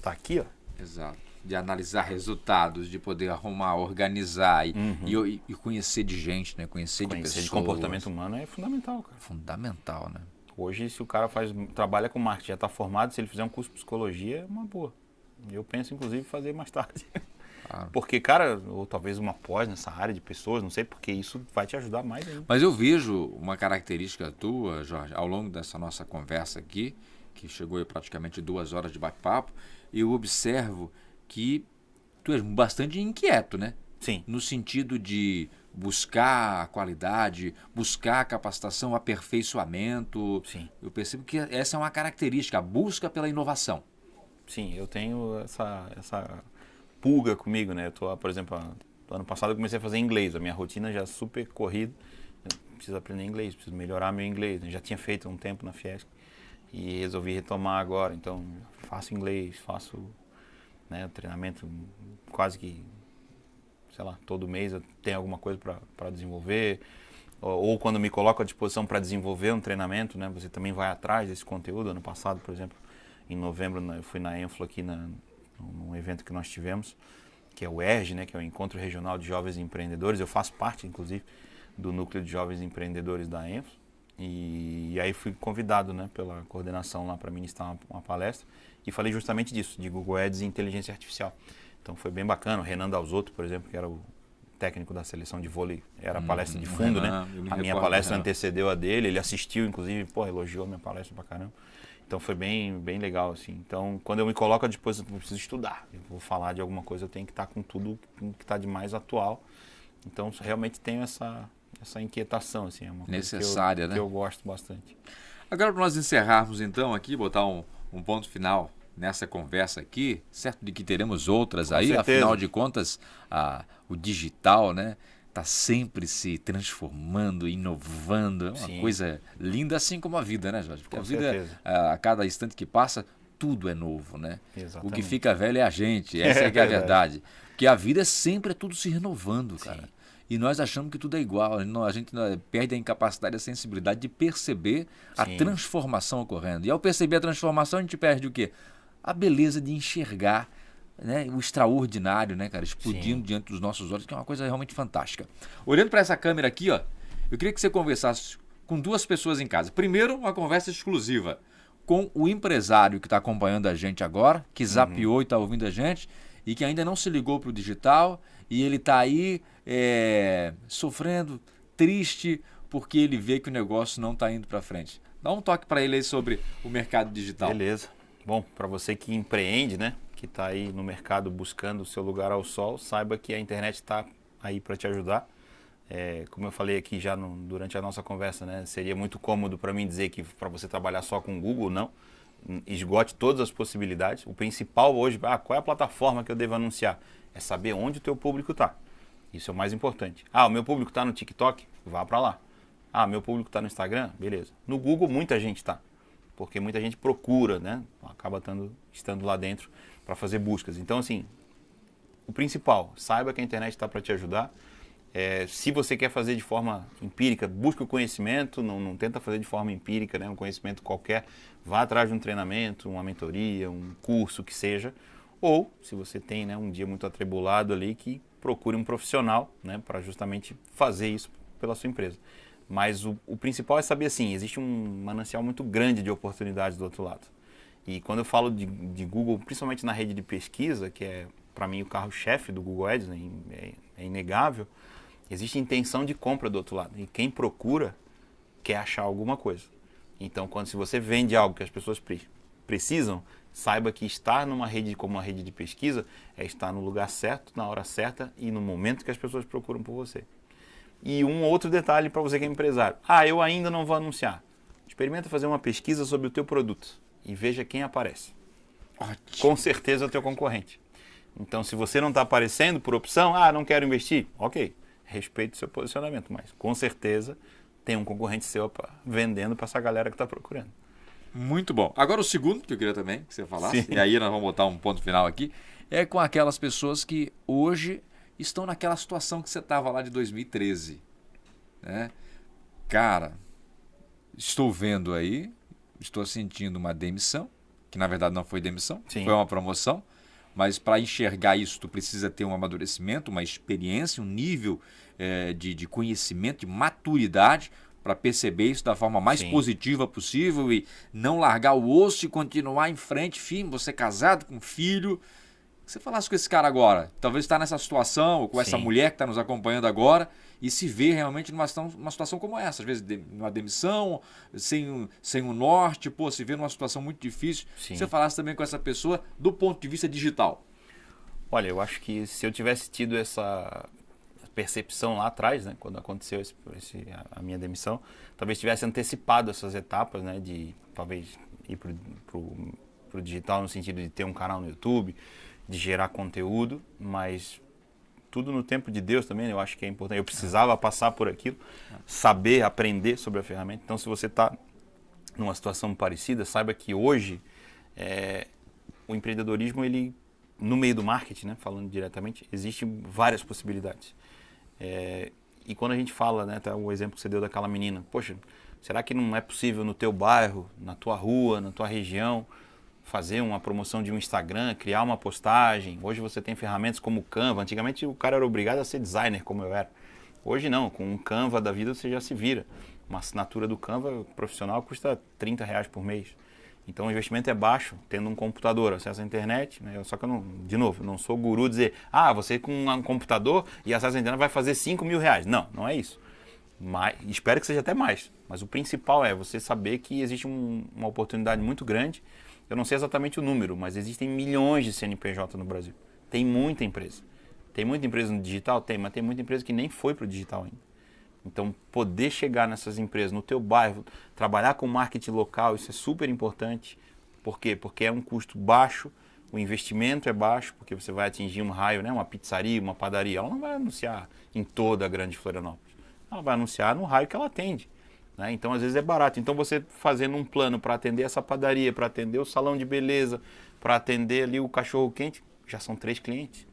B: tá aqui, ó.
A: Exato. De analisar resultados, de poder arrumar, organizar e conhecer de gente, né? Conhecer de pessoas.
B: De comportamento humano é fundamental, cara.
A: Fundamental, né?
B: Hoje, se o cara trabalha com marketing, já está formado, se ele fizer um curso de psicologia, é uma boa. Eu penso, inclusive, em fazer mais tarde. Claro. Porque, cara, ou talvez uma pós nessa área de pessoas, não sei, porque isso vai te ajudar mais ainda.
A: Mas eu vejo uma característica tua, Jorge, ao longo dessa nossa conversa aqui, que chegou a praticamente 2 horas de bate-papo, eu observo que tu és bastante inquieto, né?
B: Sim.
A: No sentido de buscar a qualidade, buscar a capacitação, aperfeiçoamento.
B: Sim.
A: Eu percebo que essa é uma característica, a busca pela inovação.
B: Sim, eu tenho essa pulga comigo, né? Eu tô, por exemplo, ano passado eu comecei a fazer inglês, a minha rotina já é super corrida. Eu preciso aprender inglês, preciso melhorar meu inglês. Eu já tinha feito um tempo na Fiesc e resolvi retomar agora. Então, faço inglês, faço, né, treinamento quase que, sei lá, todo mês eu tenho alguma coisa para desenvolver. Ou quando me coloco à disposição para desenvolver um treinamento, né, você também vai atrás desse conteúdo. Ano passado, por exemplo, em novembro, eu fui na Enflo aqui num evento que nós tivemos, que é o ERG, né, que é o Encontro Regional de Jovens Empreendedores. Eu faço parte, inclusive, do núcleo de jovens empreendedores da Enflo. E aí fui convidado, né, pela coordenação lá para ministrar uma palestra e falei justamente disso, de Google Ads e inteligência artificial. Então foi bem bacana. O Renan Dalzotto, por exemplo, que era o técnico da seleção de vôlei, era a palestra de fundo,
A: Renan,
B: né? A minha palestra antecedeu a dele, ele assistiu, inclusive, elogiou a minha palestra pra caramba. Então foi bem legal, assim. Então, quando eu me coloco à disposição, eu preciso estudar. Eu vou falar de alguma coisa, eu tenho que estar com tudo que está de mais atual. Então, realmente tenho essa inquietação, assim. É uma coisa
A: necessária,
B: que eu gosto bastante.
A: Agora, para nós encerrarmos, então, aqui, botar um ponto final nessa conversa aqui, certo de que teremos outras
B: Com
A: aí,
B: certeza.
A: afinal de contas, o digital, né, está sempre se transformando, inovando, é uma
B: Sim.
A: coisa linda, assim como a vida, né, Jorge? Porque
B: Com
A: a vida,
B: certeza.
A: a cada instante que passa, tudo é novo, né? O que
B: Exatamente.
A: fica velho é a gente, essa é que é a verdade. Porque a vida sempre é tudo se renovando, cara.
B: Sim.
A: E nós achamos que tudo é igual, a gente perde a incapacidade, a sensibilidade de perceber a
B: Sim.
A: transformação ocorrendo. E ao perceber a transformação, a gente perde o quê? A beleza de enxergar, né, o extraordinário, né, cara, explodindo
B: Sim.
A: diante dos nossos olhos, que é uma coisa realmente fantástica. Olhando para essa câmera aqui, ó, eu queria que você conversasse com duas pessoas em casa. Primeiro, uma conversa exclusiva com o empresário que está acompanhando a gente agora, que zapeou e está ouvindo a gente, e que ainda não se ligou para o digital, e ele está aí sofrendo, triste, porque ele vê que o negócio não está indo para frente. Dá um toque para ele aí sobre o mercado digital.
B: Beleza. Bom, para você que empreende, né, que está aí no mercado buscando o seu lugar ao sol, saiba que a internet está aí para te ajudar. Como eu falei aqui já durante a nossa conversa, né, seria muito cômodo para mim dizer que para você trabalhar só com o Google, não. Esgote todas as possibilidades. O principal hoje, qual é a plataforma que eu devo anunciar? É saber onde o teu público está. Isso é o mais importante. O meu público está no TikTok? Vá para lá. Meu público está no Instagram? Beleza. No Google muita gente está, porque muita gente procura, né? Acaba estando lá dentro para fazer buscas. Então, assim, o principal, saiba que a internet está para te ajudar. Se você quer fazer de forma empírica, busque o conhecimento, não tenta fazer de forma empírica, né? Um conhecimento qualquer. Vá atrás de um treinamento, uma mentoria, um curso que seja. Ou, se você tem, né, um dia muito atribulado ali, que procure um profissional, né, para justamente fazer isso pela sua empresa. Mas o principal é saber assim, existe um manancial muito grande de oportunidades do outro lado. E quando eu falo de Google, principalmente na rede de pesquisa, que é para mim o carro-chefe do Google Ads, né, é inegável, existe intenção de compra do outro lado. E quem procura quer achar alguma coisa. Então, se você vende algo que as pessoas precisam, saiba que estar numa rede como uma rede de pesquisa é estar no lugar certo, na hora certa e no momento que as pessoas procuram por você. E um outro detalhe para você que é empresário. Eu ainda não vou anunciar. Experimenta fazer uma pesquisa sobre o teu produto e veja quem aparece.
A: Ótimo.
B: Com certeza é o teu concorrente. Então, se você não está aparecendo por opção, não quero investir, ok, respeite o seu posicionamento, mas com certeza tem um concorrente seu vendendo para essa galera que está procurando.
A: Muito bom. Agora o segundo que eu queria também que você falasse,
B: Sim.
A: e aí nós vamos botar um ponto final aqui, é com aquelas pessoas que hoje estão naquela situação que você estava lá de 2013. Né? Cara, estou vendo aí, estou sentindo uma demissão, que na verdade não foi demissão,
B: Sim.
A: foi uma promoção, mas para enxergar isso tu precisa ter um amadurecimento, uma experiência, um nível de conhecimento, de maturidade, para perceber isso da forma mais
B: Sim.
A: positiva possível e não largar o osso e continuar em frente, firme, você casado com filho. Se você falasse com esse cara agora, talvez está nessa situação, ou com essa
B: Sim.
A: mulher que está nos acompanhando agora, e se vê realmente numa situação como essa, às vezes numa demissão, sem um norte, se vê numa situação muito difícil.
B: Sim.
A: Se você falasse também com essa pessoa do ponto de vista digital.
B: Olha, eu acho que se eu tivesse tido essa percepção lá atrás, né, quando aconteceu a minha demissão, talvez tivesse antecipado essas etapas, né, de talvez ir pro digital no sentido de ter um canal no YouTube, de gerar conteúdo, mas tudo no tempo de Deus também, eu acho que é importante. Eu precisava passar por aquilo, saber, aprender sobre a ferramenta. Então, se você está numa situação parecida, saiba que hoje o empreendedorismo, ele, no meio do marketing, né, falando diretamente, existem várias possibilidades. E quando a gente fala, né, tá o exemplo que você deu daquela menina, poxa, será que não é possível no teu bairro, na tua rua, na tua região, fazer uma promoção de um Instagram, criar uma postagem? Hoje você tem ferramentas como o Canva. Antigamente o cara era obrigado a ser designer, como eu era. Hoje não, com um Canva da vida você já se vira. Uma assinatura do Canva profissional custa R$30 por mês. Então o investimento é baixo, tendo um computador, acesso à internet, né? Só que eu não sou guru dizer, você com um computador e acesso à internet vai fazer R$5.000. Não é isso. Mas, espero que seja até mais. Mas o principal é você saber que existe uma oportunidade muito grande. Eu não sei exatamente o número, mas existem milhões de CNPJ no Brasil. Tem muita empresa. Tem muita empresa no digital? Tem, mas tem muita empresa que nem foi para o digital ainda. Então, poder chegar nessas empresas, no teu bairro, trabalhar com marketing local, isso é super importante. Por quê? Porque é um custo baixo, o investimento é baixo, porque você vai atingir um raio, né? Uma pizzaria, uma padaria. Ela não vai anunciar em toda a grande Florianópolis. Ela vai anunciar no raio que ela atende. Né? Então, às vezes, é barato. Então, você fazendo um plano para atender essa padaria, para atender o salão de beleza, para atender ali o cachorro-quente, já são 3 clientes.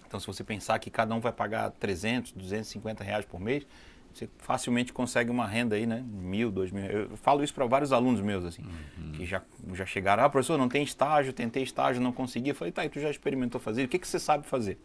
B: Então, se você pensar que cada um vai pagar 300, 250 reais por mês, você facilmente consegue uma renda aí, né? 1.000, 2.000. Eu falo isso para vários alunos meus, assim, que já chegaram. Professor, não tem estágio, tentei estágio, não consegui. Eu falei, tá, e tu já experimentou fazer? O que você sabe fazer?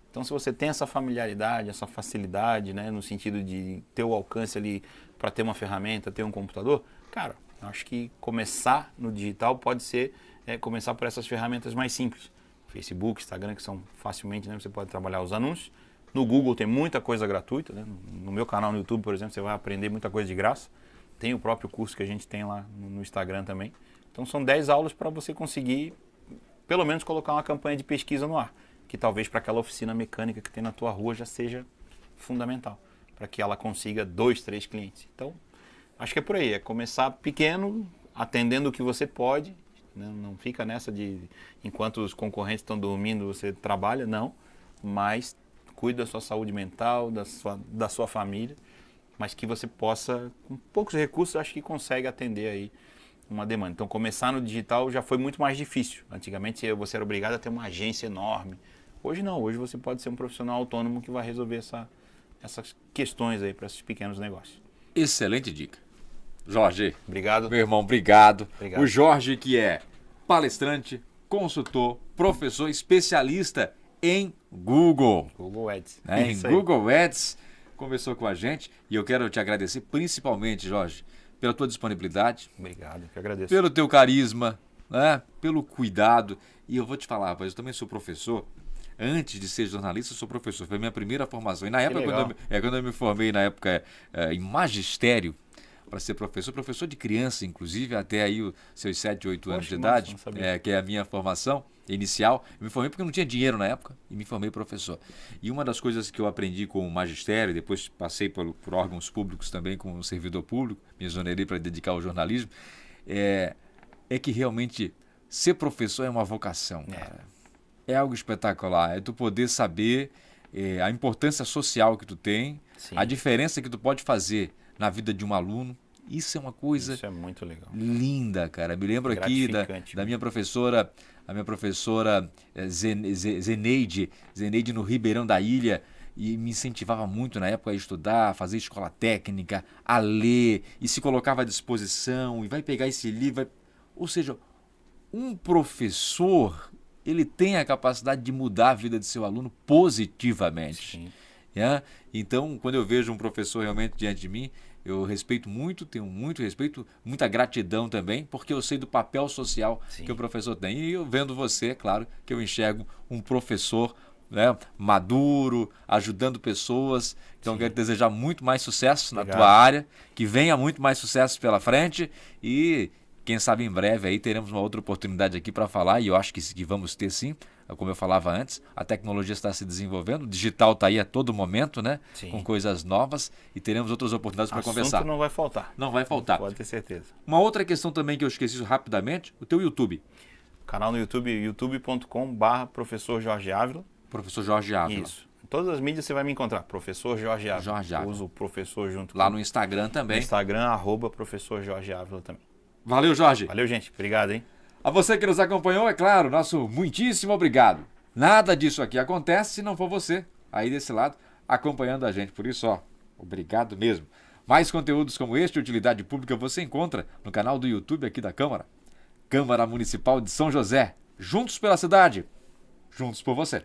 B: Então, se você tem essa familiaridade, essa facilidade, né? No sentido de ter o alcance ali para ter uma ferramenta, ter um computador, cara, eu acho que começar no digital pode ser começar por essas ferramentas mais simples. Facebook, Instagram, que são facilmente, né? Você pode trabalhar os anúncios. No Google tem muita coisa gratuita, né? No meu canal no YouTube, por exemplo, você vai aprender muita coisa de graça. Tem o próprio curso que a gente tem lá no Instagram também. Então são 10 aulas para você conseguir, pelo menos, colocar uma campanha de pesquisa no ar. Que talvez para aquela oficina mecânica que tem na tua rua já seja fundamental. Para que ela consiga 2, 3 clientes. Então, acho que é por aí. É começar pequeno, atendendo o que você pode. Né? Não fica nessa de, enquanto os concorrentes estão dormindo, você trabalha. Não. Mas cuida da sua saúde mental, da sua família, mas que você possa, com poucos recursos, acho que consegue atender aí uma demanda. Então, começar no digital já foi muito mais difícil. Antigamente, você era obrigado a ter uma agência enorme. Hoje não, hoje você pode ser um profissional autônomo que vai resolver essas questões aí para esses pequenos negócios.
A: Excelente dica. Jorge.
B: Obrigado.
A: Meu irmão, obrigado.
B: Obrigado.
A: O Jorge, que é palestrante, consultor, professor, especialista em Google.
B: Google Ads.
A: Em Google Ads, conversou com a gente e eu quero te agradecer principalmente, Jorge, pela tua disponibilidade.
B: Obrigado, que agradeço.
A: Pelo teu carisma, né? Pelo cuidado. E eu vou te falar, rapaz, eu também sou professor. Antes de ser jornalista, eu sou professor. Foi a minha primeira formação. E na época, quando eu me formei, na época, em magistério, para ser professor de criança, inclusive, até aí os seus 7, 8 anos de idade, que é a minha formação inicial. Eu me formei porque eu não tinha dinheiro na época e me formei professor. E uma das coisas que eu aprendi com o magistério, depois passei por órgãos públicos também, como servidor público, me exonerei para dedicar ao jornalismo, é que realmente ser professor é uma vocação, cara. É algo espetacular, é tu poder saber a importância social que tu tem, sim, a diferença que tu pode fazer na vida de um aluno. Isso é uma coisa
B: Isso é muito legal,
A: linda, cara. Me lembro aqui da minha professora, a minha professora Zeneide no Ribeirão da Ilha, e me incentivava muito na época a estudar, a fazer escola técnica, a ler, e se colocava à disposição, e vai pegar esse livro. Ou seja, um professor, ele tem a capacidade de mudar a vida de seu aluno positivamente.
B: Sim.
A: Então, quando eu vejo um professor realmente diante de mim, eu respeito muito, tenho muito respeito, muita gratidão também, porque eu sei do papel social, sim, que o professor tem. E eu vendo você, é claro, que eu enxergo um professor, né, maduro, ajudando pessoas. Então, quero desejar muito mais sucesso na tua área, que venha muito mais sucesso pela frente e quem sabe em breve aí teremos uma outra oportunidade aqui para falar, e eu acho que vamos ter sim. Como eu falava antes, a tecnologia está se desenvolvendo, o digital está aí a todo momento, né? Sim. Com coisas novas, e teremos outras oportunidades para conversar.
B: Não vai faltar.
A: Não vai faltar.
B: Pode ter certeza.
A: Uma outra questão também que eu esqueci rapidamente, o teu YouTube.
B: Canal no YouTube, youtube.com/professor Jorge Ávila.
A: Professor Jorge Ávila.
B: Isso. Em todas as mídias você vai me encontrar, professor Jorge Ávila.
A: Jorge Ávila.
B: Uso o professor junto
A: lá no Instagram também.
B: No Instagram, @professor Jorge Ávila também.
A: Valeu, Jorge.
B: Valeu, gente. Obrigado, hein?
A: A você que nos acompanhou, é claro, nosso muitíssimo obrigado. Nada disso aqui acontece se não for você aí desse lado acompanhando a gente. Por isso, obrigado mesmo. Mais conteúdos como este, Utilidade Pública, você encontra no canal do YouTube aqui da Câmara. Câmara Municipal de São José. Juntos pela cidade. Juntos por você.